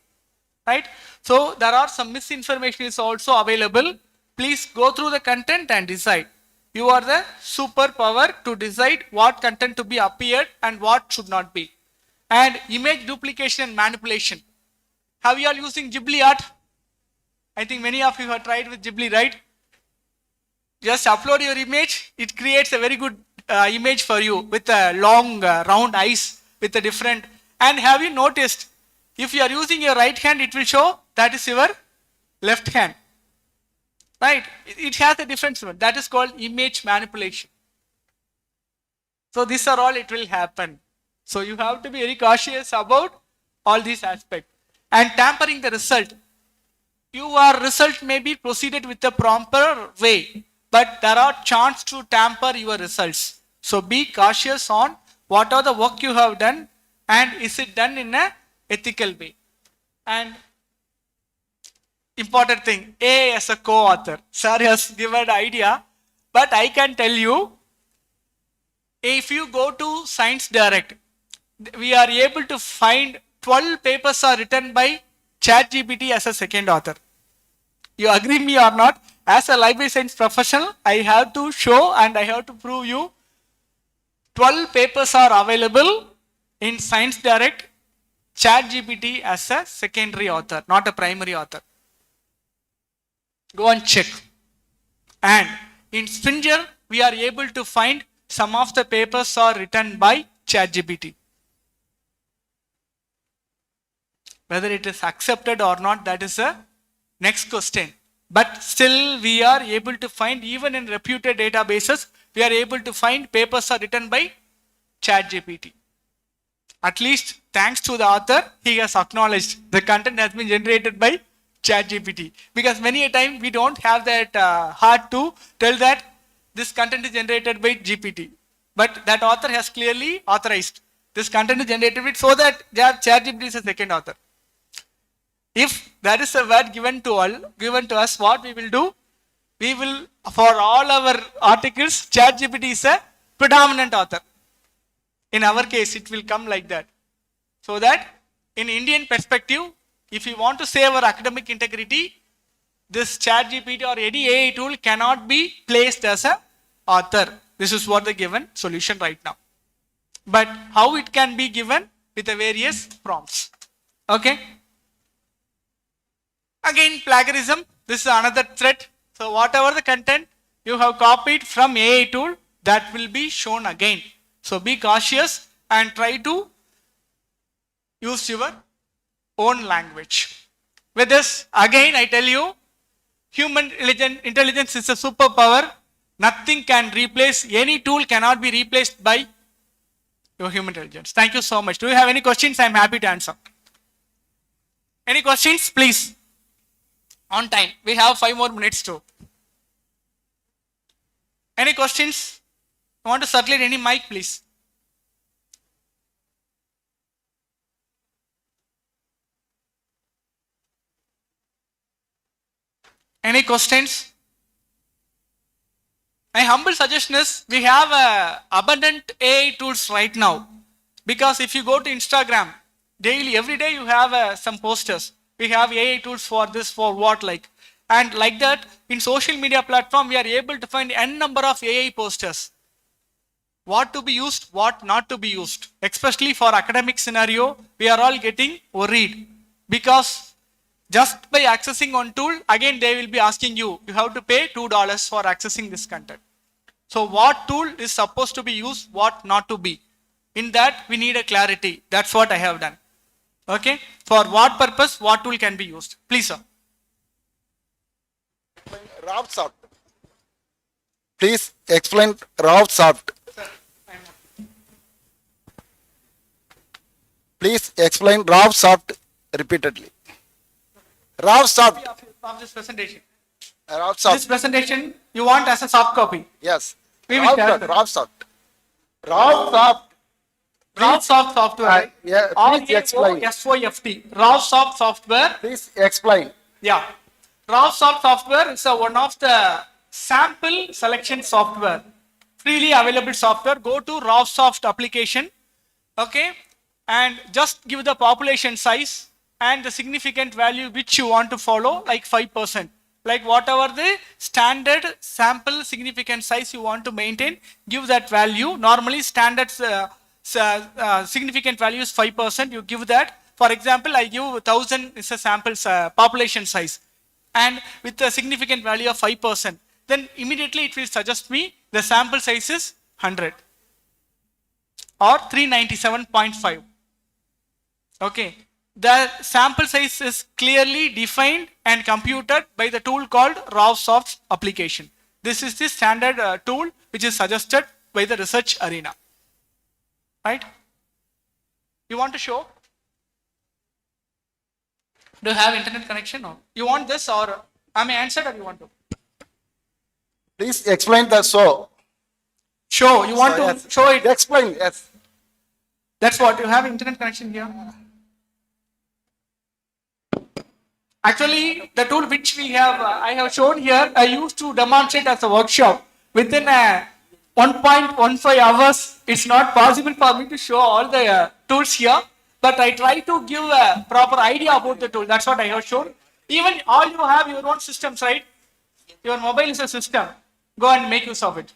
right? So there are some misinformation is also available. Please go through the content and decide. You are the superpower to decide what content to be appeared and what should not be. And image duplication and manipulation. Have you all using Ghibli art? I think many of you have tried with Ghibli, right? Just upload your image. It creates a very good image for you with a long round eyes with a different. And have you noticed, if you are using your right hand, it will show that is your left hand. Right? It has a difference. That is called image manipulation. So these are all it will happen. So you have to be very cautious about all these aspects. And tampering the result. Your result may be proceeded with the proper way, but there are chances to tamper your results. So be cautious on what are the work you have done and is it done in a ethical way. And important thing, A as a co-author. Sir has given an idea, but I can tell you, if you go to Science Direct, we are able to find 12 papers are written by ChatGPT as a second author. You agree me or not? As a library science professional, I have to show and I have to prove you 12 papers are available in Science Direct, ChatGPT as a secondary author, not a primary author. Go and check. And in Springer, we are able to find some of the papers are written by ChatGPT. Whether it is accepted or not, that is a next question. But still we are able to find, even in reputed databases, we are able to find papers are written by ChatGPT. At least thanks to the author, he has acknowledged the content has been generated by ChatGPT. Because many a time we don't have that heart to tell that this content is generated by GPT. But that author has clearly authorized. This content is generated with, so that ChatGPT is a second author. If that is a word given to us, what we will do? We will, for all our articles, ChatGPT is a predominant author. In our case, it will come like that. So that in Indian perspective, if you want to save our academic integrity, this ChatGPT or any AI tool cannot be placed as an author. This is what the given solution right now. But how it can be given? With the various prompts. Okay? Again, plagiarism. This is another threat. So whatever the content you have copied from AI tool, that will be shown again. So be cautious and try to use your own language. With this, again I tell you, human intelligence is a superpower. Nothing can replace, any tool cannot be replaced by your human intelligence. Thank you so much. Do you have any questions? I am happy to answer. Any questions, please? On time. We have 5 more minutes too. Any questions? You want to circulate any mic, please? Any questions? My humble suggestion is, we have abundant AI tools right now. Because if you go to Instagram, daily, every day you have some posters. We have AI tools for this, for what, like. And like that, in social media platform, we are able to find n number of AI posters. What to be used, what not to be used. Especially for academic scenario, we are all getting worried. Because just by accessing one tool, again they will be asking you, you have to pay $2 for accessing this content. So what tool is supposed to be used, what not to be. In that, we need a clarity. That's what I have done. Okay? For what purpose, what tool can be used. Please, sir. RAWSoft. Please explain RAWSoft. Please explain RAWSoft repeatedly. RAWSoft. Of this presentation. RAWSoft. This presentation you want as a soft copy. Yes. We will share that. RAWSoft. RAWSoft. RAWSoft software. Yeah, please explain. RAWSoft. RAWSoft software. Please explain. Yeah. RAWSoft software is one of the sample selection software. Freely available software. Go to RAWSoft application. Okay. And just give the population size. and the significant value which you want to follow, like 5%. Like whatever the standard sample significant size you want to maintain, give that value. Normally standard significant value is 5%, you give that. For example, I give 1000 is a sample population size, and with a significant value of 5%, then immediately it will suggest me the sample size is 100 or 397.5. Okay, the sample size is clearly defined and computed by the tool called RawSoft application. This is the standard tool which is suggested by the research arena. Right? You want to show? Do you have internet connection? Or you want this, or am I answered, or you want to? Please explain the show. Show. You want to yes. show it? Explain, yes. That's what you have internet connection here. Actually, the tool which we have, I have shown here, I used to demonstrate as a workshop. Within 1.15 hours, it's not possible for me to show all the tools here, but I try to give a proper idea about the tool. That's what I have shown. Even all you have your own systems, right? Your mobile is a system. Go and make use of it.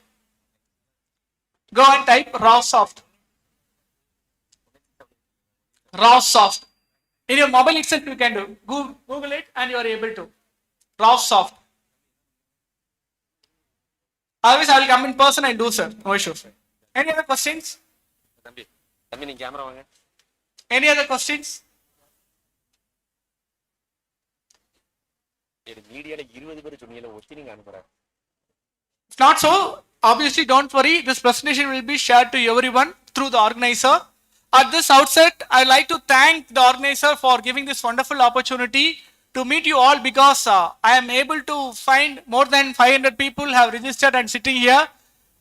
Go and type RawSoft. RawSoft. In your mobile itself you can do. Google it and you are able to. RawSoft. Otherwise I will come in person and do, sir. No issues. Any other questions? Any other questions? If not so, obviously don't worry. This presentation will be shared to everyone through the organizer. At this outset, I'd like to thank the organizer for giving this wonderful opportunity to meet you all, because I am able to find more than 500 people have registered and sitting here,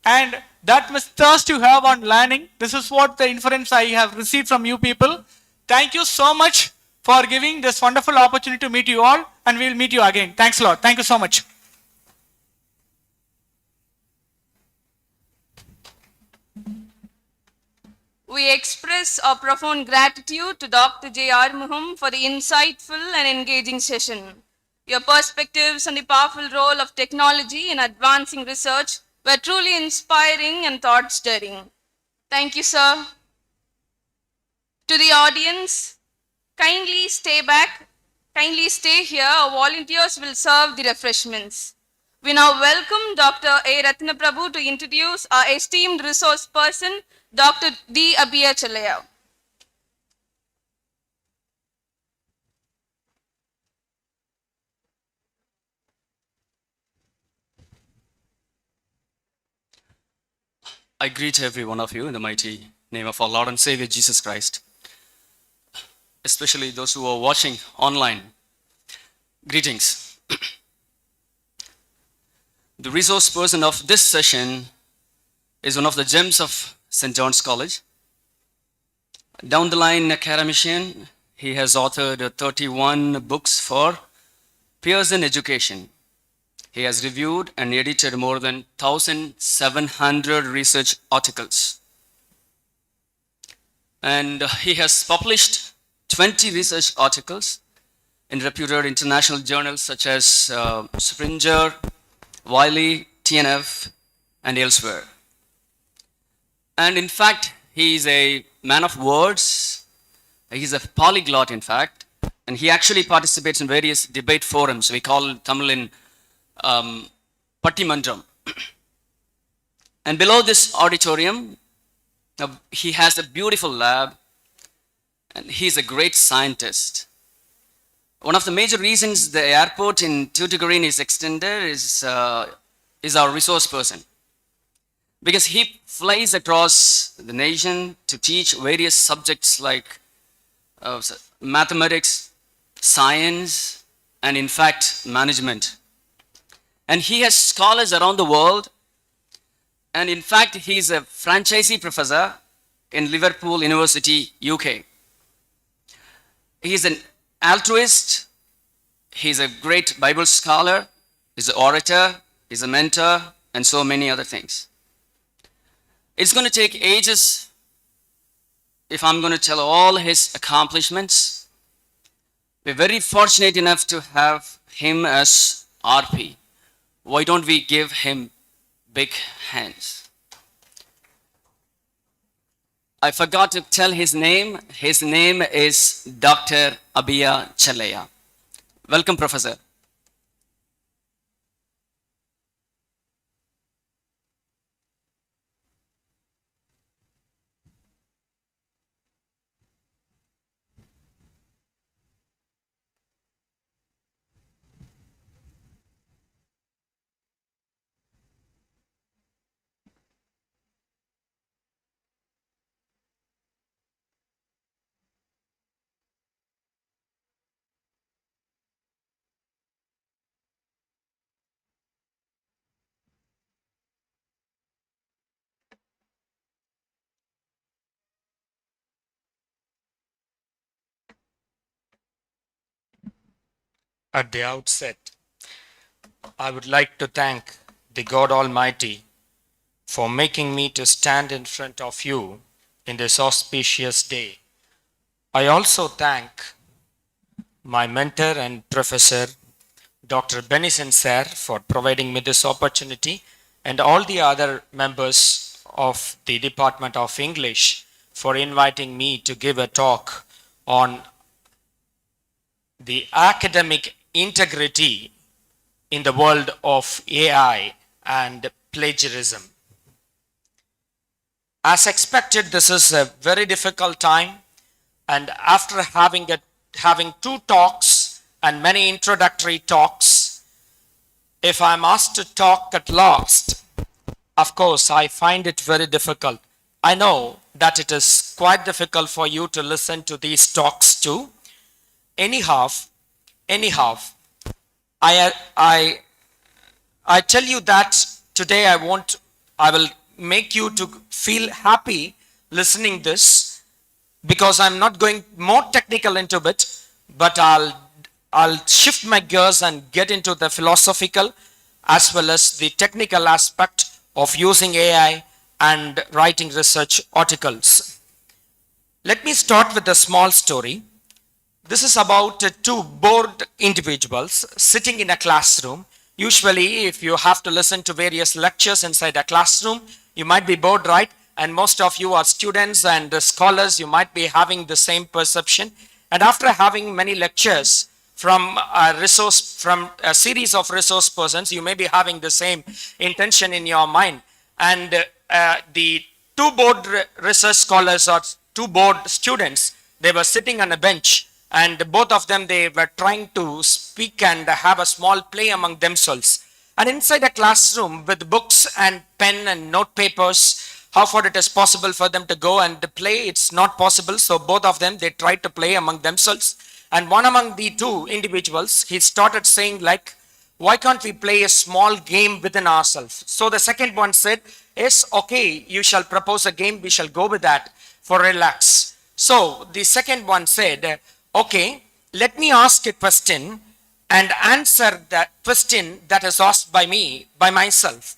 and that much thirst you have on learning. This is what the inference I have received from you people. Thank you so much for giving this wonderful opportunity to meet you all, and we will meet you again. Thanks a lot. Thank you so much. We express our profound gratitude to Dr. J. Arumugam for the insightful and engaging session. Your perspectives on the powerful role of technology in advancing research were truly inspiring and thought-stirring. Thank you, sir. To the audience, kindly stay back, kindly stay here. Our volunteers will serve the refreshments. We now welcome Dr. A. Ratnaprabhu to introduce our esteemed resource person, Dr. D. Abiya Chelliah. I greet every one of you in the mighty name of our Lord and Savior Jesus Christ, especially those who are watching online. Greetings. The resource person of this session is one of the gems of St. John's College. Down the line academician, he has authored 31 books for peers in education. He has reviewed and edited more than 1,700 research articles. And he has published 20 research articles in reputed international journals such as Springer, Wiley, TNF, and elsewhere. And in fact, he is a man of words. He's a polyglot, in fact. And he actually participates in various debate forums. We call Tamil in Pattimandram. And below this auditorium, he has a beautiful lab. And he's a great scientist. One of the major reasons the airport in Tuticorin is extended is our resource person, because he flies across the nation to teach various subjects like mathematics, science, and in fact, management. And he has scholars around the world. And in fact, he is a franchisee professor in Liverpool University, UK. He is an altruist. He's a great Bible scholar. He's an orator. He's a mentor, and so many other things. It's going to take ages if I'm going to tell all his accomplishments. We're very fortunate enough to have him as RP. Why don't we give him big hands? I forgot to tell his name. His name is Dr. Abiya Chelliah. Welcome, Professor. At the outset, I would like to thank the God Almighty for making me to stand in front of you in this auspicious day. I also thank my mentor and professor, Dr. Benison sir, for providing me this opportunity, and all the other members of the Department of English for inviting me to give a talk on the academic integrity in the world of AI and plagiarism. As expected, this is a very difficult time, and after having two talks and many introductory talks, if I'm asked to talk at last, of course, I find it very difficult. I know that it is quite difficult for you to listen to these talks too. Anyhow, I tell you that today I will make you to feel happy listening this, because I'm not going more technical into it, but I'll shift my gears and get into the philosophical as well as the technical aspect of using AI and writing research articles. Let me start with a small story. This is about two bored individuals sitting in a classroom. Usually, if you have to listen to various lectures inside a classroom, you might be bored, right? And most of you are students and scholars, you might be having the same perception. And after having many lectures from a series of resource persons, you may be having the same intention in your mind. And the two bored research scholars or two bored students, they were sitting on a bench, and both of them, they were trying to speak and have a small play among themselves. And inside a classroom with books and pen and note papers, how far it is possible for them to go and play, it's not possible. So both of them, they tried to play among themselves. And one among the two individuals, he started saying like, why can't we play a small game within ourselves? So the second one said, yes, okay, you shall propose a game, we shall go with that for relax. So the second one said, okay, let me ask a question and answer that question that is asked by me, by myself.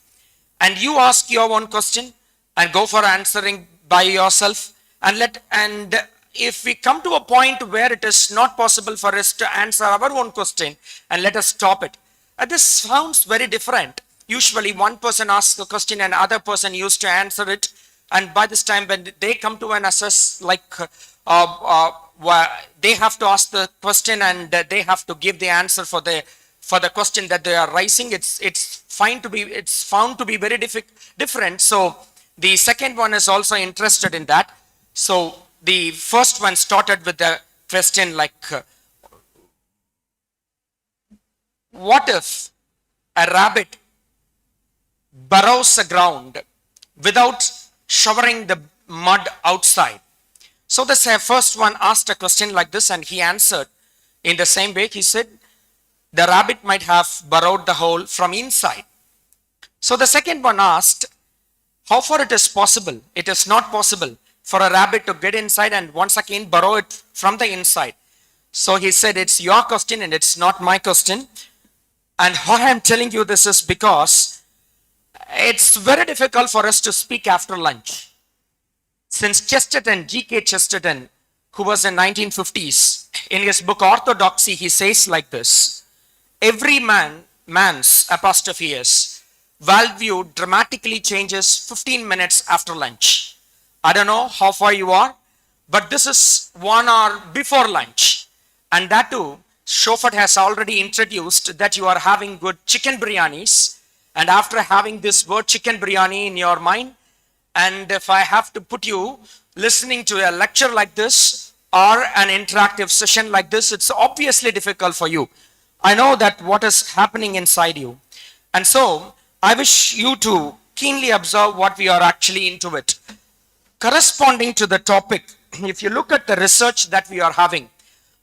And you ask your own question and go for answering by yourself. And if we come to a point where it is not possible for us to answer our own question, and let us stop it. This sounds very different. Usually one person asks a question and other person used to answer it. And by this time, when they come to an assess, like they have to ask the question and they have to give the answer for the question that they are raising. It's found to be very different. So the second one is also interested in that. So the first one started with the question like, what if a rabbit burrows the ground without showering the mud outside? So the first one asked a question like this, and he answered in the same way. He said, the rabbit might have burrowed the hole from inside. So the second one asked, how far it is possible? It is not possible for a rabbit to get inside and once again burrow it from the inside. So he said, it's your question and it's not my question. And why I'm telling you this is because it's very difficult for us to speak after lunch. Since Chesterton, G.K. Chesterton, who was in 1950s, in his book Orthodoxy, he says like this: every man's apostrophe is worldview dramatically changes 15 minutes after lunch. I don't know how far you are, but this is 1 hour before lunch. And that too, Shofat has already introduced that you are having good chicken biryanis. And after having this word chicken biryani in your mind, and if I have to put you listening to a lecture like this or an interactive session like this, it's obviously difficult for you. I know that what is happening inside you. And so I wish you to keenly observe what we are actually into it. Corresponding to the topic, if you look at the research that we are having,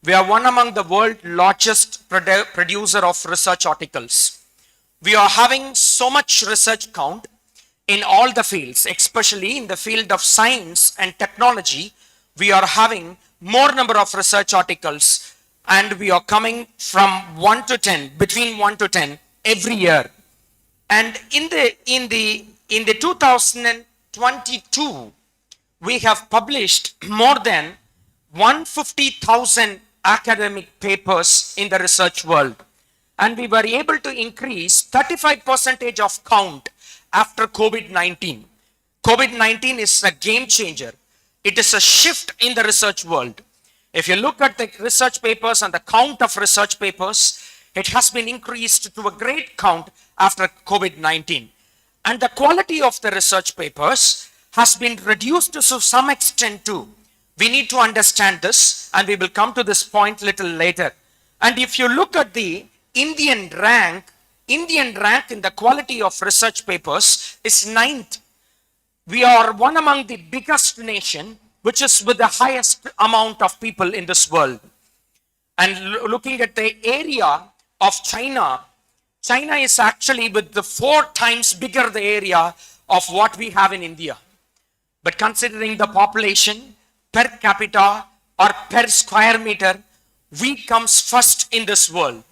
we are one among the world's largest producer of research articles. We are having so much research count in all the fields, especially in the field of science and technology. We are having more number of research articles, and we are coming from 1 to 10, between 1 to 10 every year. And in the 2022, we have published more than 150,000 academic papers in the research world. And we were able to increase 35% of count after COVID-19. COVID-19 is a game changer. It is a shift in the research world. If you look at the research papers and the count of research papers, it has been increased to a great count after COVID-19. And the quality of the research papers has been reduced to some extent too. We need to understand this, and we will come to this point little later. And if you look at the Indian rank in the quality of research papers is 9th. We are one among the biggest nation, which is with the highest amount of people in this world. And looking at the area of China, China is actually with the 4 times bigger the area of what we have in India. But considering the population per capita or per square meter, we comes first in this world.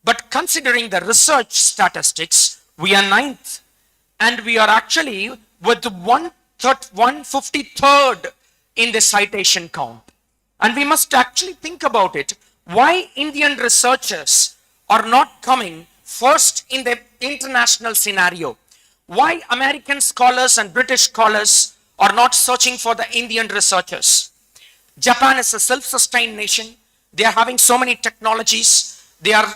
But considering the research statistics, we are 9th. And we are actually with 153rd in the citation count. And we must actually think about it. Why Indian researchers are not coming first in the international scenario? Why American scholars and British scholars are not searching for the Indian researchers? Japan is a self-sustained nation. They are having so many technologies. They are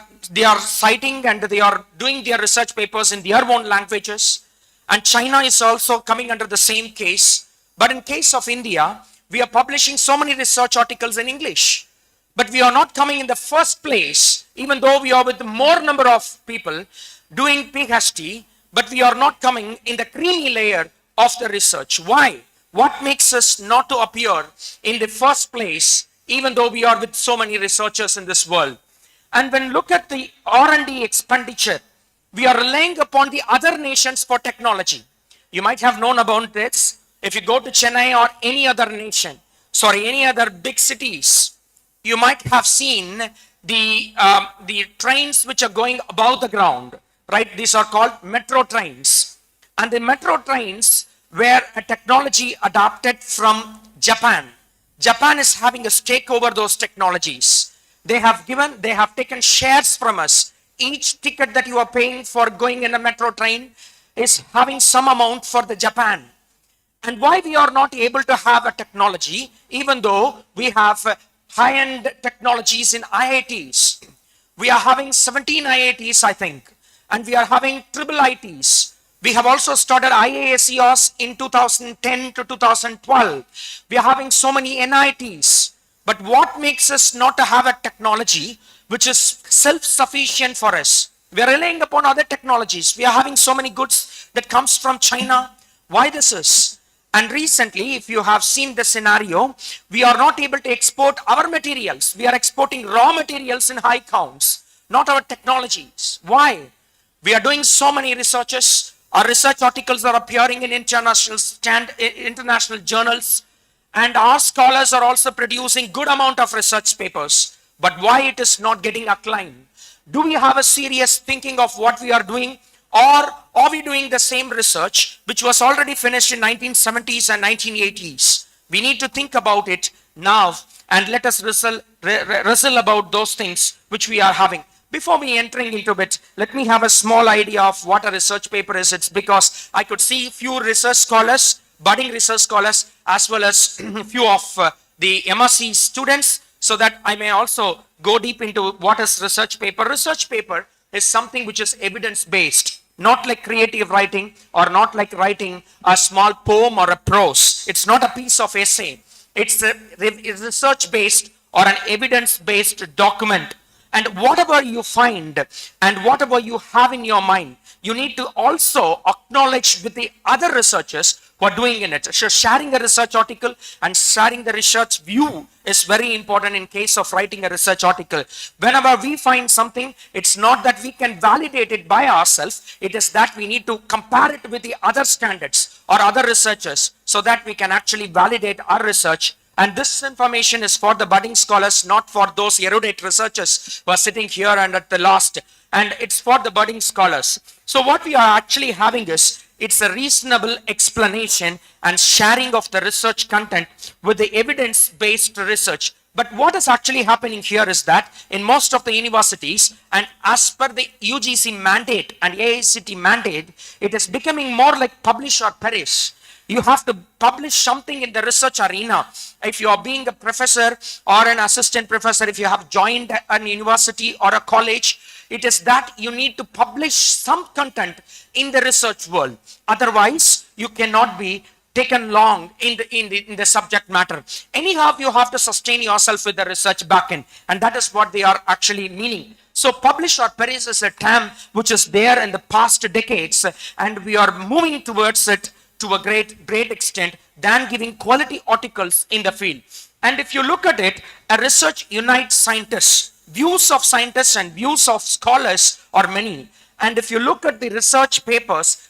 citing and they are doing their research papers in their own languages. And China is also coming under the same case. But in case of India, we are publishing so many research articles in English. But we are not coming in the first place, even though we are with more number of people doing PhD, but we are not coming in the creamy layer of the research. Why? What makes us not to appear in the first place, even though we are with so many researchers in this world? And when look at the R&D expenditure, we are relying upon the other nations for technology. You might have known about this. If you go to Chennai or any other nation, any other big cities, you might have seen the trains which are going above the ground, right? These are called metro trains. And the metro trains were a technology adopted from Japan. Japan is having a stake over those technologies. They have taken shares from us. Each ticket that you are paying for going in a metro train is having some amount for the Japan. And why we are not able to have a technology, even though we have high-end technologies in IITs. We are having 17 IITs, I think, and we are having triple ITs. We have also started IASEOS in 2010 to 2012. We are having so many NITs. But what makes us not to have a technology which is self-sufficient for us? We are relying upon other technologies. We are having so many goods that comes from China. Why this is? And recently, if you have seen the scenario, we are not able to export our materials. We are exporting raw materials in high counts, not our technologies. Why? We are doing so many researches. Our research articles are appearing in international journals. And our scholars are also producing good amount of research papers. But why it is not getting acclaimed? Do we have a serious thinking of what we are doing? Or are we doing the same research which was already finished in 1970s and 1980s? We need to think about it now, and let us wrestle about those things which we are having. Before me entering into it, let me have a small idea of what a research paper is. It's because I could see few research scholars, budding research scholars, as well as few of the MSc students, so that I may also go deep into what is research paper. Research paper is something which is evidence-based, not like creative writing or not like writing a small poem or a prose. It's not a piece of essay. It's a research-based or an evidence-based document. And whatever you find and whatever you have in your mind, you need to also acknowledge with the other researchers who are doing in it. So sharing a research article and sharing the research view is very important in case of writing a research article. Whenever we find something, it's not that we can validate it by ourselves. It is that we need to compare it with the other standards or other researchers so that we can actually validate our research. And this information is for the budding scholars, not for those erudite researchers who are sitting here and at the last. And it's for the budding scholars. So what we are actually having is, it's a reasonable explanation and sharing of the research content with the evidence-based research. But what is actually happening here is that in most of the universities, and as per the UGC mandate and AICTE mandate, it is becoming more like publish or perish. You have to publish something in the research arena. If you are being a professor or an assistant professor, if you have joined an university or a college, it is that you need to publish some content in the research world. Otherwise, you cannot be taken long in the subject matter. Anyhow, you have to sustain yourself with the research backend, and that is what they are actually meaning. So publish or perish is a term which is there in the past decades, and we are moving towards it to a great extent than giving quality articles in the field. And if you look at it, a research unites scientists. Views of scientists and views of scholars are many. And if you look at the research papers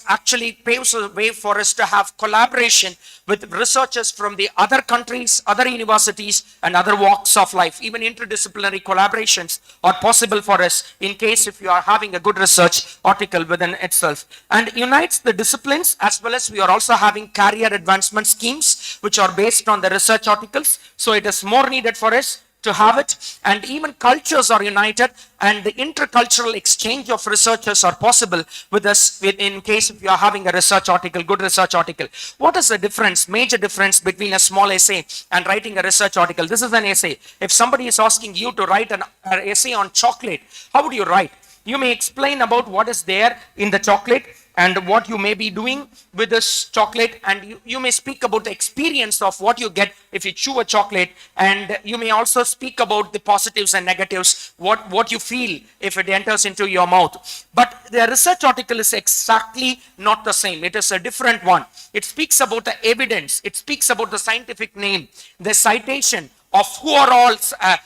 actually paves the way for us to have collaboration with researchers from the other countries, other universities, and other walks of life. Even interdisciplinary collaborations are possible for us in case if you are having a good research article within itself. And unites the disciplines, as well as we are also having career advancement schemes which are based on the research articles. So it is more needed for us to have it, and even cultures are united, and the intercultural exchange of researchers are possible with us in case if you are having a research article, good research article. What is the difference, major difference between a small essay and writing a research article? This is an essay. If somebody is asking you to write an essay on chocolate, how would you write? You may explain about what is there in the chocolate and what you may be doing with this chocolate, and you may speak about the experience of what you get if you chew a chocolate, and you may also speak about the positives and negatives, what you feel if it enters into your mouth. But the research article is exactly not the same. It is a different one. It speaks about the evidence. It speaks about the scientific name, the citation of who are all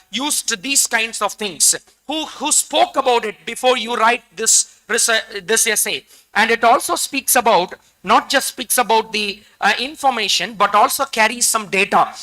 used these kinds of things, who spoke about it before you write this essay. And it also speaks about, not just speaks about the information, but also carries some data,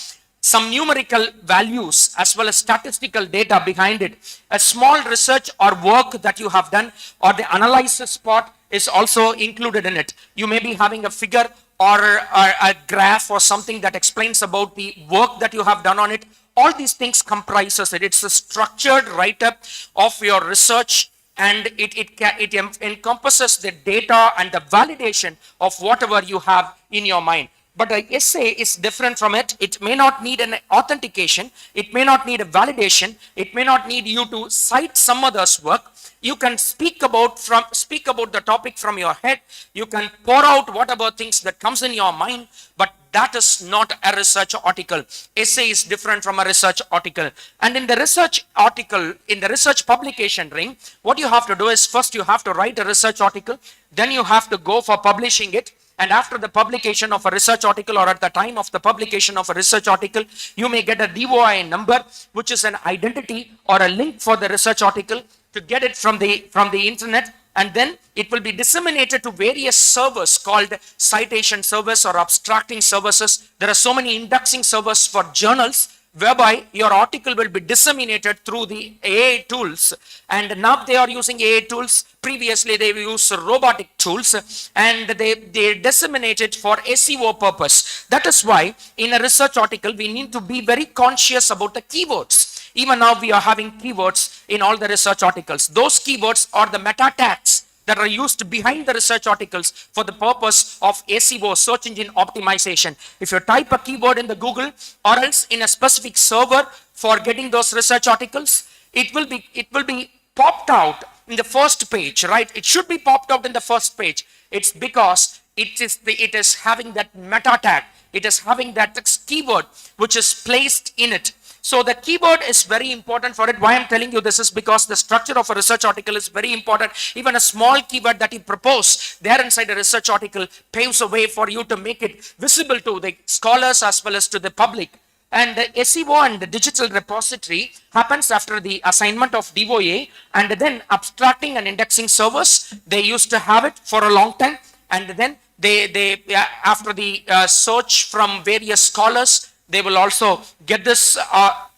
some numerical values, as well as statistical data behind it. A small research or work that you have done, or the analysis part is also included in it. You may be having a figure or a graph or something that explains about the work that you have done on it. All these things comprises it. It's a structured write-up of your research, and it encompasses the data and the validation of whatever you have in your mind. But an essay is different from it. It may not need an authentication. It may not need a validation. It may not need you to cite some other's work. You can speak about the topic from your head. You can pour out whatever things that comes in your mind, but that is not a research article. Essay is different from a research article. And in the research article, in the research publication ring, what you have to do is first you have to write a research article, then you have to go for publishing it. And after the publication of a research article, or at the time of the publication of a research article, you may get a DOI number, which is an identity or a link for the research article, to get it from the internet, and then it will be disseminated to various servers called citation servers or abstracting services. There are so many indexing servers for journals, whereby your article will be disseminated through the AI tools. And now they are using AI tools. Previously they used robotic tools, and they disseminate it for SEO purpose. That is why in a research article, we need to be very conscious about the keywords. Even now we are having keywords in all the research articles. Those keywords are the meta tags that are used behind the research articles for the purpose of SEO, search engine optimization. If you type a keyword in the Google or else in a specific server for getting those research articles, it will be popped out in the first page, right? It should be popped out in the first page. It's because it is having that meta tag. It is having that keyword which is placed in it. So the keyword is very important for it. Why I'm telling you this is because the structure of a research article is very important. Even a small keyword that you propose there inside a research article paves a way for you to make it visible to the scholars as well as to the public. And the SEO and the digital repository happens after the assignment of DOA, and then abstracting and indexing servers. They used to have it for a long time, and then they after the search from various scholars, they will also get this,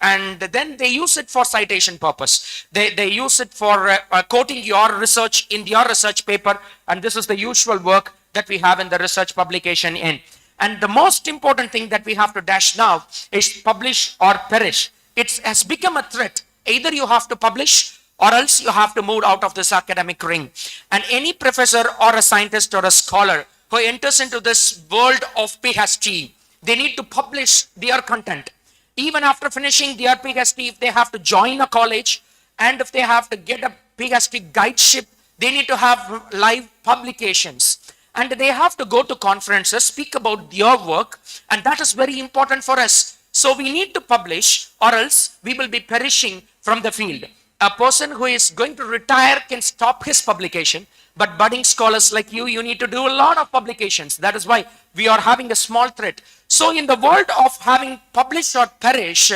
and then they use it for citation purpose. They use it for quoting your research in your research paper, and this is the usual work that we have in the research publication in. And the most important thing that we have to dash now is publish or perish. It has become a threat. Either you have to publish or else you have to move out of this academic ring. And any professor or a scientist or a scholar who enters into this world of PhD, they need to publish their content. Even after finishing their PhD, if they have to join a college and if they have to get a PhD guideship, they need to have live publications. And they have to go to conferences, speak about their work, and that is very important for us. So we need to publish or else we will be perishing from the field. A person who is going to retire can stop his publication, but budding scholars like you need to do a lot of publications. That is why we are having a small threat. So in the world of having publish or perish,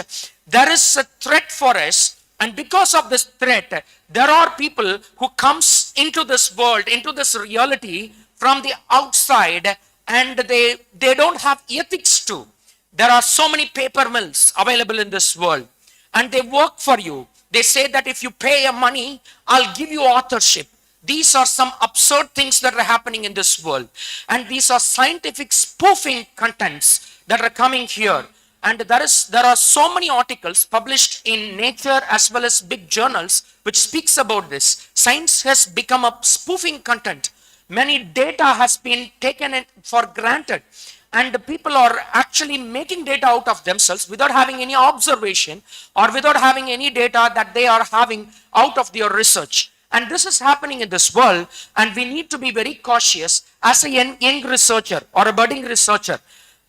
there is a threat for us. And because of this threat, there are people who comes into this world, into this reality from the outside, and they don't have ethics too. There are so many paper mills available in this world, and they work for you. They say that if you pay money, I'll give you authorship. These are some absurd things that are happening in this world. And these are scientific spoofing contents that are coming here. And there are so many articles published in Nature as well as big journals which speaks about this. Science has become a spoofing content. Many data has been taken for granted, and the people are actually making data out of themselves without having any observation or without having any data that they are having out of their research. And this is happening in this world, and we need to be very cautious as a young researcher or a budding researcher.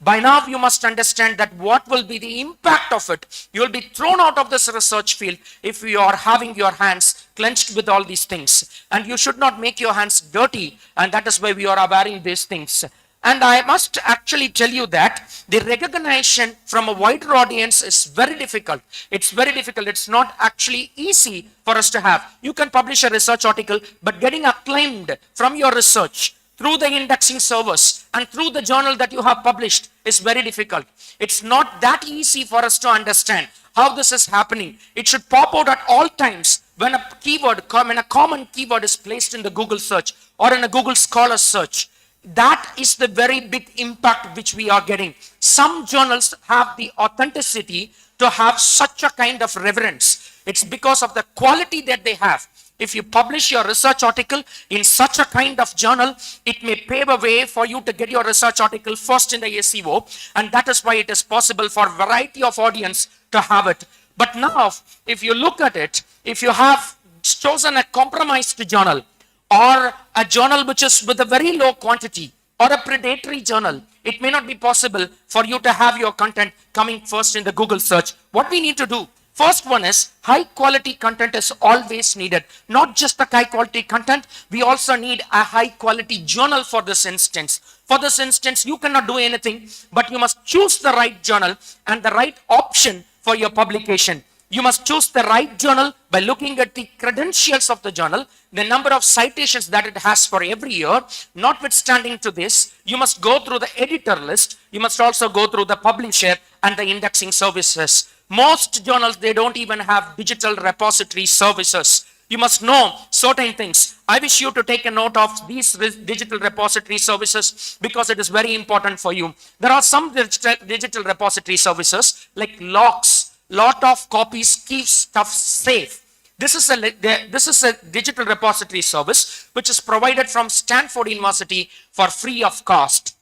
By now, you must understand that what will be the impact of it. You will be thrown out of this research field if you are having your hands clenched with all these things. And you should not make your hands dirty, and that is why we are wearing these things. And I must actually tell you that the recognition from a wider audience is very difficult. It's very difficult. It's not actually easy for us to have. You can publish a research article, but getting acclaimed from your research through the indexing servers and through the journal that you have published is very difficult. It's not that easy for us to understand how this is happening. It should pop out at all times when a common keyword is placed in the Google search or in a Google Scholar search. That is the very big impact which we are getting. Some journals have the authenticity to have such a kind of reverence. It's because of the quality that they have. If you publish your research article in such a kind of journal, it may pave a way for you to get your research article first in the SEO, and that is why it is possible for a variety of audience to have it. But now, if you look at it, if you have chosen a compromised journal, or a journal which is with a very low quantity, or a predatory journal, it may not be possible for you to have your content coming first in the Google search. What we need to do, first one is high quality content is always needed. Not just the high quality content, we also need a high quality journal for this instance. For this instance, you cannot do anything, but you must choose the right journal and the right option for your publication. You must choose the right journal by looking at the credentials of the journal, the number of citations that it has for every year. Notwithstanding to this, you must go through the editor list. You must also go through the publisher and the indexing services. Most journals, they don't even have digital repository services. You must know certain things. I wish you to take a note of these digital repository services because it is very important for you. There are some digital repository services like locks. Lot of copies keep stuff safe. This is a digital repository service which is provided from Stanford University for free of cost.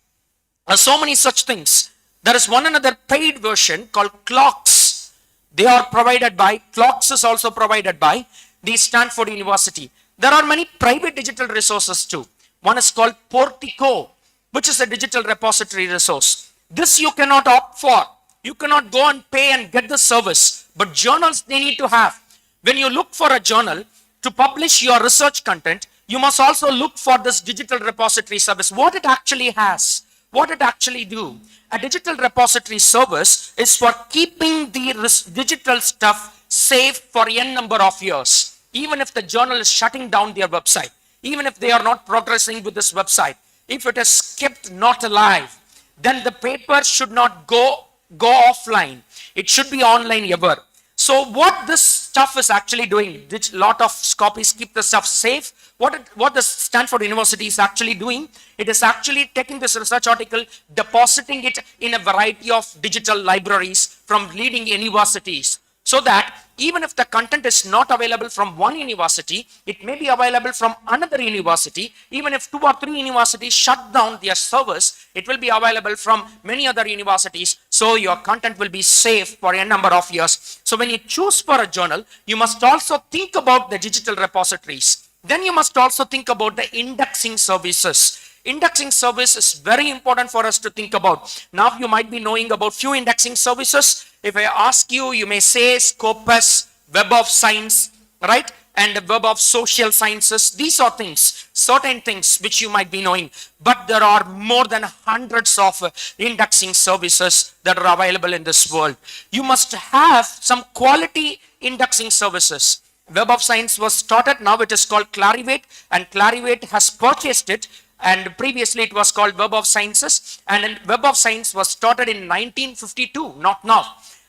So many such things. There is one another paid version called Clocks. They are provided by, Clocks is also provided by the Stanford University. There are many private digital resources too. One is called Portico, which is a digital repository resource. This you cannot opt for. You cannot go and pay and get the service, but journals they need to have. When you look for a journal to publish your research content, you must also look for this digital repository service, what it actually has, what it actually do. A digital repository service is for keeping the digital stuff safe for n number of years. Even if the journal is shutting down their website, even if they are not progressing with this website, if it is kept not alive, then the paper should not go offline. It should be online ever. So what this stuff is actually doing, which lot of copies keep the stuff safe, what the Stanford University is actually doing, it is actually taking this research article, depositing it in a variety of digital libraries from leading universities, so that even if the content is not available from one university, it may be available from another university. Even if 2 or 3 universities shut down their servers, it will be available from many other universities. So your content will be safe for a number of years. So when you choose for a journal, you must also think about the digital repositories. Then you must also think about the indexing services. Indexing service is very important for us to think about. Now you might be knowing about few indexing services. If I ask you, you may say Scopus, Web of Science, right? And the Web of Social Sciences. These are things, certain things which you might be knowing. But there are more than hundreds of indexing services that are available in this world. You must have some quality indexing services. Web of Science was started, now it is called Clarivate, and Clarivate has purchased it. And previously it was called Web of Sciences, and Web of Science was started in 1952, not now.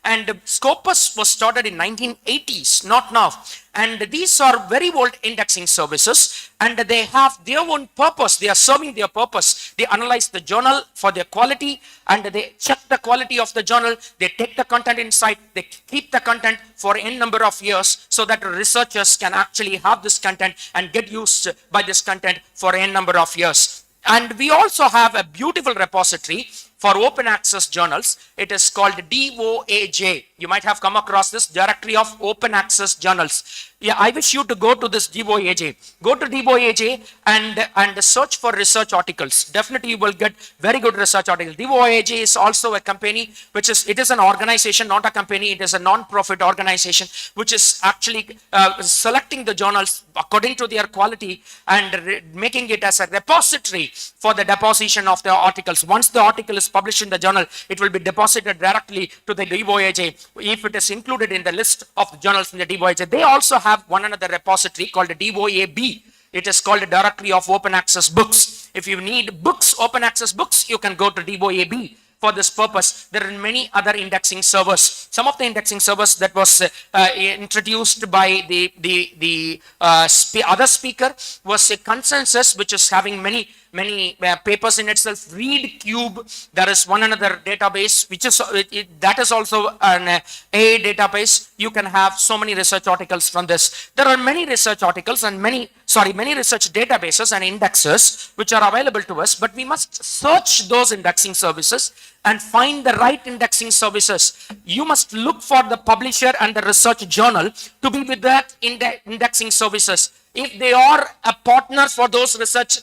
And Scopus was started in 1980s, not now. And these are very old indexing services, and they have their own purpose. They are serving their purpose. They analyze the journal for their quality, and they check the quality of the journal. They take the content inside. They keep the content for n number of years so that researchers can actually have this content and get used by this content for n number of years. And we also have a beautiful repository for open access journals. It is called DOAJ. You might have come across this, Directory of Open Access Journals. Yeah, I wish you to go to this DOAJ. Go to DOAJ and search for research articles. Definitely you will get very good research articles. DOAJ is also a company, it is an organization, not a company. It is a non-profit organization which is actually selecting the journals according to their quality and making it as a repository for the deposition of the articles. Once the article is published in the journal, it will be deposited directly to the DOAJ if it is included in the list of the journals in the DOAJ. They also have one another repository called the DOAB. It is called a Directory of Open Access Books. If you need books, open access books, you can go to DOAB for this purpose. There are many other indexing servers. Some of the indexing servers that was introduced by the other speaker was a Consensus, which is having many papers in itself. ReadCube, there is one another database, which is that is also an A database. You can have so many research articles from this. There are many research articles and many research databases and indexes which are available to us, but we must search those indexing services and find the right indexing services. You must look for the publisher and the research journal to be with that indexing services. If they are a partner for those research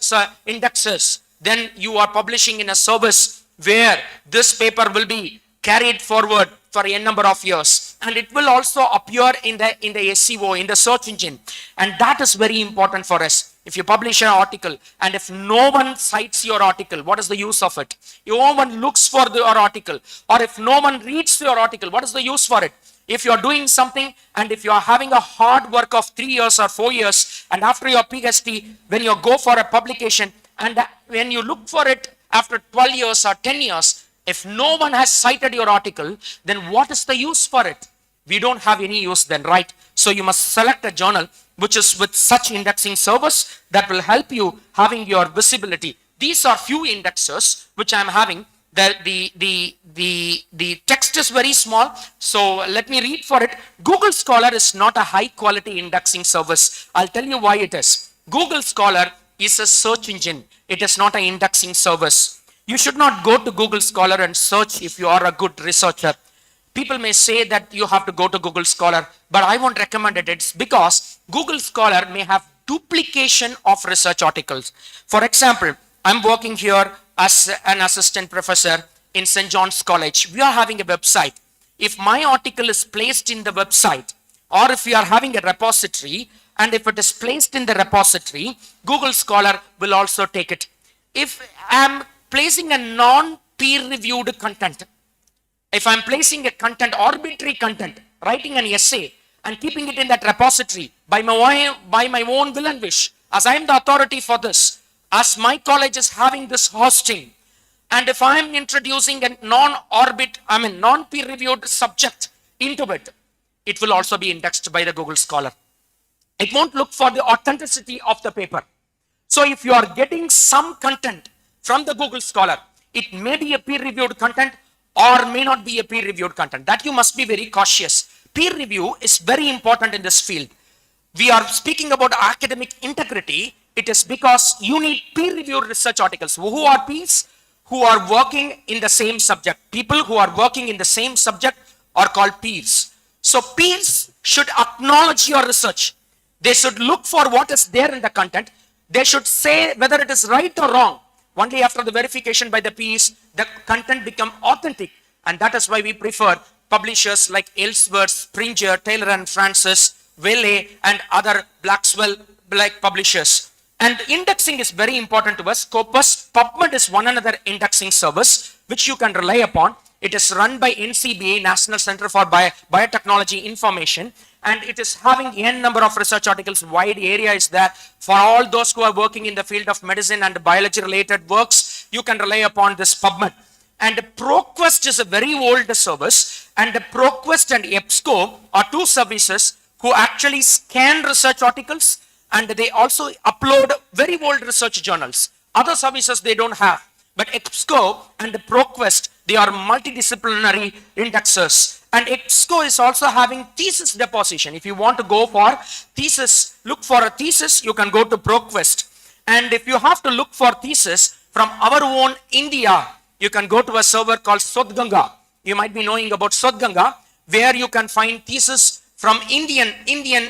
indexes, then you are publishing in a service where this paper will be carried forward for a number of years, and it will also appear in the SEO, in the search engine, and that is very important for us. If you publish an article and if no one cites your article, what is the use of it? If no one looks for your article, or if no one reads your article, what is the use for it? If you are doing something and if you are having a hard work of 3 years or 4 years, and after your PhD, when you go for a publication, and when you look for it after 12 years or 10 years, if no one has cited your article, then what is the use for it? We don't have any use then, right? So you must select a journal which is with such indexing service that will help you having your visibility. These are few indexers which I am having. The text is very small, so let me read for it. Google Scholar is not a high quality indexing service. I'll tell you why it is. Google Scholar is a search engine. It is not an indexing service. You should not go to Google Scholar and search if you are a good researcher. People may say that you have to go to Google Scholar, but I won't recommend it. It's because Google Scholar may have duplication of research articles. For example, I'm working here as an assistant professor in St. John's College. We are having a website. If my article is placed in the website, or if we are having a repository, and if it is placed in the repository, Google Scholar will also take it. If I'm placing a non-peer-reviewed content, if I'm placing a content, arbitrary content, writing an essay and keeping it in that repository by my own will and wish, as I am the authority for this, as my college is having this hosting, and if I am introducing a non-peer-reviewed subject into it, it will also be indexed by the Google Scholar. It won't look for the authenticity of the paper. So if you are getting some content from the Google Scholar, it may be a peer-reviewed content or may not be a peer-reviewed content. That you must be very cautious. Peer review is very important in this field. We are speaking about academic integrity. It is because you need peer-reviewed research articles. Who are peers? Who are working in the same subject. People who are working in the same subject are called peers. So peers should acknowledge your research. They should look for what is there in the content. They should say whether it is right or wrong. Only after the verification by the peers, the content become authentic. And that is why we prefer publishers like Elsevier, Springer, Taylor and Francis, Wiley, and other Blackwell-like publishers. And indexing is very important to us. Scopus, PubMed is one another indexing service which you can rely upon. It is run by NCBA, National Center for Biotechnology Information, and it is having n number of research articles. Wide area is there for all those who are working in the field of medicine and biology related works. You can rely upon this PubMed. And ProQuest is a very old service, and ProQuest and EBSCO are two services who actually scan research articles, and they also upload very old research journals. Other services they don't have. But EBSCO and ProQuest, they are multidisciplinary indexers. And EBSCO is also having thesis deposition. If you want to go for thesis, look for a thesis, you can go to ProQuest. And if you have to look for thesis from our own India, you can go to a server called Sodhganga. You might be knowing about Sodhganga, where you can find thesis from Indian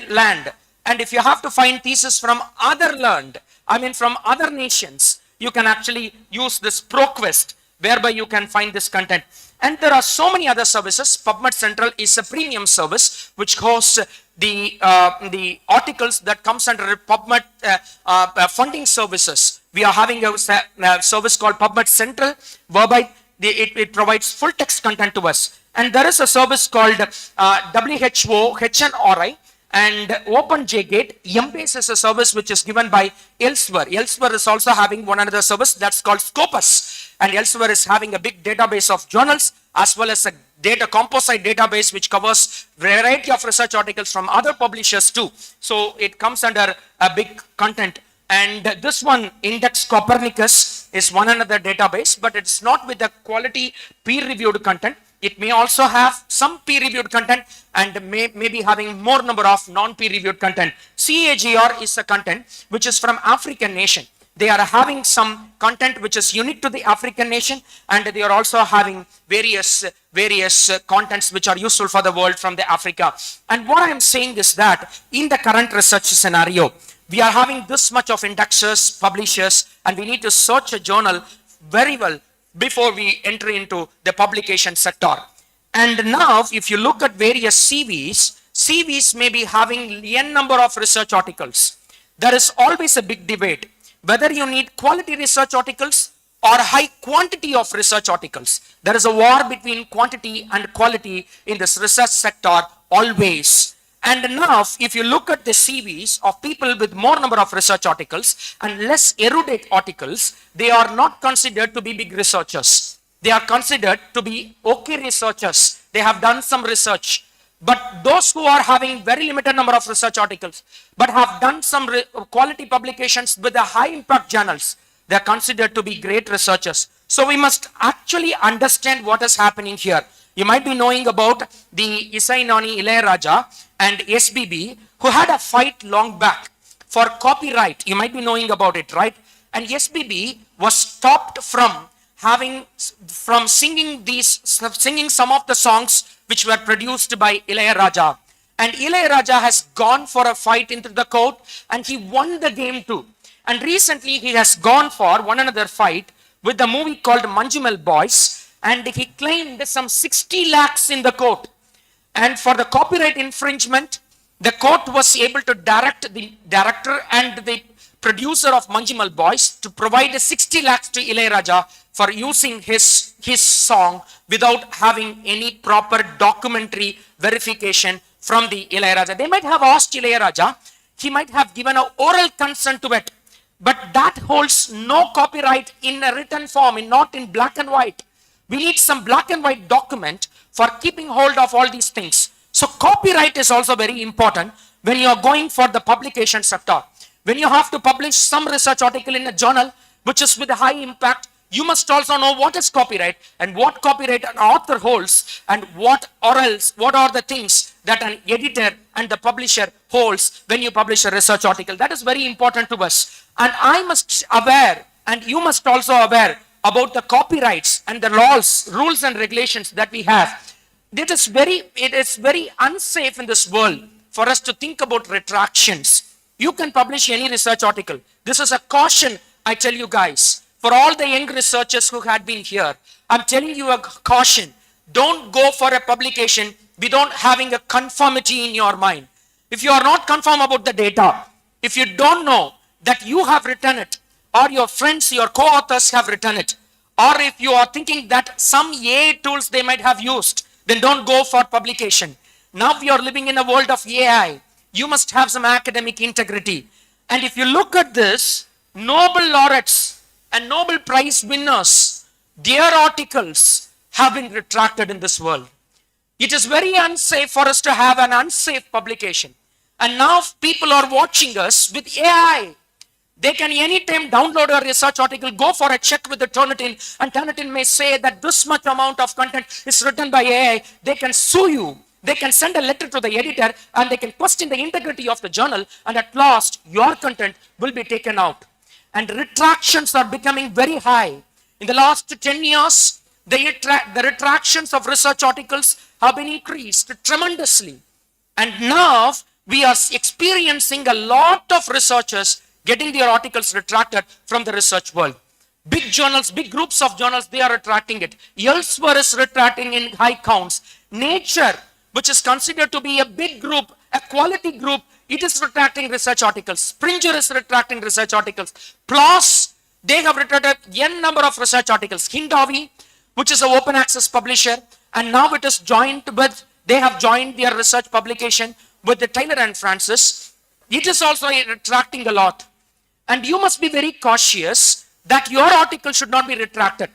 land. And if you have to find thesis from other land, from other nations, you can actually use this ProQuest, whereby you can find this content. And there are so many other services. PubMed Central is a premium service which hosts the articles that comes under PubMed funding services. We are having a service called PubMed Central, whereby it provides full text content to us. And there is a service called WHO, HNRI, and OpenJGate. Embase is a service which is given by Elsevier. Elsevier is also having one another service that's called Scopus. And Elsevier is having a big database of journals as well as a composite database which covers variety of research articles from other publishers too. So it comes under a big content. And this one, Index Copernicus, is one another database, but it's not with the quality peer-reviewed content. It may also have some peer-reviewed content and may be having more number of non-peer-reviewed content. CAGR is a content which is from African nation. They are having some content which is unique to the African nation, and they are also having various contents which are useful for the world from the Africa. And what I am saying is that in the current research scenario, we are having this much of indexers, publishers, and we need to search a journal very well before we enter into the publication sector. And now, if you look at various CVs may be having n number of research articles. There is always a big debate whether you need quality research articles or high quantity of research articles. There is a war between quantity and quality in this research sector always. And now, if you look at the CVs of people with more number of research articles and less erudite articles, they are not considered to be big researchers. They are considered to be okay researchers. They have done some research. But those who are having very limited number of research articles, but have done some quality publications with the high impact journals, they are considered to be great researchers. So we must actually understand what is happening here. You might be knowing about the Isai Nani Ilayaraja and SBB, who had a fight long back for copyright. You might be knowing about it, right? And SBB was stopped from singing some of the songs which were produced by Ilayaraja. And Ilayaraja has gone for a fight into the court, and he won the game too. And recently he has gone for one another fight with the movie called Manjumal Boys, and he claimed some 60 lakhs in the court. And for the copyright infringement, the court was able to direct the director and the producer of Manjumal Boys to provide 60 lakhs to Ilayaraja for using his song without having any proper documentary verification from the Ilayaraja. They might have asked Ilayaraja, he might have given an oral consent to it, but that holds no copyright in a written form, not in black and white. We need some black and white document for keeping hold of all these things. So copyright is also very important when you are going for the publication sector. When you have to publish some research article in a journal which is with a high impact, you must also know what is copyright and what copyright an author holds, and what are the things that an editor and the publisher holds when you publish a research article. That is very important to us. And I must aware, and you must also aware about the copyrights and the laws, rules and regulations that we have. It is very unsafe in this world for us to think about retractions. You can publish any research article. This is a caution, I tell you guys. For all the young researchers who had been here, I'm telling you a caution. Don't go for a publication without having a conformity in your mind. If you are not confirm about the data, if you don't know that you have written it, or your friends, your co-authors have written it, or if you are thinking that some AI tools they might have used, then don't go for publication. Now we are living in a world of AI. You must have some academic integrity. And if you look at this, Nobel laureates and Nobel Prize winners, their articles have been retracted in this world. It is very unsafe for us to have an unsafe publication. And now people are watching us with AI. They can anytime download a research article, go for a check with the Turnitin, and Turnitin may say that this much amount of content is written by AI. They can sue you. They can send a letter to the editor, and they can question the integrity of the journal, and at last your content will be taken out. And retractions are becoming very high. In the last 10 years, the retractions of research articles have been increased tremendously. And now we are experiencing a lot of researchers getting their articles retracted from the research world. Big journals, big groups of journals, they are retracting it. Elsewhere is retracting in high counts. Nature, which is considered to be a big group, a quality group, it is retracting research articles. Springer is retracting research articles. PLOS, they have retracted n number of research articles. Hindawi, which is an open access publisher, and now it is joined with, they have joined their research publication with the Taylor and Francis. It is also retracting a lot. And you must be very cautious that your article should not be retracted.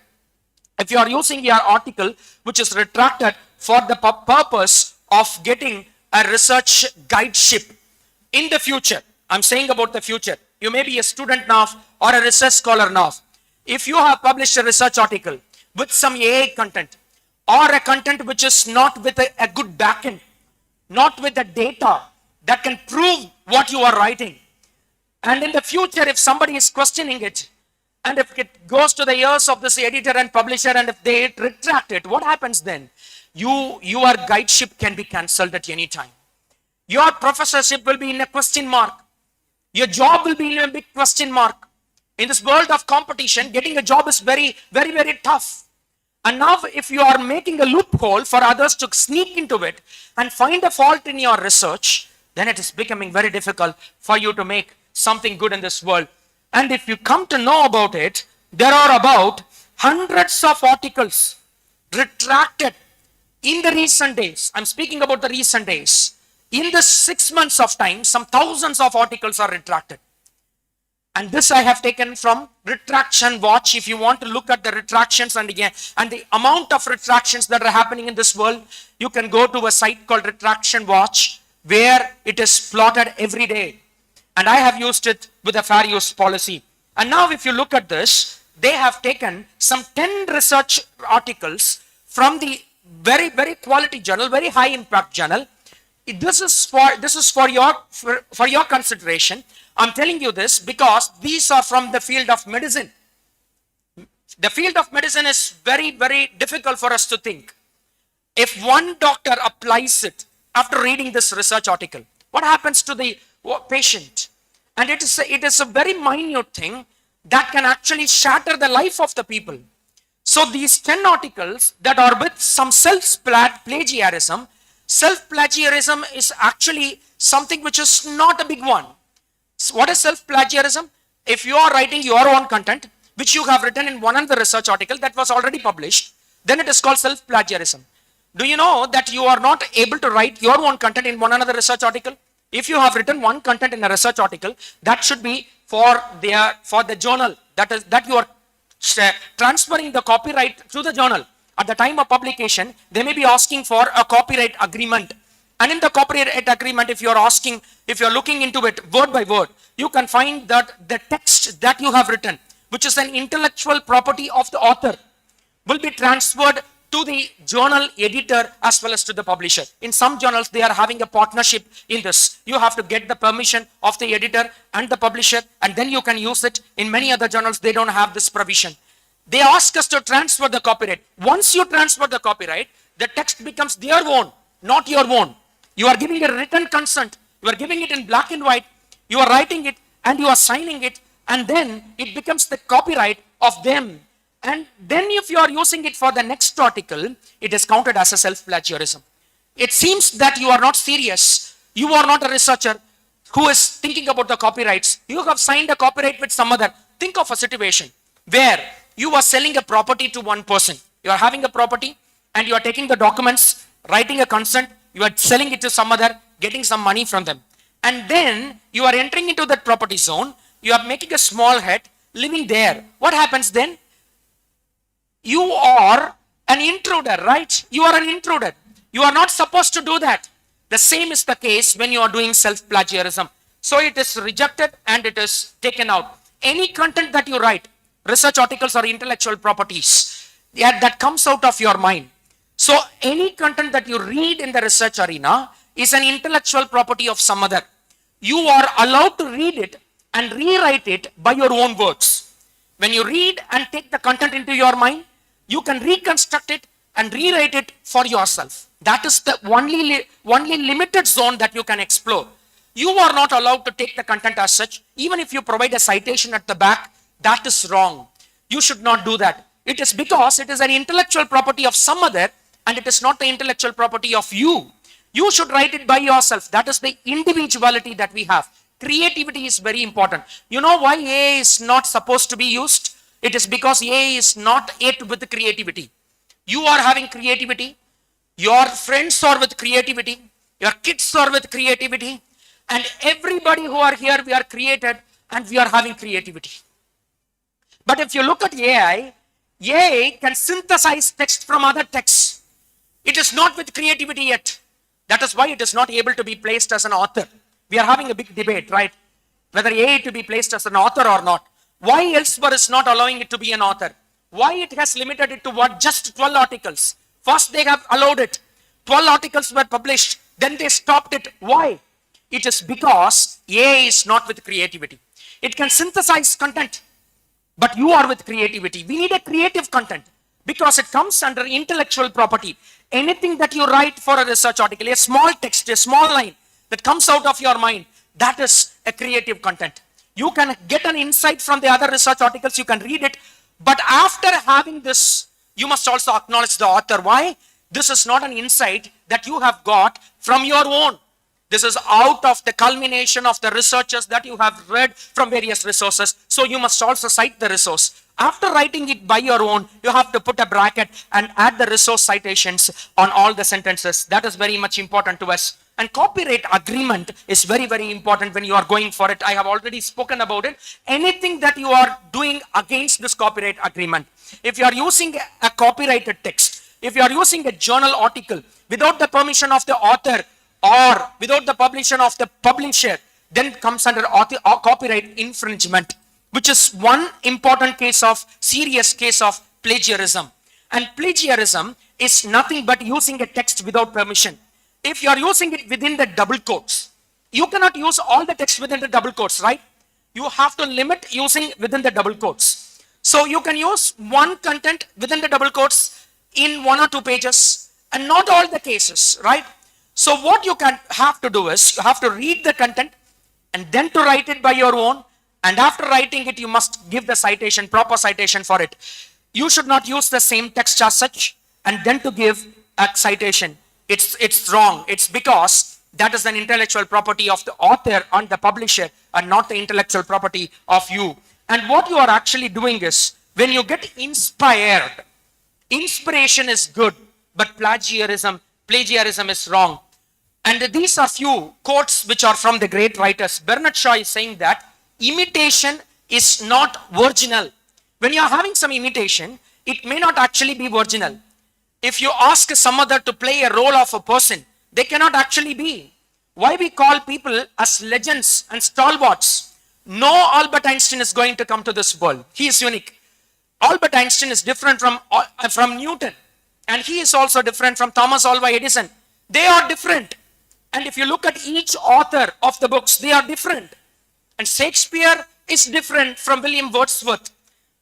If you are using your article which is retracted for the purpose of getting a research guideship in the future, I'm saying about the future. You may be a student now or a research scholar now. If you have published a research article with some AI content, or a content which is not with a good backend, not with the data that can prove what you are writing, and in the future if somebody is questioning it, and if it goes to the ears of this editor and publisher, and if they retract it, what happens then? Your guideship can be cancelled at any time. Your professorship will be in a question mark. Your job will be in a big question mark. In this world of competition, getting a job is very, very, very tough. And now if you are making a loophole for others to sneak into it and find a fault in your research, then it is becoming very difficult for you to make something good in this world. And if you come to know about it, there are about hundreds of articles retracted in the recent days. I'm speaking about the recent days. In the 6 months of time, some thousands of articles are retracted. And this I have taken from retraction watch. If you want to look at the retractions and the amount of retractions that are happening in this world, you can go to a site called Retraction Watch, where it is plotted every day. And I have used it with a fair use policy. And now if you look at this, they have taken some 10 research articles from the very, very quality journal, very high impact journal. This is for your consideration. I'm telling you this because these are from the field of medicine. The field of medicine is very, very difficult for us to think. If one doctor applies it after reading this research article, what happens to the patient? And it is a very minute thing that can actually shatter the life of the people. So these 10 articles that are with some self-plagiarism is actually something which is not a big one. So what is self-plagiarism? If you are writing your own content, which you have written in one other research article that was already published, then it is called self-plagiarism. Do you know that you are not able to write your own content in one another research article? If you have written one content in a research article, that should be for the journal. That you are transferring the copyright to the journal. At the time of publication, they may be asking for a copyright agreement. And in the copyright agreement, if you are looking into it word by word, you can find that the text that you have written, which is an intellectual property of the author, will be transferred to the journal editor as well as to the publisher. In some journals, they are having a partnership in this. You have to get the permission of the editor and the publisher, and then you can use it. In many other journals, they don't have this provision. They ask us to transfer the copyright. Once you transfer the copyright, the text becomes their own, not your own. You are giving a written consent. You are giving it in black and white. You are writing it and you are signing it, and then it becomes the copyright of them. And then if you are using it for the next article, it is counted as a self-plagiarism. It seems that you are not serious. You are not a researcher who is thinking about the copyrights. You have signed a copyright with some other. Think of a situation where you are selling a property to one person. You are having a property and you are taking the documents, writing a consent, you are selling it to some other, getting some money from them. And then you are entering into that property zone, you are making a small hut, living there. What happens then? You are an intruder, right? You are an intruder. You are not supposed to do that. The same is the case when you are doing self-plagiarism. So it is rejected and it is taken out. Any content that you write, research articles or intellectual properties, that comes out of your mind. So any content that you read in the research arena is an intellectual property of some other. You are allowed to read it and rewrite it by your own words. When you read and take the content into your mind, you can reconstruct it and rewrite it for yourself. That is the only limited zone that you can explore. You are not allowed to take the content as such. Even if you provide a citation at the back, that is wrong. You should not do that. It is because it is an intellectual property of some other and it is not the intellectual property of you. You should write it by yourself. That is the individuality that we have. Creativity is very important. You know why AI is not supposed to be used? It is because AI is not yet with creativity. You are having creativity. Your friends are with creativity. Your kids are with creativity. And everybody who are here, we are created and we are having creativity. But if you look at AI can synthesize text from other texts. It is not with creativity yet. That is why it is not able to be placed as an author. We are having a big debate, right? Whether AI to be placed as an author or not. Why Elsevier is not allowing it to be an author? Why it has limited it to what? Just 12 articles. First they have allowed it. 12 articles were published. Then they stopped it. Why? It is because AI is not with creativity. It can synthesize content, but you are with creativity. We need a creative content because it comes under intellectual property. Anything that you write for a research article, a small text, a small line that comes out of your mind, that is a creative content. You can get an insight from the other research articles, you can read it, but after having this, you must also acknowledge the author. Why? This is not an insight that you have got from your own. This is out of the culmination of the researches that you have read from various resources. So you must also cite the resource. After writing it by your own, you have to put a bracket and add the resource citations on all the sentences. That is very much important to us. And copyright agreement is very, very important when you are going for it. I have already spoken about it. Anything that you are doing against this copyright agreement, if you are using a copyrighted text, if you are using a journal article without the permission of the author or without the permission of the publisher, then comes under copyright infringement, which is one important case of, serious case of plagiarism. And plagiarism is nothing but using a text without permission. If you are using it within the double quotes, you cannot use all the text within the double quotes, right? You have to limit using within the double quotes. So you can use one content within the double quotes in 1 or 2 pages, and not all the cases, right? So what you can have to do is, you have to read the content and then to write it by your own. And after writing it, you must give the citation, proper citation for it. You should not use the same text as such and then to give a citation. It's wrong. It's because that is an intellectual property of the author and the publisher and not the intellectual property of you. And what you are actually doing is, when you get inspired, inspiration is good, but plagiarism is wrong. And these are few quotes which are from the great writers. Bernard Shaw is saying that imitation is not original. When you are having some imitation, it may not actually be original. If you ask some other to play a role of a person, they cannot actually be. Why we call people as legends and stalwarts? No Albert Einstein is going to come to this world. He is unique. Albert Einstein is different from Newton. And he is also different from Thomas Alva Edison. They are different. And if you look at each author of the books, they are different. And Shakespeare is different from William Wordsworth.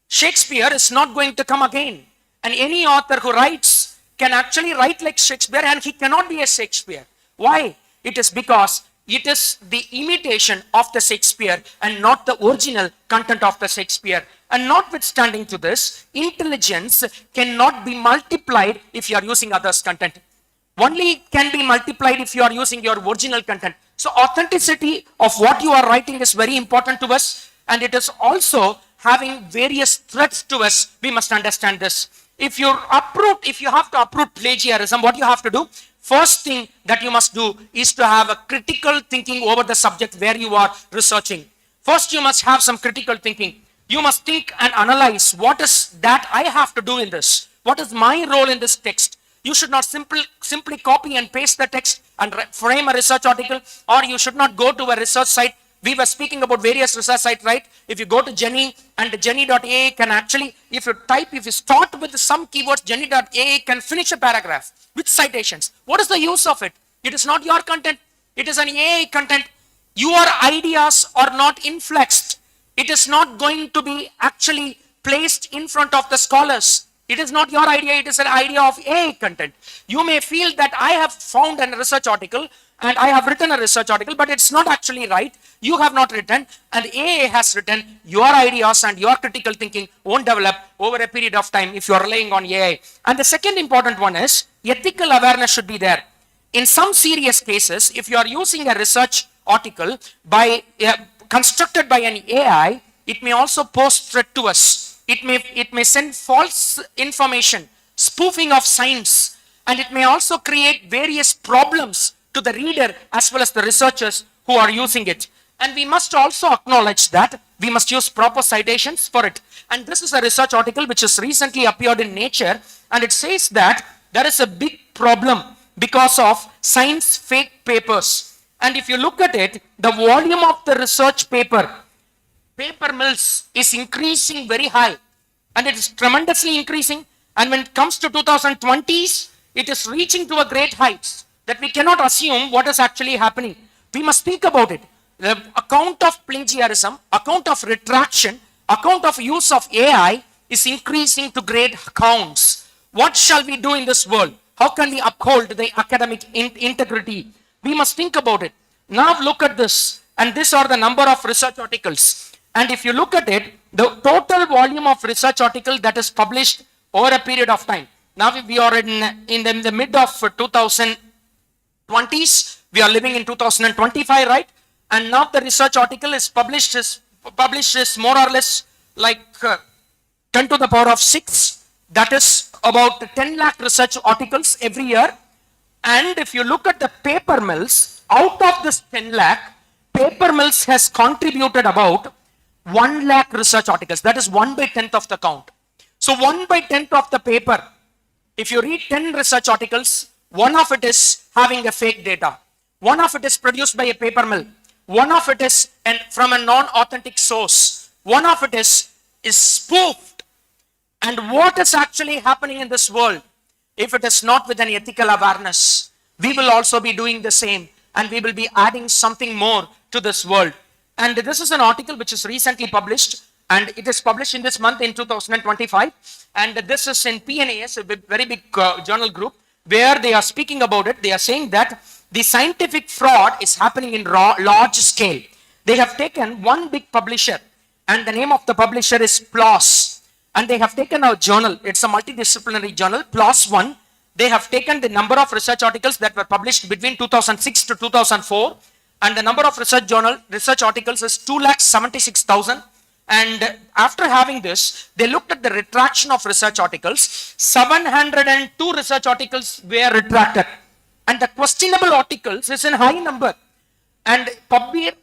Shakespeare is not going to come again. And any author who writes can actually write like Shakespeare, and he cannot be a Shakespeare. Why? It is because it is the imitation of the Shakespeare and not the original content of the Shakespeare. And notwithstanding to this, intelligence cannot be multiplied if you are using others' content. Only can be multiplied if you are using your original content. So authenticity of what you are writing is very important to us, and it is also having various threats to us. We must understand this. If you have to uproot plagiarism, what you have to do? First thing that you must do is to have a critical thinking over the subject where you are researching. First, you must have some critical thinking. You must think and analyze, what is that I have to do in this? What is my role in this text? You should not simply copy and paste the text and frame a research article, or you should not go to a research site. We were speaking about various research sites, right? If you go to Jenny, and jenny.aa can actually, if you start with some keywords, jenny.aa can finish a paragraph with citations. What is the use of it? It is not your content. It is an AI content. Your ideas are not influxed. It is not going to be actually placed in front of the scholars. It is not your idea, it is an idea of AI content. You may feel that I have found a research article and I have written a research article, but it's not actually right. You have not written, and AI has written. Your ideas and your critical thinking won't develop over a period of time if you are relying on AI. And the second important one is ethical awareness should be there. In some serious cases, if you are using a research article constructed by an AI, it may also pose threat to us. It may send false information, spoofing of science, and it may also create various problems to the reader as well as the researchers who are using it. And we must also acknowledge that we must use proper citations for it. And this is a research article which has recently appeared in Nature, and it says that there is a big problem because of science fake papers. And if you look at it, the volume of the research paper mills is increasing very high, and it is tremendously increasing. And when it comes to 2020s, it is reaching to a great heights that we cannot assume what is actually happening. We must think about it. The account of plagiarism, account of retraction, account of use of AI is increasing to great counts. What shall we do in this world? How can we uphold the academic integrity? We must think about it. Now look at this, and these are the number of research articles. And if you look at it, the total volume of research article that is published over a period of time. Now we are in the mid of 2020s, We are living in 2025, right? And now the research article is published is more or less like 10 to the power of 6. That is about 10 lakh research articles every year. And if you look at the paper mills, out of this 10 lakh, paper mills has contributed about 1 lakh research articles. That is 1 by 10th of the count. So 1 by 10th of the paper, if you read 10 research articles, one of it is having a fake data. One of it is produced by a paper mill. One of it is from a non-authentic source. One of it is spoofed. And what is actually happening in this world, if it is not with an ethical awareness, we will also be doing the same, and we will be adding something more to this world. And this is an article which is recently published, and it is published in this month in 2025. And this is in PNAS, a very big journal group, where they are speaking about it. They are saying that the scientific fraud is happening in large scale. They have taken one big publisher, and the name of the publisher is PLOS. And they have taken a journal. It's a multidisciplinary journal, PLOS One. They have taken the number of research articles that were published between 2006 to 2004. And the number of research articles is 276,000. And after having this, they looked at the retraction of research articles. 702 research articles were retracted. And the questionable articles is in high number. And Pubpeer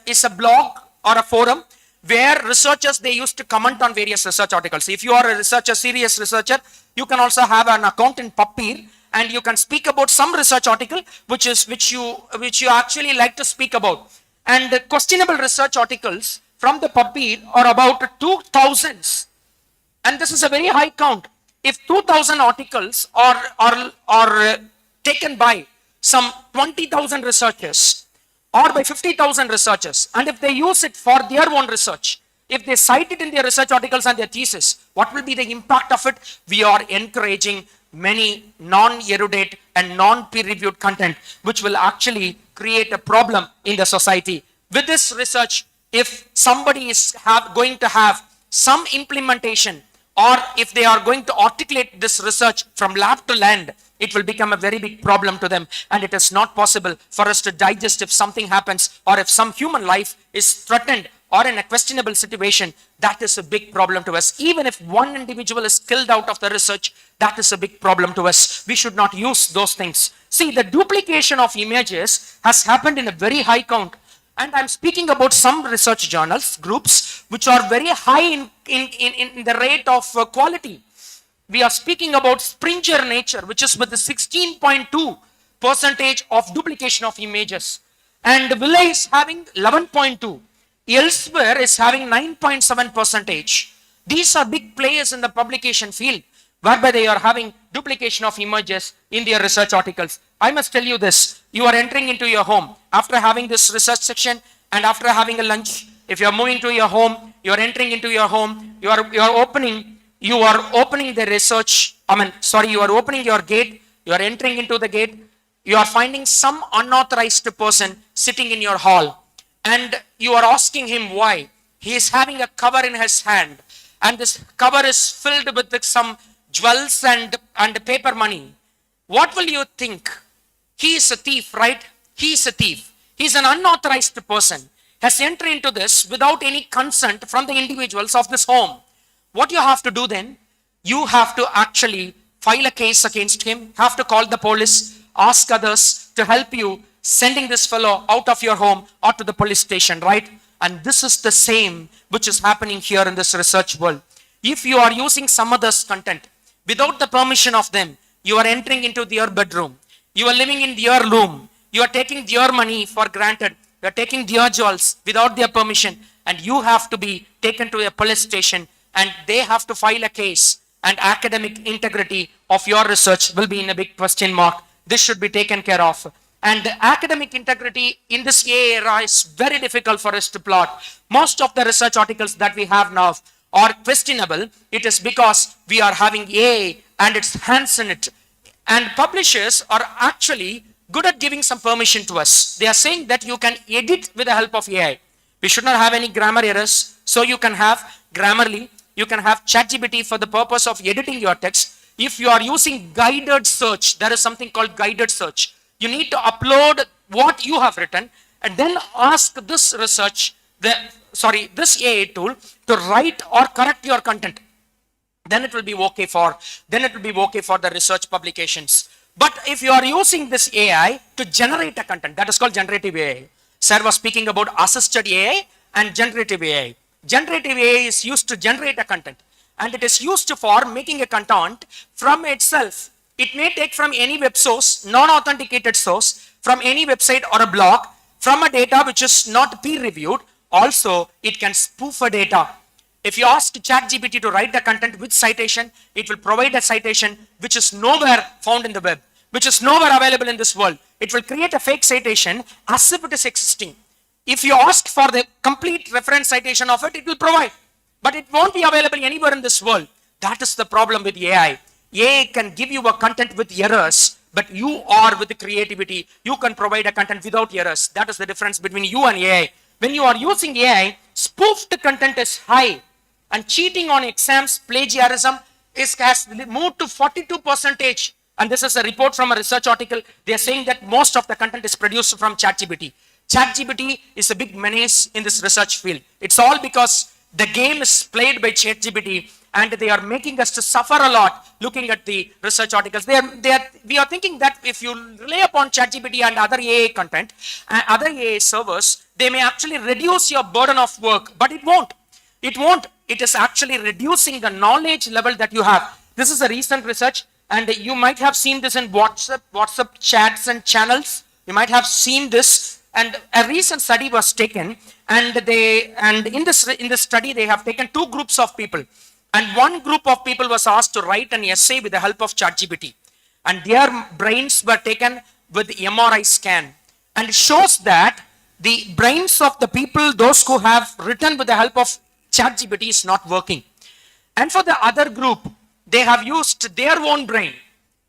is a blog or a forum where researchers, they used to comment on various research articles. If you are a researcher, serious researcher, you can also have an account in Pubpeer, and you can speak about some research article which you actually like to speak about. And the questionable research articles from the Pubpeer are about 2,000. And this is a very high count. If 2,000 articles are taken by some 20,000 researchers, or by 50,000 researchers, and if they use it for their own research, if they cite it in their research articles and their thesis, what will be the impact of it? We are encouraging many non-erudite and non-peer-reviewed content, which will actually create a problem in the society. With this research, if somebody is going to have some implementation, or if they are going to articulate this research from lab to land, it will become a very big problem to them, and it is not possible for us to digest if something happens, or if some human life is threatened or in a questionable situation. That is a big problem to us. Even if one individual is killed out of the research, that is a big problem to us. We should not use those things. See, the duplication of images has happened in a very high count. And I'm speaking about some research journals, groups, which are very high in the rate of quality. We are speaking about Springer Nature, which is with the 16.2% of duplication of images. And Villa is having 11.2. Elsewhere is having 9.7%. These are big players in the publication field, whereby they are having duplication of images in their research articles. I must tell you this, you are entering into your home after having this research section and after having a lunch. If you are moving to your home, you are entering into your home, you are opening the research, you are opening your gate, you are entering into the gate, you are finding some unauthorized person sitting in your hall, and you are asking him why. He is having a cover in his hand, and this cover is filled with some jewels and paper money. What will you think? He is a thief, right? He is a thief. He is an unauthorized person, has entered into this without any consent from the individuals of this home. What you have to do then, you have to actually file a case against him, have to call the police, ask others to help you sending this fellow out of your home or to the police station, right? And this is the same which is happening here in this research world. If you are using some other's content without the permission of them, you are entering into their bedroom, you are living in their room, you are taking their money for granted, you are taking their jewels without their permission, and you have to be taken to a police station, and they have to file a case, and academic integrity of your research will be in a big question mark. This should be taken care of. And the academic integrity in this AI era is very difficult for us to plot. Most of the research articles that we have now are questionable. It is because we are having AI and its hands in it. And publishers are actually good at giving some permission to us. They are saying that you can edit with the help of AI. We should not have any grammar errors. So you can have Grammarly, you can have ChatGPT for the purpose of editing your text. If you are using guided search, there is something called guided search. You need to upload what you have written and then ask this this AI tool to write or correct your content. Then it will be okay for the research publications. But if you are using this AI to generate a content, that is called generative AI. Sir was speaking about assisted AI and generative AI. Generative AI is used to generate a content, and it is used for making a content from itself. It may take from any web source, non-authenticated source, from any website or a blog, from a data which is not peer reviewed. Also, it can spoof a data. If you ask ChatGPT to write the content with citation, it will provide a citation which is nowhere found in the web, which is nowhere available in this world. It will create a fake citation as if it is existing. If you ask for the complete reference citation of it, it will provide, but it won't be available anywhere in this world. That is the problem with AI. AI can give you a content with errors, but you are with the creativity. You can provide a content without errors. That is the difference between you and AI. When you are using AI, spoofed content is high, and cheating on exams, plagiarism has moved to 42%. And this is a report from a research article. They are saying that most of the content is produced from ChatGPT. ChatGPT is a big menace in this research field. It's all because the game is played by ChatGPT, and they are making us to suffer a lot looking at the research articles. We are thinking that if you rely upon ChatGPT and other AI content, other AI servers, they may actually reduce your burden of work, but it won't. It won't. It is actually reducing the knowledge level that you have. This is a recent research, and you might have seen this in WhatsApp chats and channels. You might have seen this, and a recent study was taken, and in this study they have taken two groups of people, and one group of people was asked to write an essay with the help of ChatGPT, and their brains were taken with MRI scan, and it shows that the brains of the people, those who have written with the help of ChatGPT, is not working. And for the other group, they have used their own brain,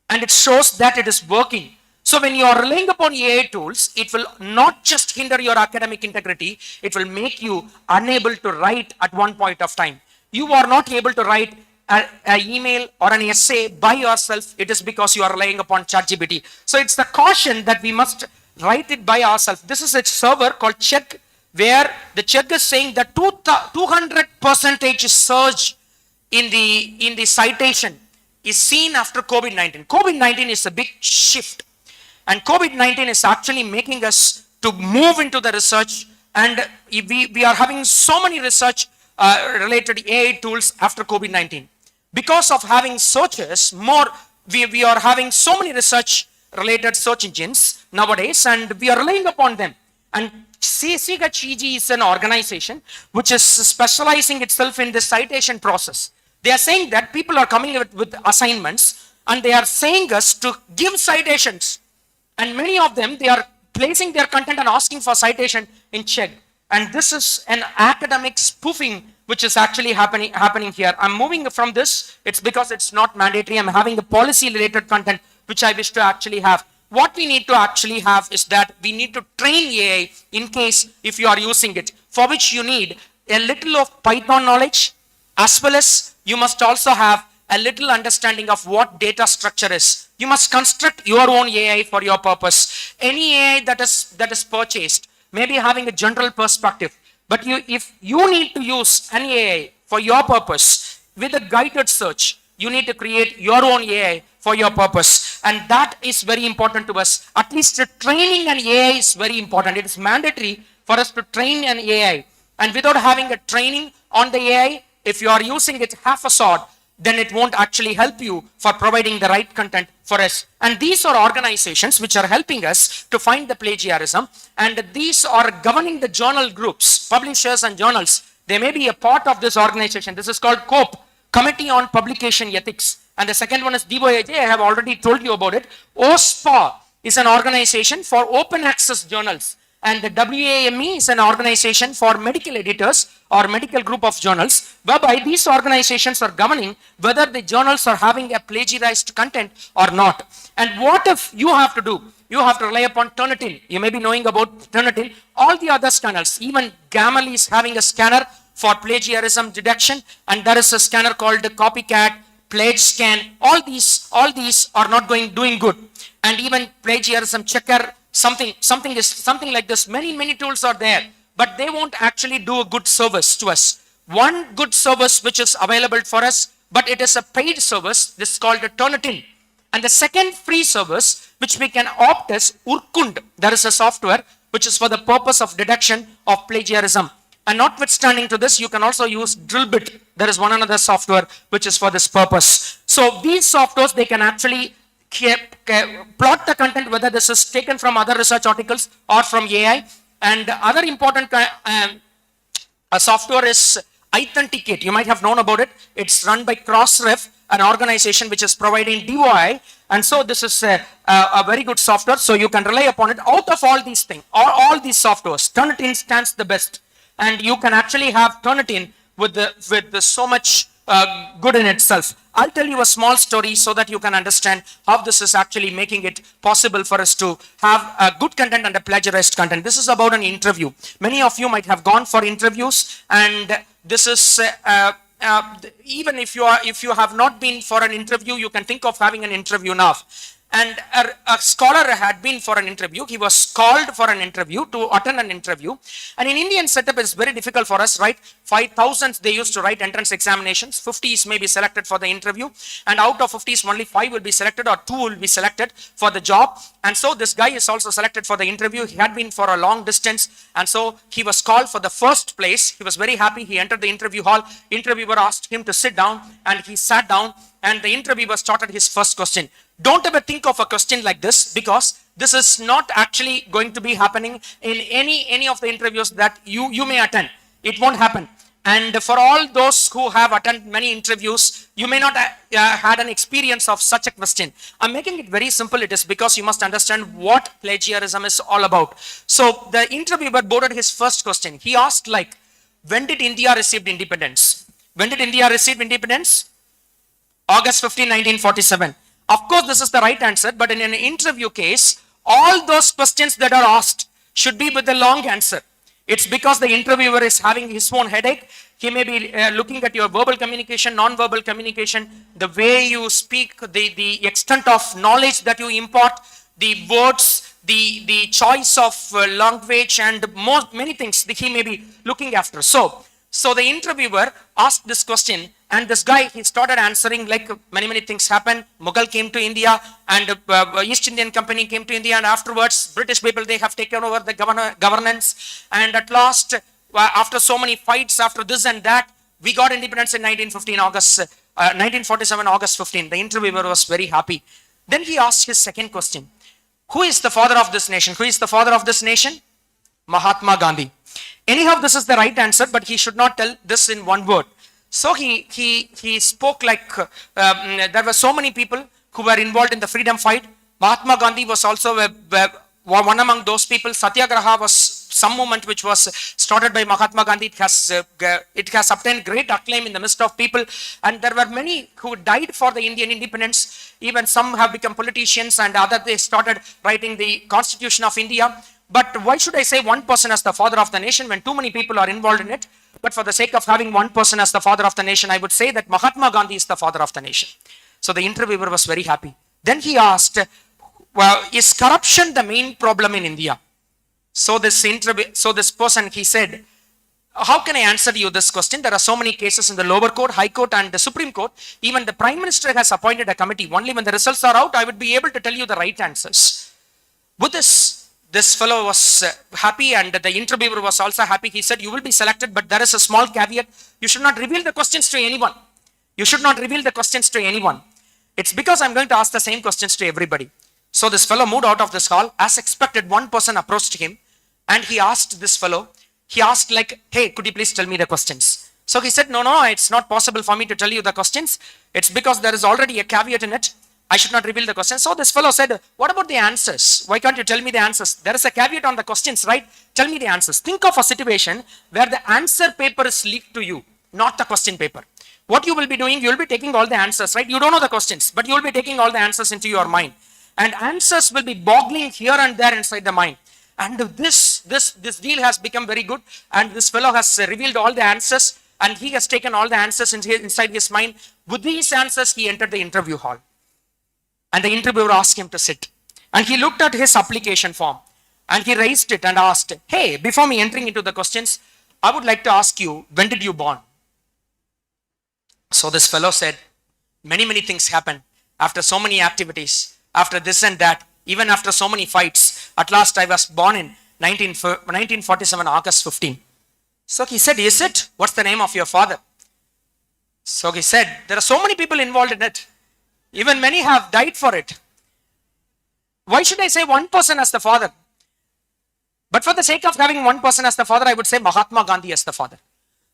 and it shows that it is working. So when you are relying upon AI tools, it will not just hinder your academic integrity, it will make you unable to write at one point of time. You are not able to write an email or an essay by yourself. It is because you are relying upon ChatGPT. So it's the caution that we must write it by ourselves. This is a server called Check, where the Check is saying that 200% surge in the citation is seen after COVID-19. COVID-19 is a big shift, and COVID-19 is actually making us to move into the research, and we are having so many research related AI tools after COVID-19. Because of having searches, we are having so many research related search engines nowadays, and we are relying upon them. And CHEG is an organization which is specializing itself in the citation process. They are saying that people are coming with assignments, and they are saying us to give citations. And many of them, they are placing their content and asking for citation in Czech. And this is an academic spoofing which is actually happening here. I'm moving from this. It's because it's not mandatory. I'm having a policy related content which I wish to actually have. What we need to actually have is that we need to train AI in case if you are using it, for which you need a little of Python knowledge, as well as you must also have a little understanding of what data structure is. You must construct your own AI for your purpose. Any AI that is purchased may be having a general perspective, but if you need to use an AI for your purpose with a guided search, you need to create your own AI for your purpose, and that is very important to us. At least training an AI is very important. It is mandatory for us to train an AI, and without having a training on the AI, if you are using it half-assed, then it won't actually help you for providing the right content for us. And these are organizations which are helping us to find the plagiarism, and these are governing the journal groups, publishers and journals. They may be a part of this organization. This is called COPE, Committee on Publication Ethics. And the second one is DOAJ. I have already told you about it. OSPA is an organization for open access journals. And the WAME is an organization for medical editors or medical group of journals, whereby these organizations are governing whether the journals are having a plagiarized content or not. And what if you have to do? You have to rely upon Turnitin. You may be knowing about Turnitin. All the other scanners, even Gamel is having a scanner for plagiarism detection, and there is a scanner called Copycat, pledge scan, all these are not doing good. And even plagiarism checker, something like this. Many tools are there, but they won't actually do a good service to us. One good service which is available for us, but it is a paid service. This is called a Turnitin. And the second free service which we can opt is Urkund. There is a software which is for the purpose of detection of plagiarism. And notwithstanding to this, you can also use Drillbit. There is one another software which is for this purpose. So these softwares, they can actually plot the content, whether this is taken from other research articles or from AI. And other important software is Authenticate. You might have known about it. It's run by Crossref, an organization which is providing DOI. And so this is a very good software. So you can rely upon it. Out of all these things, all these softwares, Turnitin stands the best. And you can actually have Turnitin with so much good in itself. I'll tell you a small story so that you can understand how this is actually making it possible for us to have a good content and a plagiarized content. This is about an interview. Many of you might have gone for interviews, and this is even if you have not been for an interview, you can think of having an interview now. And a scholar had been for an interview. He was called for an interview to attend an interview. And in Indian setup, it's very difficult for us, right? 5,000 they used to write entrance examinations. 50s may be selected for the interview. And out of 50s, only 5 will be selected or 2 will be selected for the job. And so this guy is also selected for the interview. He had been for a long distance. And so he was called for the first place. He was very happy. He entered the interview hall. Interviewer asked him to sit down, and he sat down. And the interviewer started his first question. Don't ever think of a question like this, because this is not actually going to be happening in any of the interviews that you may attend. It won't happen. And for all those who have attended many interviews, you may not had an experience of such a question. I'm making it very simple. It is because you must understand what plagiarism is all about. So the interviewer boarded his first question. He asked, like, when did India receive independence? When did India receive independence? August 15, 1947. Of course, this is the right answer, but in an interview case, all those questions that are asked should be with a long answer. It's because the interviewer is having his own headache. He may be looking at your verbal communication, non-verbal communication, the way you speak, the extent of knowledge that you impart, the words, the choice of language, and many things that he may be looking after. So the interviewer asked this question, and this guy, he started answering like many things happened. Mughal came to India, and East Indian Company came to India, and afterwards British people, they have taken over the governance. And at last, after so many fights, after this and that, we got independence in 1947, August 15. The interviewer was very happy. Then he asked his second question. Who is the father of this nation? Who is the father of this nation? Mahatma Gandhi. Anyhow, this is the right answer, but he should not tell this in one word. So he spoke like there were so many people who were involved in the freedom fight. Mahatma Gandhi was also one among those people. Satyagraha was some movement which was started by Mahatma Gandhi. It has obtained great acclaim in the midst of people, and there were many who died for the Indian independence. Even some have become politicians, and others they started writing the Constitution of India. But why should I say one person as the father of the nation when too many people are involved in it? But for the sake of having one person as the father of the nation, I would say that Mahatma Gandhi is the father of the nation. So the interviewer was very happy. Then he asked, well, is corruption the main problem in India? So this person, he said, how can I answer you this question? There are so many cases in the lower court, high court, and the Supreme Court. Even the Prime Minister has appointed a committee. Only when the results are out, I would be able to tell you the right answers. With this fellow was happy, and the interviewer was also happy. He said, you will be selected, but there is a small caveat. You should not reveal the questions to anyone. You should not reveal the questions to anyone. It's because I'm going to ask the same questions to everybody. So this fellow moved out of this hall. As expected, one person approached him, and he asked this fellow, he asked like, hey, could you please tell me the questions? So he said, no, it's not possible for me to tell you the questions. It's because there is already a caveat in it. I should not reveal the questions. So this fellow said, what about the answers? Why can't you tell me the answers? There is a caveat on the questions, right? Tell me the answers. Think of a situation where the answer paper is leaked to you, not the question paper. What you will be doing, you will be taking all the answers, right? You don't know the questions, but you will be taking all the answers into your mind. And answers will be boggling here and there inside the mind. And this deal has become very good. And this fellow has revealed all the answers. and he has taken all the answers inside his mind. With these answers, he entered the interview hall. And the interviewer asked him to sit. And he looked at his application form and he raised it and asked, hey, before me entering into the questions, I would like to ask you, when did you born? So this fellow said, many things happened after so many activities, after this and that, even after so many fights. At last I was born in 1947, August 15. So he said, is it? What's the name of your father? So he said, there are so many people involved in it. Even many have died for it. Why should I say one person as the father? But for the sake of having one person as the father, I would say Mahatma Gandhi as the father.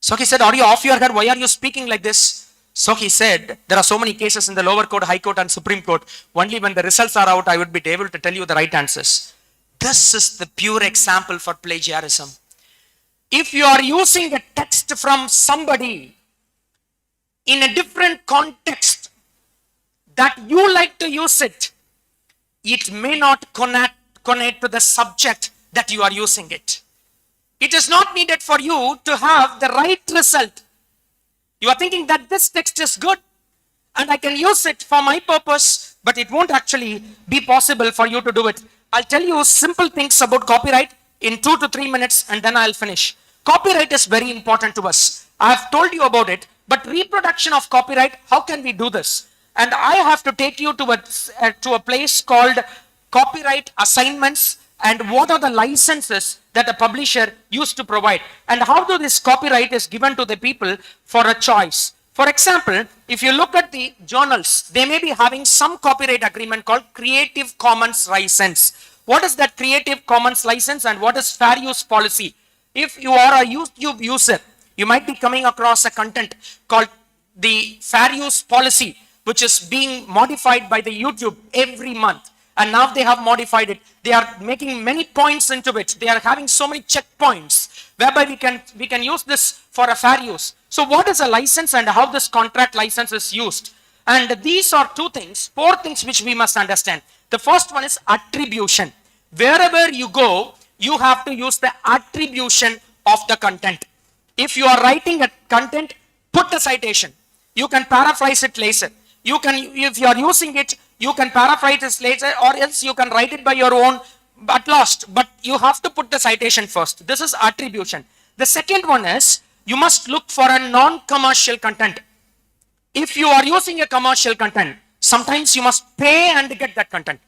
So he said, are you off your head? Why are you speaking like this? So he said, there are so many cases in the lower court, high court and Supreme Court. Only when the results are out, I would be able to tell you the right answers. This is the pure example for plagiarism. If you are using a text from somebody in a different context that you like to use it, it may not connect to the subject that you are using it. It is not needed for you to have the right result. You are thinking that this text is good and I can use it for my purpose, but it won't actually be possible for you to do it. I'll tell you simple things about copyright in 2 to 3 minutes and then I'll finish. Copyright is very important to us. I have told you about it, but reproduction of copyright, how can we do this? And I have to take you to a place called copyright assignments and what are the licenses that a publisher used to provide and how do this copyright is given to the people for a choice. For example, if you look at the journals, they may be having some copyright agreement called Creative Commons license. What is that Creative Commons license and what is fair use policy? If you are a YouTube user, you might be coming across a content called the fair use policy, which is being modified by the YouTube every month. And now they have modified it. They are making many points into it. They are having so many checkpoints whereby we can use this for a fair use. So what is a license and how this contract license is used? And these are 4 things which we must understand. The first one is attribution. Wherever you go, you have to use the attribution of the content. If you are writing a content, put the citation. You can paraphrase it later. If you are using it, you can paraphrase it later or else you can write it by your own at last. But you have to put the citation first. This is attribution. The second one is you must look for a non-commercial content. If you are using a commercial content, sometimes you must pay and get that content.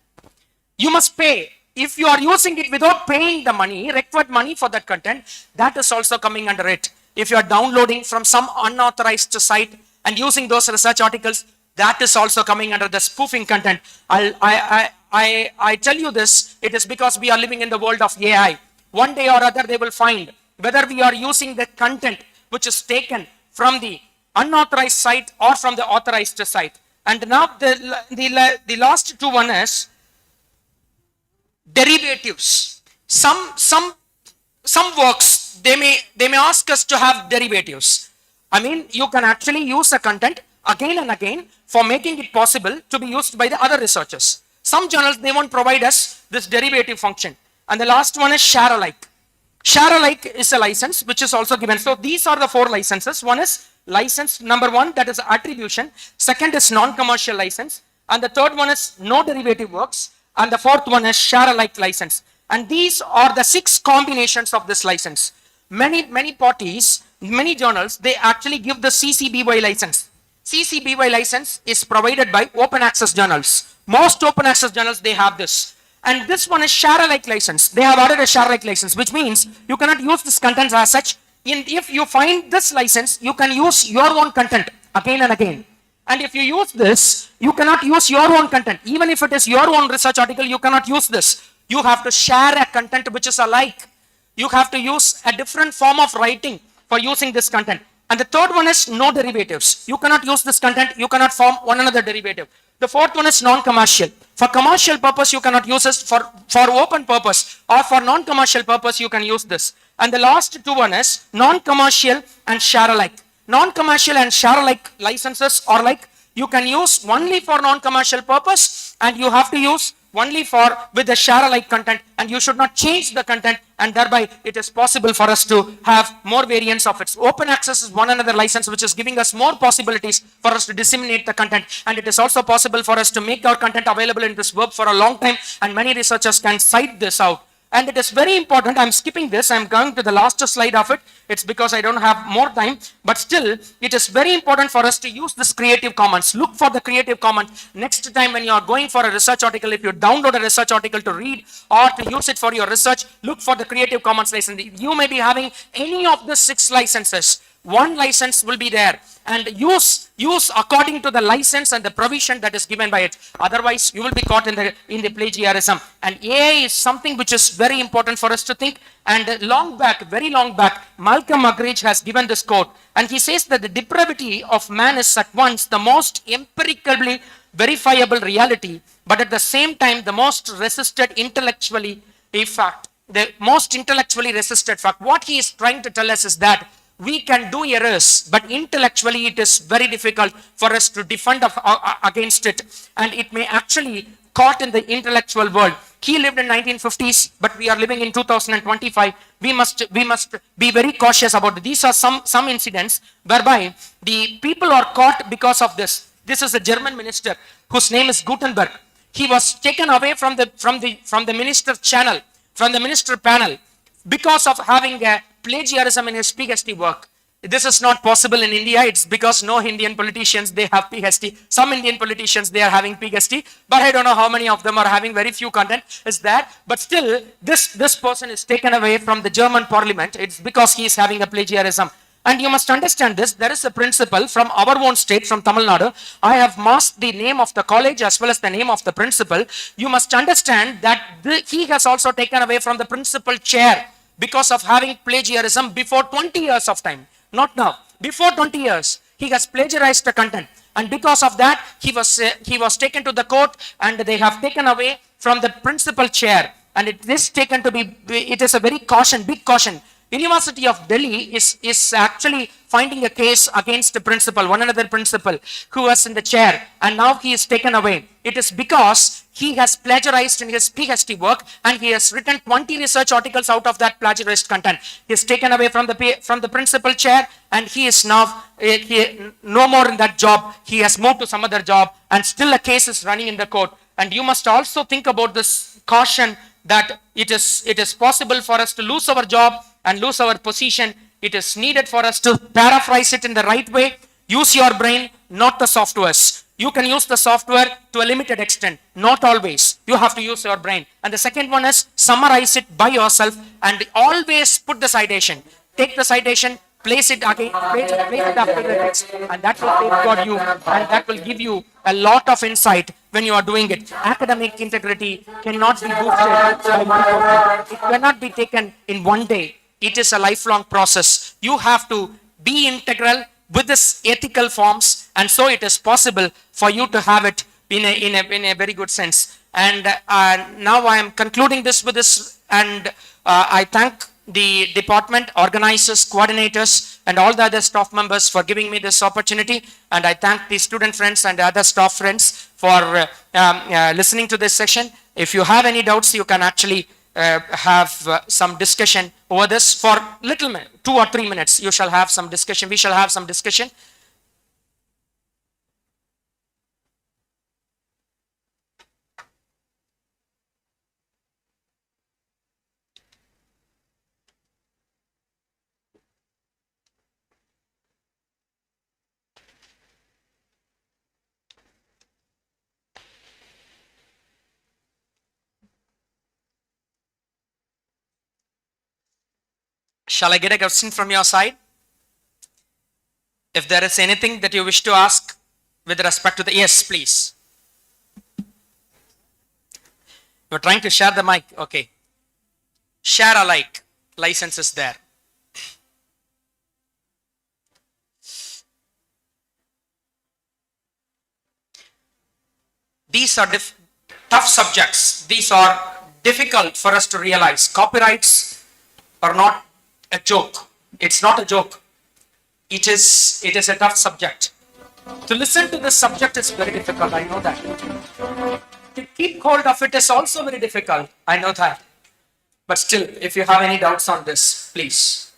You must pay. If you are using it without paying the money, required money for that content, that is also coming under it. If you are downloading from some unauthorized site and using those research articles, that is also coming under the spoofing content. I tell you this, it is because we are living in the world of AI. One day or other they will find whether we are using the content which is taken from the unauthorized site or from the authorized site. And now the last 2 one is derivatives. Some works, they may ask us to have derivatives. I mean, you can actually use a content again and again for making it possible to be used by the other researchers. Some journals, they won't provide us this derivative function. And the last one is share alike. Share alike is a license which is also given. So these are the 4 licenses. One is license number 1, that is attribution. Second is non-commercial license. And the third one is no derivative works. And the fourth one is share alike license. And these are the 6 combinations of this license. Many parties, many journals, they actually give the CC-BY license. CC-BY license is provided by open access journals. Most open access journals, they have this. And this one is share alike license. They have added a share alike license, which means you cannot use this content as such. If you find this license, you can use your own content again and again. And if you use this, you cannot use your own content. Even if it is your own research article, you cannot use this. You have to share a content which is alike. You have to use a different form of writing for using this content. And the third one is no derivatives. You cannot use this content. You cannot form one another derivative. The fourth one is non-commercial. For commercial purpose, you cannot use this. For open purpose or for non-commercial purpose, you can use this. And the last 2 one is non-commercial and share alike. Non-commercial and share alike licenses are like you can use only for non-commercial purpose and you have to use only for with the share alike content, and you should not change the content, and thereby it is possible for us to have more variants of it. Open access is one another license which is giving us more possibilities for us to disseminate the content, and it is also possible for us to make our content available in this web for a long time, and many researchers can cite this out. And it is very important. I'm skipping this. I'm going to the last slide of it. It's because I don't have more time. But still, it is very important for us to use this Creative Commons. Look for the Creative Commons. Next time when you are going for a research article, if you download a research article to read or to use it for your research, look for the Creative Commons license. You may be having any of the 6 licenses. One license will be there, and use according to the license and the provision that is given by it. Otherwise, you will be caught in the plagiarism. And AI is something which is very important for us to think. And very long back, Malcolm Muggeridge has given this quote, and he says that the depravity of man is at once the most empirically verifiable reality, but at the same time the most resisted intellectually a fact. The most intellectually resisted fact. What he is trying to tell us is that we can do errors, but intellectually it is very difficult for us to defend against it, and it may actually caught in the intellectual world. He lived in 1950s, but we are living in 2025. We must be very cautious about it. These are some incidents whereby the people are caught because of this. This is a German minister whose name is Gutenberg. He was taken away from the minister channel, from the minister panel, because of having a plagiarism in his PhD work. This is not possible in India. It's because no Indian politicians, they have PhD. Some Indian politicians, they are having PhD, but I don't know how many of them are having very few content is that. But still, this person is taken away from the German parliament. It's because he is having a plagiarism. And you must understand this. There is a principal from our own state, from Tamil Nadu. I have masked the name of the college as well as the name of the principal. You must understand that he has also taken away from the principal chair because of having plagiarism before 20 years of time. Not now. Before 20 years, he has plagiarized the content. And because of that, he was taken to the court, and they have taken away from the principal chair. And it is taken to be, it is a very big caution. University of Delhi is actually finding a case against the principal, one another principal, who was in the chair, and now he is taken away. It is because he has plagiarized in his PhD work, and he has written 20 research articles out of that plagiarized content. He is taken away from the principal chair, and he is now no more in that job. He has moved to some other job, and still a case is running in the court. And you must also think about this caution that it is possible for us to lose our job and lose our position. It is needed for us to paraphrase it in the right way. Use your brain, not the softwares. You can use the software to a limited extent, not always. You have to use your brain. And the second one is summarize it by yourself, and always put the citation. Take the citation, place it again, place it after the text, and that will safeguard you, and that will give you a lot of insight when you are doing it. Academic integrity cannot be boosted by 1%. It cannot be taken in one day. It is a lifelong process. You have to be integral with this ethical forms, and so it is possible for you to have it in a very good sense. And now I am concluding this with this, and I thank the department, organizers, coordinators, and all the other staff members for giving me this opportunity. And I thank the student friends and the other staff friends for listening to this session. If you have any doubts, you can actually have some discussion over this for 2 or 3 minutes. You shall have some discussion. We shall have some discussion. Shall I get a question from your side? If there is anything that you wish to ask with respect to the, yes, please. You're trying to share the mic, okay. Share alike, license is there. These are tough subjects. These are difficult for us to realize. Copyrights are not a joke. It's not a joke. It is a tough subject. To listen to this subject is very difficult, I know that. to keep hold of it is also very difficult. I know that. But still, if you have any doubts on this, please.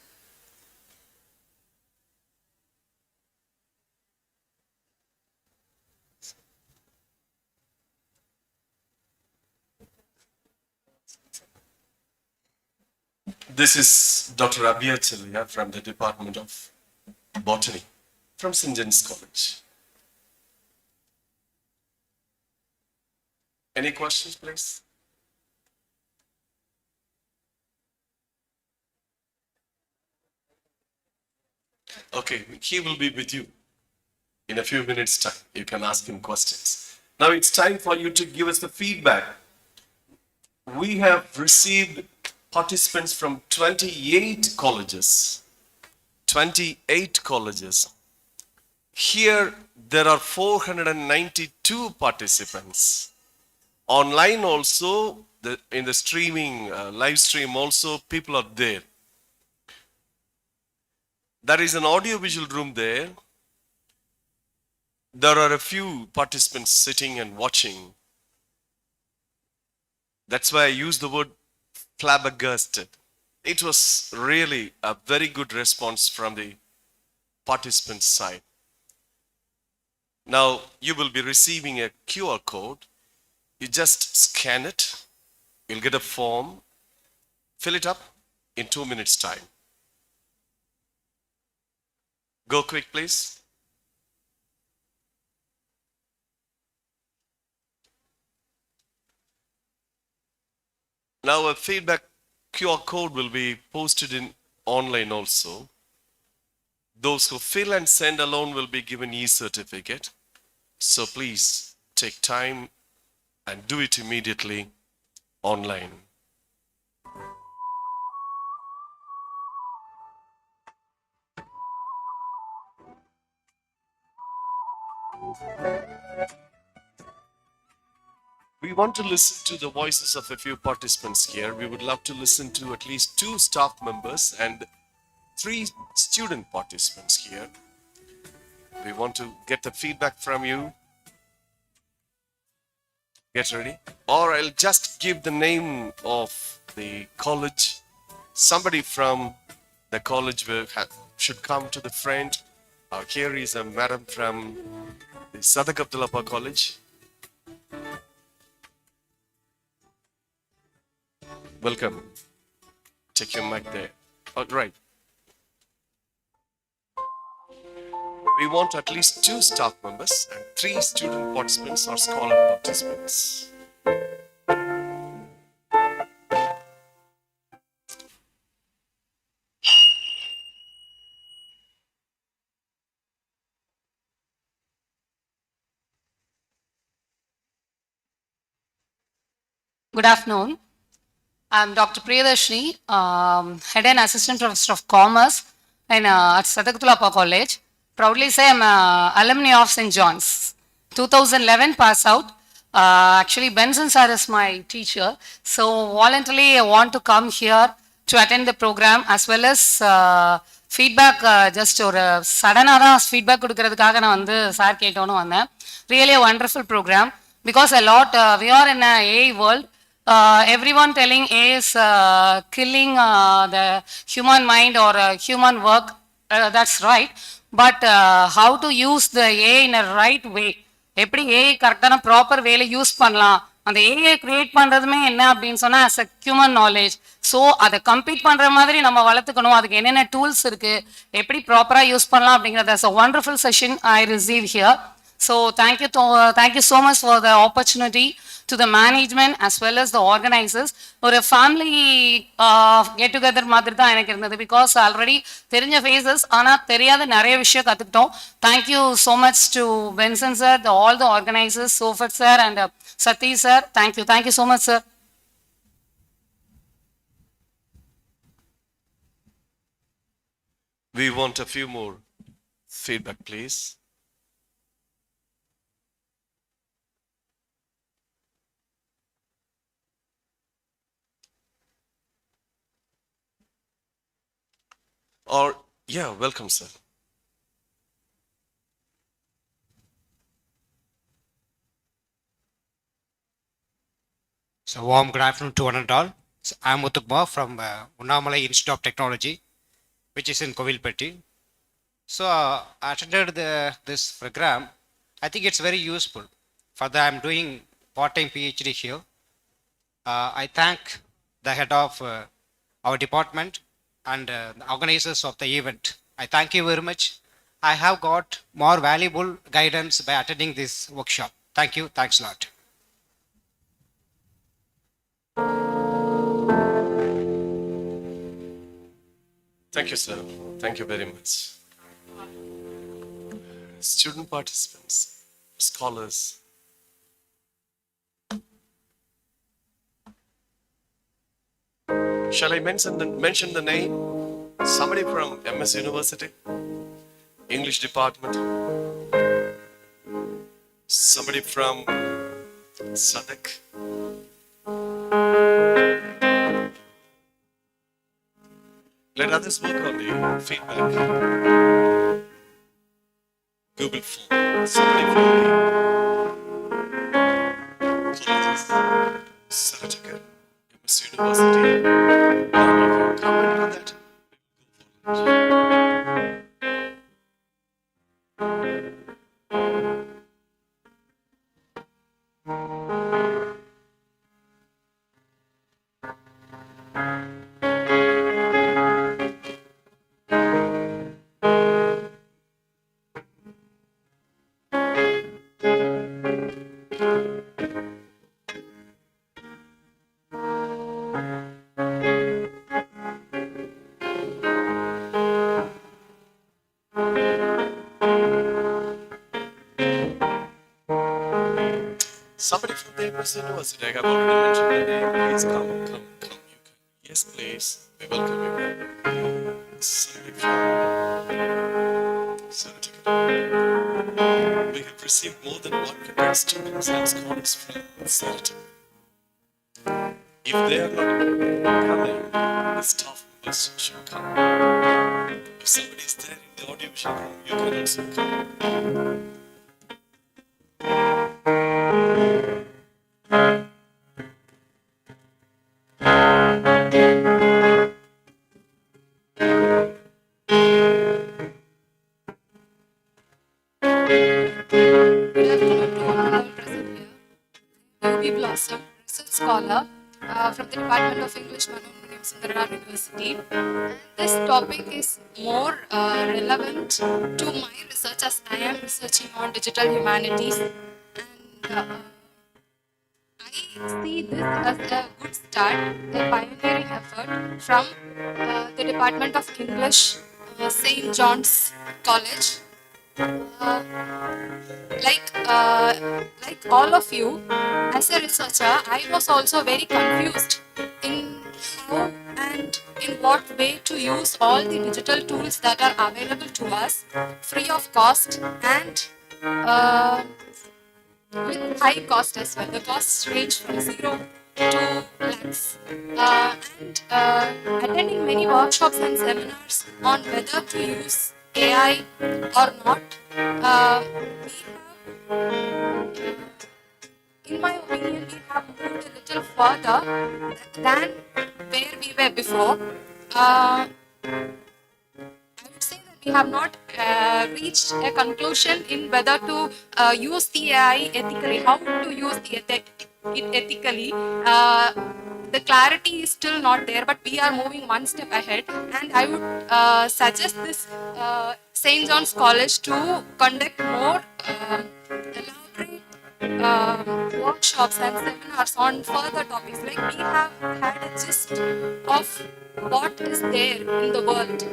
This is Dr. Abiya Chelliah from the Department of Botany from St. John's College. Any questions, please? Okay, he will be with you in a few minutes' time. You can ask him questions. Now it's time for you to give us the feedback. We have received participants from 28 colleges. 28 colleges. Here there are 492 participants. Online also, in the streaming, live stream also, people are there. There is an audio-visual room there. There are a few participants sitting and watching. That's why I use the word flabbergasted. It was really a very good response from the participants' side. Now, you will be receiving a QR code. You just scan it. You'll get a form. Fill it up in 2 minutes' time. Go quick, please. Now a feedback QR code will be posted in online also. Those who fill and send alone will be given e-certificate. So please take time and do it immediately online. We want to listen to the voices of a few participants here. We would love to listen to at least 2 staff members and 3 student participants here. We want to get the feedback from you. Get ready. Or I'll just give the name of the college. Somebody from the college should come to the front. Here is a madam from the Sadak Abdullah College. Welcome. Take your mic there. All right. We want at least 2 staff members and 3 student participants or scholar participants. Good afternoon. I'm Dr. Priyadarshini, Head and Assistant Professor of Commerce at Sadakatulapa College. Proudly say I'm an alumni of St. John's. 2011 pass out. Actually, Benson sir is my teacher. So voluntarily I want to come here to attend the program as well as feedback. Just ஒரு சடனாக தான் feedback கொடுக்கறதுக்காக நான் வந்து sir கேட்டோன்னு வந்தேன். Really a wonderful program because a lot, we are in an AI world. Everyone telling AI is killing the human mind or human work. That's right. But how to use the AI in a right way? எப்படி AI கரெக்டான proper வேலை use பண்ணலாம், அந்த AI create பண்ணுறதுமே என்ன அப்படின்னு சொன்னால் as a human knowledge. So அதை complete பண்ணுற மாதிரி நம்ம வளர்த்துக்கணும். அதுக்கு என்னென்ன டூல்ஸ் இருக்குது, எப்படி ப்ராப்பராக யூஸ் பண்ணலாம் அப்படிங்கிறது. A wonderful session I receive here. So thank you so much for the opportunity to the management as well as the organizers. ஒரு family get together மாதிரி தான் எனக்கு இருந்தது because already தெரிஞ்ச faces ஆனால் தெரியாத நிறைய விஷயம் கற்றுக்கிட்டோம். Thank you so much to Benson sir, all the organizers, Sofat sir and Satish sir. Thank you so much sir. We want a few more feedback, please. Or, yeah, welcome, sir. So warm good afternoon to one and all. So I'm Muthukumar from Unnamalai Institute of Technology, which is in Kovilpatti. So I attended this program. I think it's very useful. Further, I'm doing part-time PhD here. I thank the head of our department and the organizers of the event. I thank you very much. I have got more valuable guidance by attending this workshop. Thank you. Thanks a lot. Thank you, sir. Thank you very much. Student participants, scholars. Shall I mention the name? Somebody from MS University, English department. Somebody from Sadak. Let others work on the feedback. Google Form. Somebody from the colleges, Saratoga, MS University. All of you come and do that. We will go for lunch. Somebody from the MS University, I have already mentioned the name. Please come. You can. Yes, please. We welcome you. Somebody from Saratoga. We have received more than 100 students and scholars from Saratoga. If they are not coming, the staff members should come. If somebody is there in the audiovisual room, you can also come. Research scholar from the Department of English, Arumugam University. And this topic is more relevant to my research as I am researching on digital humanities. And I see this as a good start, a pioneering effort from the Department of English, St. John's College. Like all of you, as a researcher, I was also very confused in how and in what way to use all the digital tools that are available to us free of cost and with high cost as well. The costs range from 0 to lakhs. Attending many workshops and seminars on whether to use AI or not, in my opinion, we have moved a little further than where we were before. I would say that we have not reached a conclusion in whether to use the AI ethically, how to use it ethically. The clarity is still not there, but we are moving one step ahead. And I would suggest this St. John's College to conduct more elaborate workshops and seminars on further topics. Like we have had a gist of what is there in the world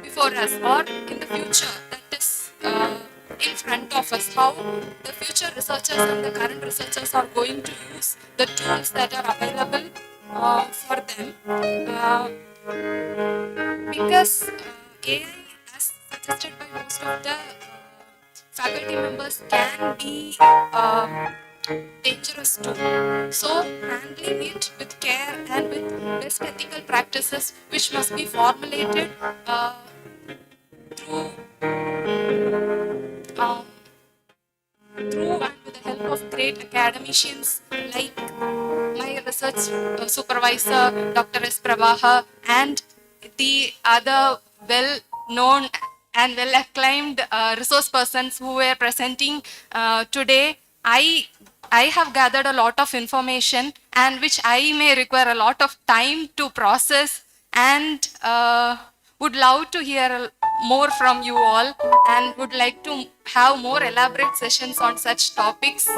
before us or in the future that is in front of us, how the future researchers and the current researchers are going to use the tools that are available for them. Because AI, as suggested by most of the faculty members, can be dangerous too. So handling it with care and with best ethical practices, which must be formulated through and with the help of great academicians like my research supervisor, Dr. S. Prabahar, and the other well-known and well-acclaimed resource persons who were presenting today. I have gathered a lot of information and which I may require a lot of time to process, and would love to hear more from you all, and would like to have more elaborate sessions on such topics.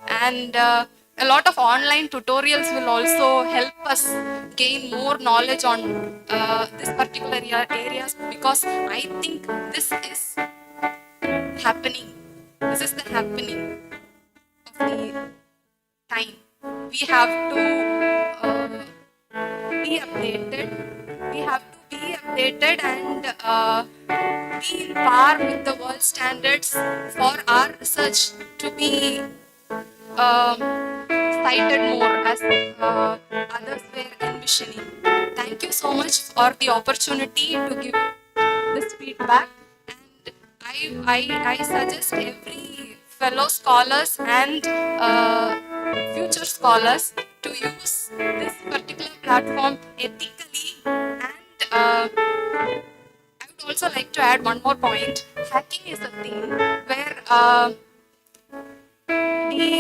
And a lot of online tutorials will also help us gain more knowledge on this particular areas, because I think this is happening. This is the happening of the time. We have to be updated. We have to be updated and be in par with the world standards for our research to be cited more as others were envisioning. Thank you so much for the opportunity to give this feedback. And I suggest every fellow scholars and future scholars to use this particular platform ethically. And I would also like to add one more point. Hacking is a thing where the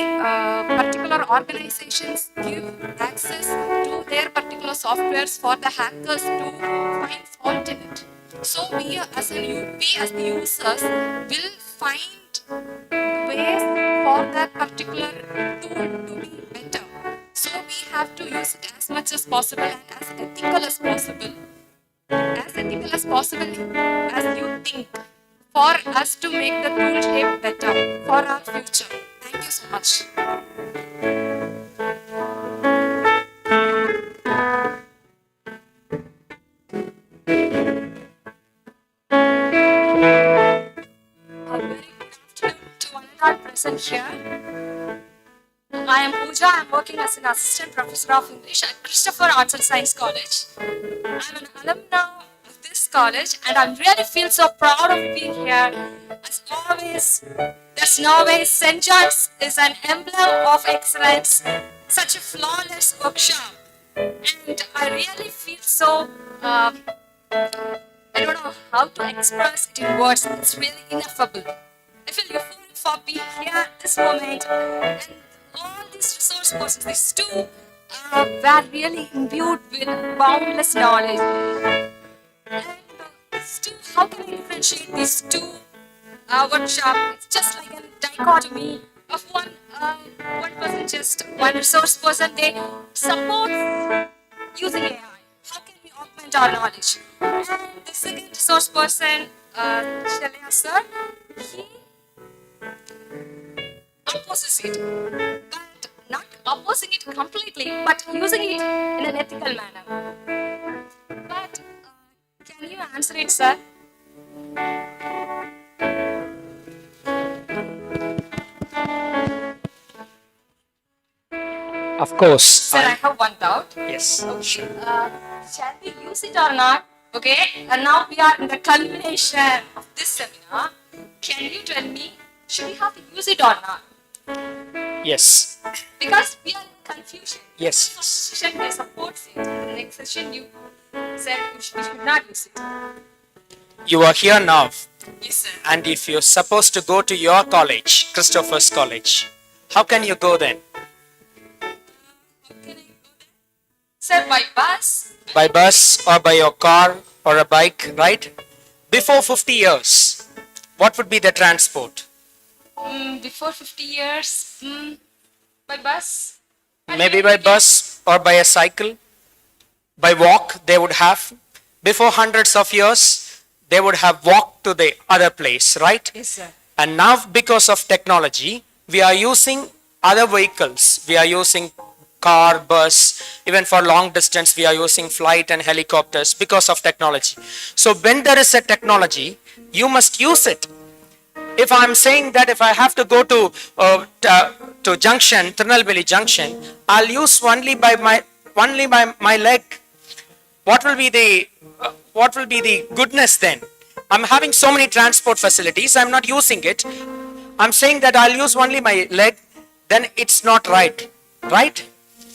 particular organizations give access to their particular softwares for the hackers to find fault in it. So we as the users will find ways for that particular tool to be better. So we have to use it as much as possible and as ethical as possible. As ethical as possible as you think, for us to make the tool shape better for our future. Thank you so much. A very good afternoon to one and all present here. I am Pooja. I am working as an assistant professor of English at Christopher Arts and Science College. I am an alumna of this college, and I really feel so proud of being here. As always, there's no way St. John's is an emblem of excellence. Such a flawless workshop, and I really feel so. I don't know how to express it in words. It's really ineffable. I feel euphoric for being here at this moment, and all these resource persons, these two, were really imbued with boundless knowledge. And these two, how can I differentiate these two workshops? It's just like a dichotomy of one person, just one resource person. They support using AI. How can we augment our knowledge? And the second resource person, Chelliah sir, he opposes it, but not opposing it completely, but using it in an ethical manner. But can you answer it, sir? Of course. Sir, I have one doubt. Yes. Okay. Shall we use it or not? Okay. And now we are in the culmination of this seminar. Can you tell me, should we have to use it or not? Yes. Because we are in confusion. Yes. This session they support it. The next session you said we should not use it. You are here now. Yes, sir. And if you're supposed to go to your college, Christopher's College, how can you go then? Sir, by bus. By bus or by your car or a bike, right? Before 50 years, what would be the transport? Before 50 years, by bus. Maybe by bus or by a cycle. By walk, they would have. Before hundreds of years, they would have walked to the other place, right? Yes, sir. And now, because of technology, we are using other vehicles. We are using car, bus, even for long distance, we are using flight and helicopters because of technology. So when there is a technology, you must use it. If I'm saying that if I have to go to junction, Tirunelveli junction, I'll use only by my leg. What will be the goodness then? I'm having so many transport facilities, I'm not using it. I'm saying that I'll use only my leg. then it's not right, right?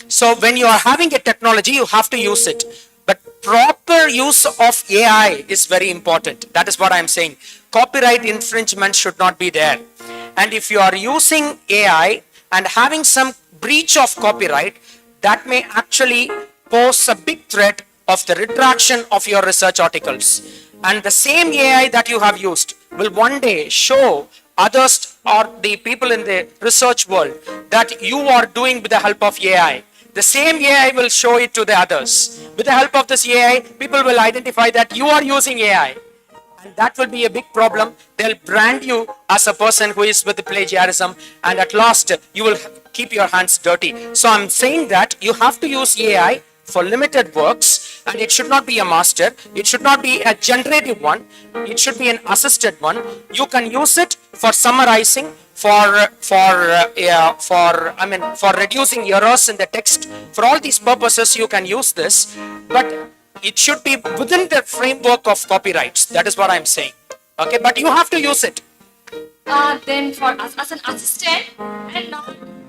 So when you are having a technology, you have to use it. But proper use of AI is very important. That is what I am saying. Copyright infringement should not be there. And if you are using AI and having some breach of copyright, that may actually pose a big threat of the retraction of your research articles. And the same AI that you have used will one day show others or the people in the research world that you are doing with the help of AI. The same AI will show it to the others. With the help of this AI, people will identify that you are using AI. And that will be a big problem. They'll brand you as a person who is with the plagiarism, and at last you will keep your hands dirty. So I'm saying that you have to use AI for limited works, and it should not be a master. It should not be a generative one. It should be an assisted one. You can use it for summarizing, for reducing errors in the text. For all these purposes, you can use this, but it should be within the framework of copyrights. That is what I'm saying. Okay, but you have to use it. Then for us as an assistant, and now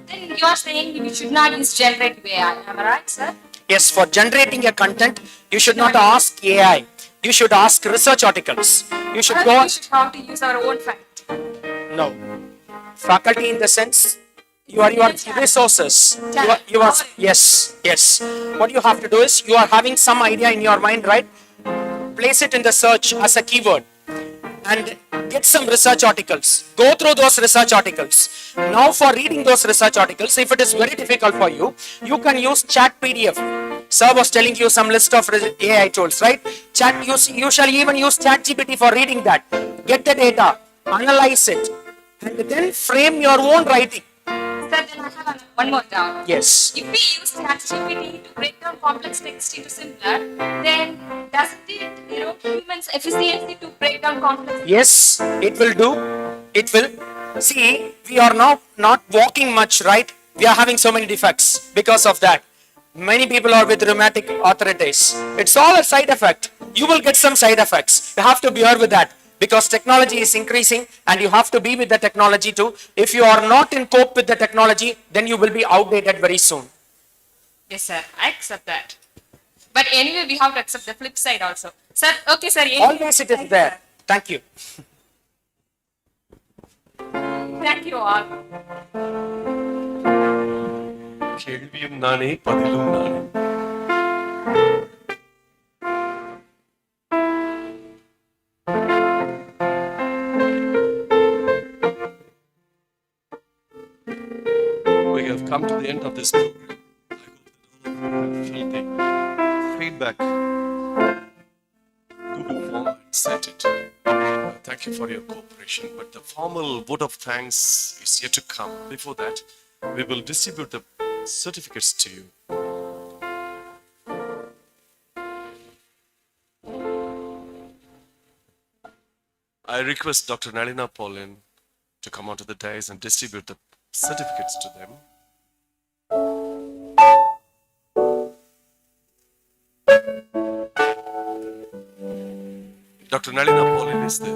then you are saying we should not use generative AI. Am I right, sir? Yes, for generating a content, you should not ask AI. You should ask research articles. You should go. We should have to use our own fact. No. Faculty in the sense, you are your resources. You are, yes. What you have to do is, you are having some idea in your mind, right? Place it in the search as a keyword and get some research articles. Go through those research articles. Now for reading those research articles, if it is very difficult for you, you can use Chat PDF. Sir was telling you some list of AI tools, right? You shall even use Chat GPT for reading that. Get the data, analyze it, and then frame your own writing. Sir, then I have one more doubt. Yes. If we use ChatGPT to break down complex text into simpler, then doesn't it erode humans' efficiency to break down complex? Yes, it will do. It will. See, we are now not walking much, right? We are having so many defects because of that. Many people are with rheumatic arthritis. It's all a side effect. You will get some side effects. You have to bear with that. Because technology is increasing and you have to be with the technology too. If you are not in cope with the technology, then you will be outdated very soon. Yes, sir. I accept that. But anyway, we have to accept the flip side also. Sir, okay, sir. Always it is there. Thank you. Thank you all. கேள்வியும் நானே பதிலும் நானே. We have come to the end of this program. I hope that all of you have felt the feedback. Google form and sent it. Thank you for your cooperation. But the formal vote of thanks is yet to come. Before that, we will distribute the certificates to you. I request Dr. Nalina Paulin to come onto the dais and distribute the certificates to them. Dr. Nalina Paulin is the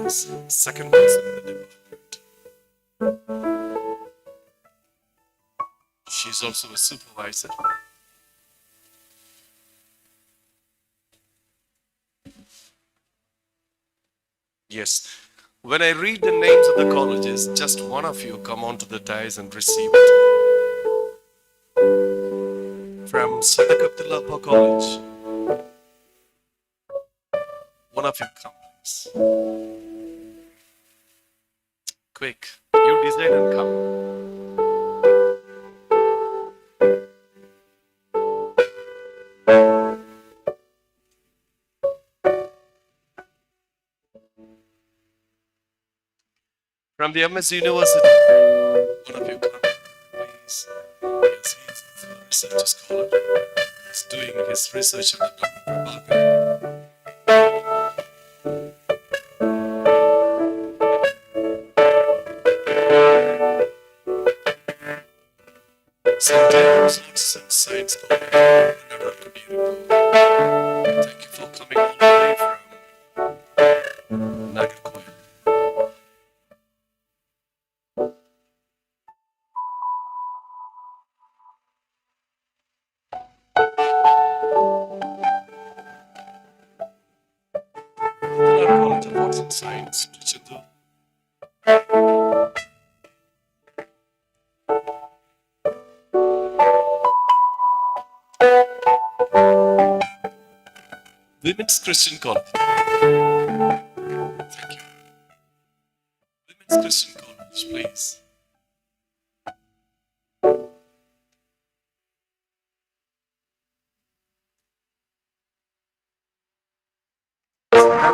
second person in the department. She is also a supervisor. Yes. When I read the names of the colleges, just one of you come onto the dais and receive it. From Chelliah College, one of you come, please. Quick, you decide and come. From the MS University, one of you come, please. Yes, he is a research scholar. He's doing his research on the Dr. Prabahar. Sometimes arts and science college, another beautiful. Thank you for coming all the way from Nagarkoil. Science to Chindu. Women's Christian College. Thank you. Women's Christian College, please.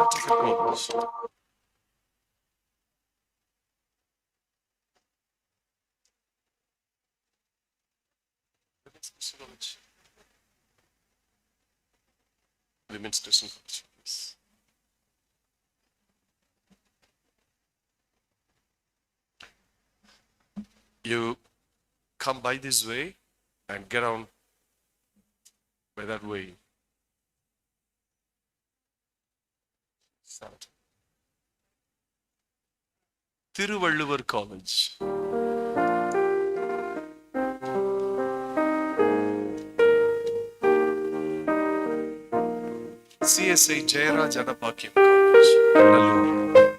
Ticket College. Women's Christian College. Women's Christian College, please. You come by this way and get on by that way. Thiruvalluvar College. CSI Jayaraj Anapakyam College, Nellore.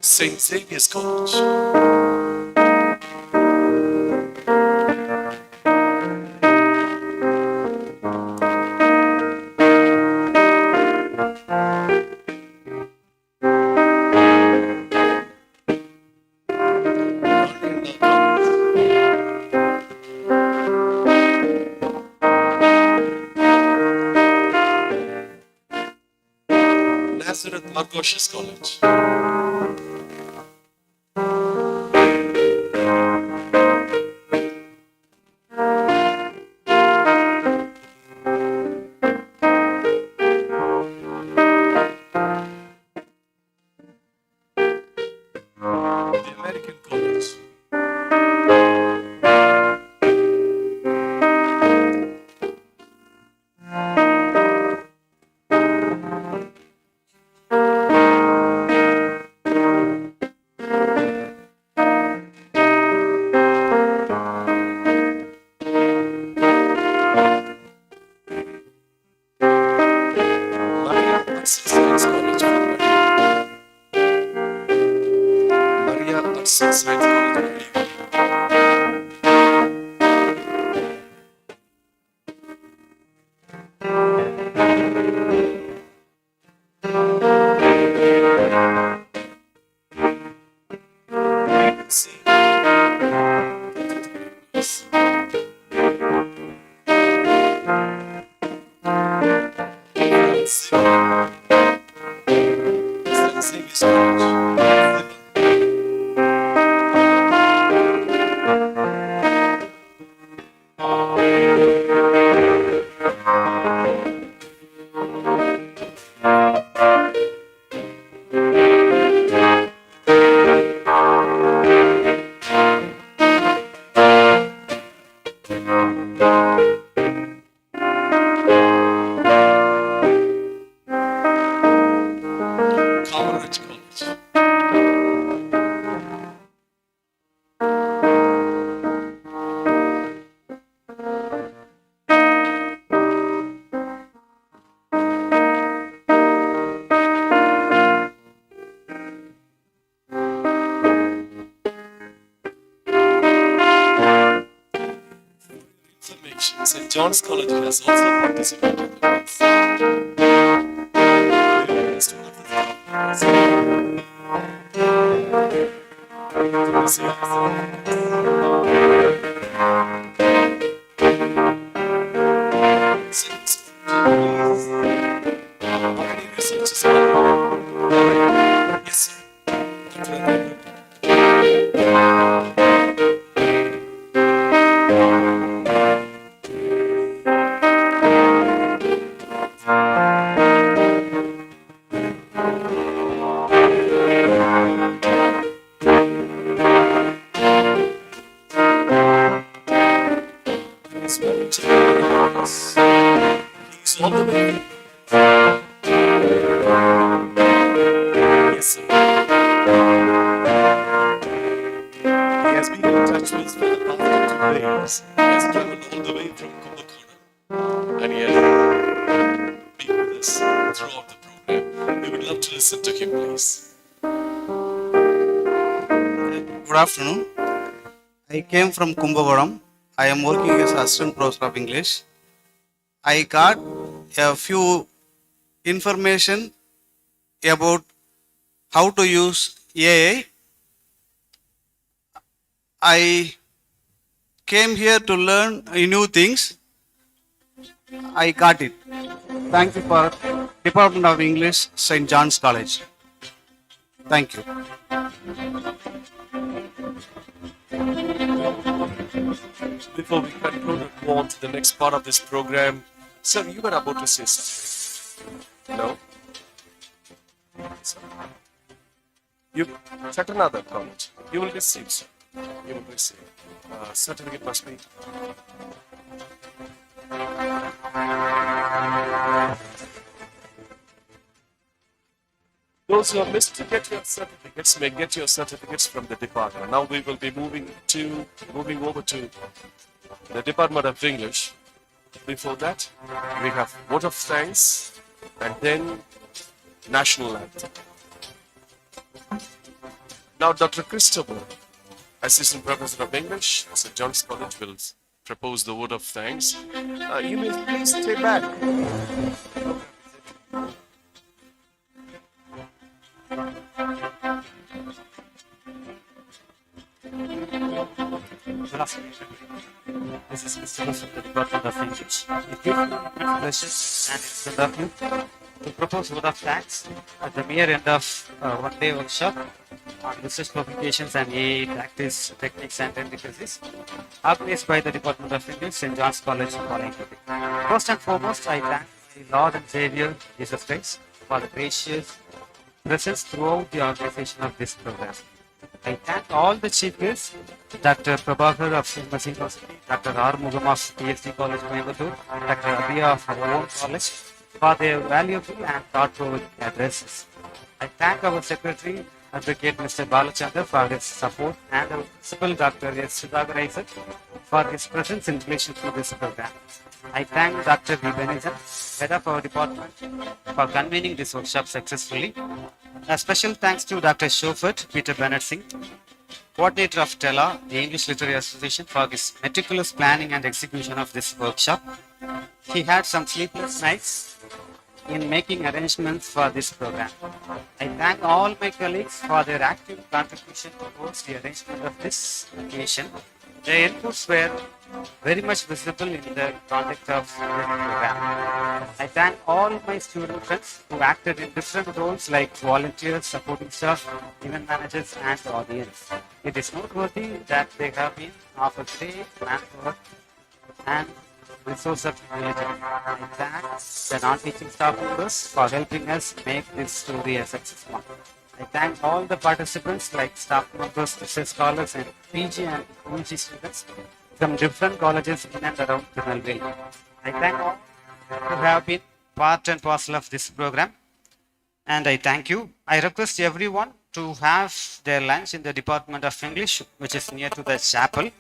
St. Xavier's College. Nazareth Margoshes College. The American College. Maria Arts and Science College. Maria Arts and Science College. See. St. Xavier's College. Commonwealth College. Information. St. John's College has also participated in this. It's one of the Since how many researchers are there? Yes, sir. Yes, sir. He has been in touch with us for the past 2 days. He has traveled all the way from Kumbhakonam. And he has been with us throughout the program. We would love to listen to him, please. Good afternoon. I came from Kumbhakonam. I am working as assistant professor of English. I got a few information about how to use AI. I came here to learn new things. I got it. Thank you for Department of English, St. John's College. Thank you. Before we conclude and move on to the next part of this program, sir, you were about to say something. No? Sir. You check another college. You will receive, sir. You will receive. Certificate must be. Those who have missed to get your certificates may get your certificates from the department. Now we will be moving over to the Department of English. Before that, we have vote of thanks and then national anthem. Now Dr. Christopher, Assistant Professor of English, St. John's College, will propose the vote of thanks. You may please stay back. Good afternoon, everybody. This is Mr. from the Department of English. It gives me great pleasure and instead of you to propose vote of thanks at the mere end of one-day workshop on research publications and AI tactics, techniques and intricacies organized by the Department of English, St. John's College, Chelliah. First and foremost, I thank the Lord and Savior Jesus Christ for the gracious presence throughout the organization of this program. I thank all the chief guests, Dr. Prabahar of Srinivas University, Dr. Arumugam of PhD College, Coimbatore, Dr. Abiya of our own college, for their valuable and thought-provoking addresses. I thank our secretary, Advocate Mr. Balachandra, for his support, and our principal, Dr. S. Sudhakar Isaac, for his presence in relation to this program. I thank Dr. V. Benizan, head of our department, for convening this workshop successfully. A special thanks to Dr. Shofat Peter Bennett Singh, coordinator of TELA, the English Literary Association, for his meticulous planning and execution of this workshop. He had some sleepless nights in making arrangements for this program. I thank all my colleagues for their active contribution towards the arrangement of this occasion. Their inputs were very much visible in the conduct of the program. I thank all my student friends who acted in different roles like volunteers, supporting staff, event managers, and audience. It is noteworthy that they have been of a great manpower and resource of humility. I thank the non-teaching staff members for helping us make this story a success one. I thank all the participants like staff members, research scholars, and PG and UG students from different colleges in and around Tirunelveli. I thank all who have been part and parcel of this program, and I thank you. I request everyone to have their lunch in the Department of English, which is near to the chapel.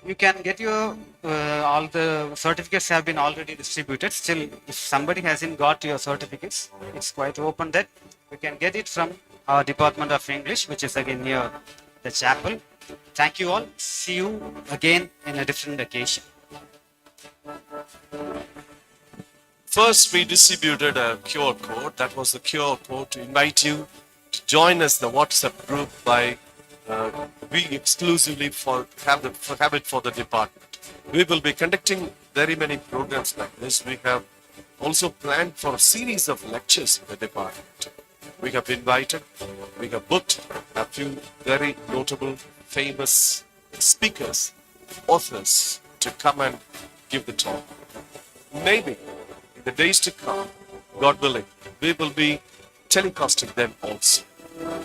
You can get your all the certificates have been already distributed. Still, if somebody hasn't got your certificates, it's quite open that you can get it from our Department of English, which is again near the chapel. Thank you all. See you again in a different occasion. First, we distributed a QR code. That was the QR code to invite you to join us the WhatsApp group by we exclusively have it for the department. We will be conducting very many programs like this. We have also planned for a series of lectures in the department. We have invited, we have booked a few very notable, famous speakers, authors to come and give the talk. Maybe in the days to come, God willing, we will be telecasting them also.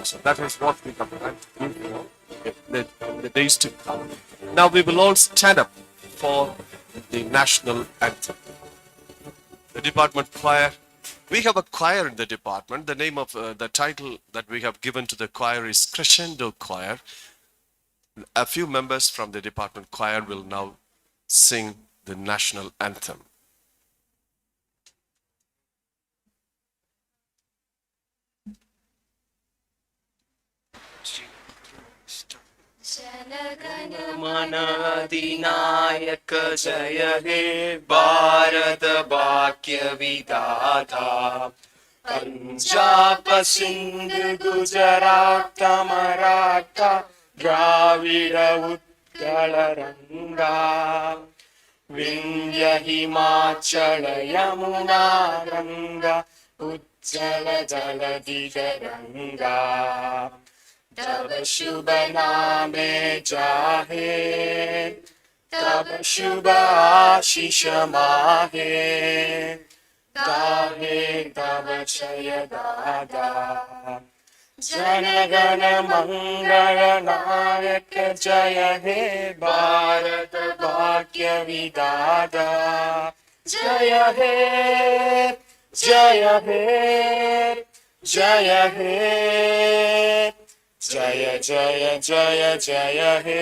So that is what we have planned to do in the days to come. Now we will all stand up for the national anthem. The department choir We have a choir in the department. The name of the title that we have given to the choir is Crescendo Choir. A few members from the department choir will now sing the national anthem. मनधिनायक जय हे भारत भाग्य विधाता पंजाब सिंध गुजरात मराठा द्राविड उत्कल रंगा विंध्य हिमाचल यमुना गंगा उज्जल जलधि गंगा तब शुभ नामे जाहे तब शुभ आशीष माहे गाहे तब जय दादा जनगण मंगल नायक जय हे भारत भाग्य विधाता जय हे जय हे जय हे जय जय जय जय हे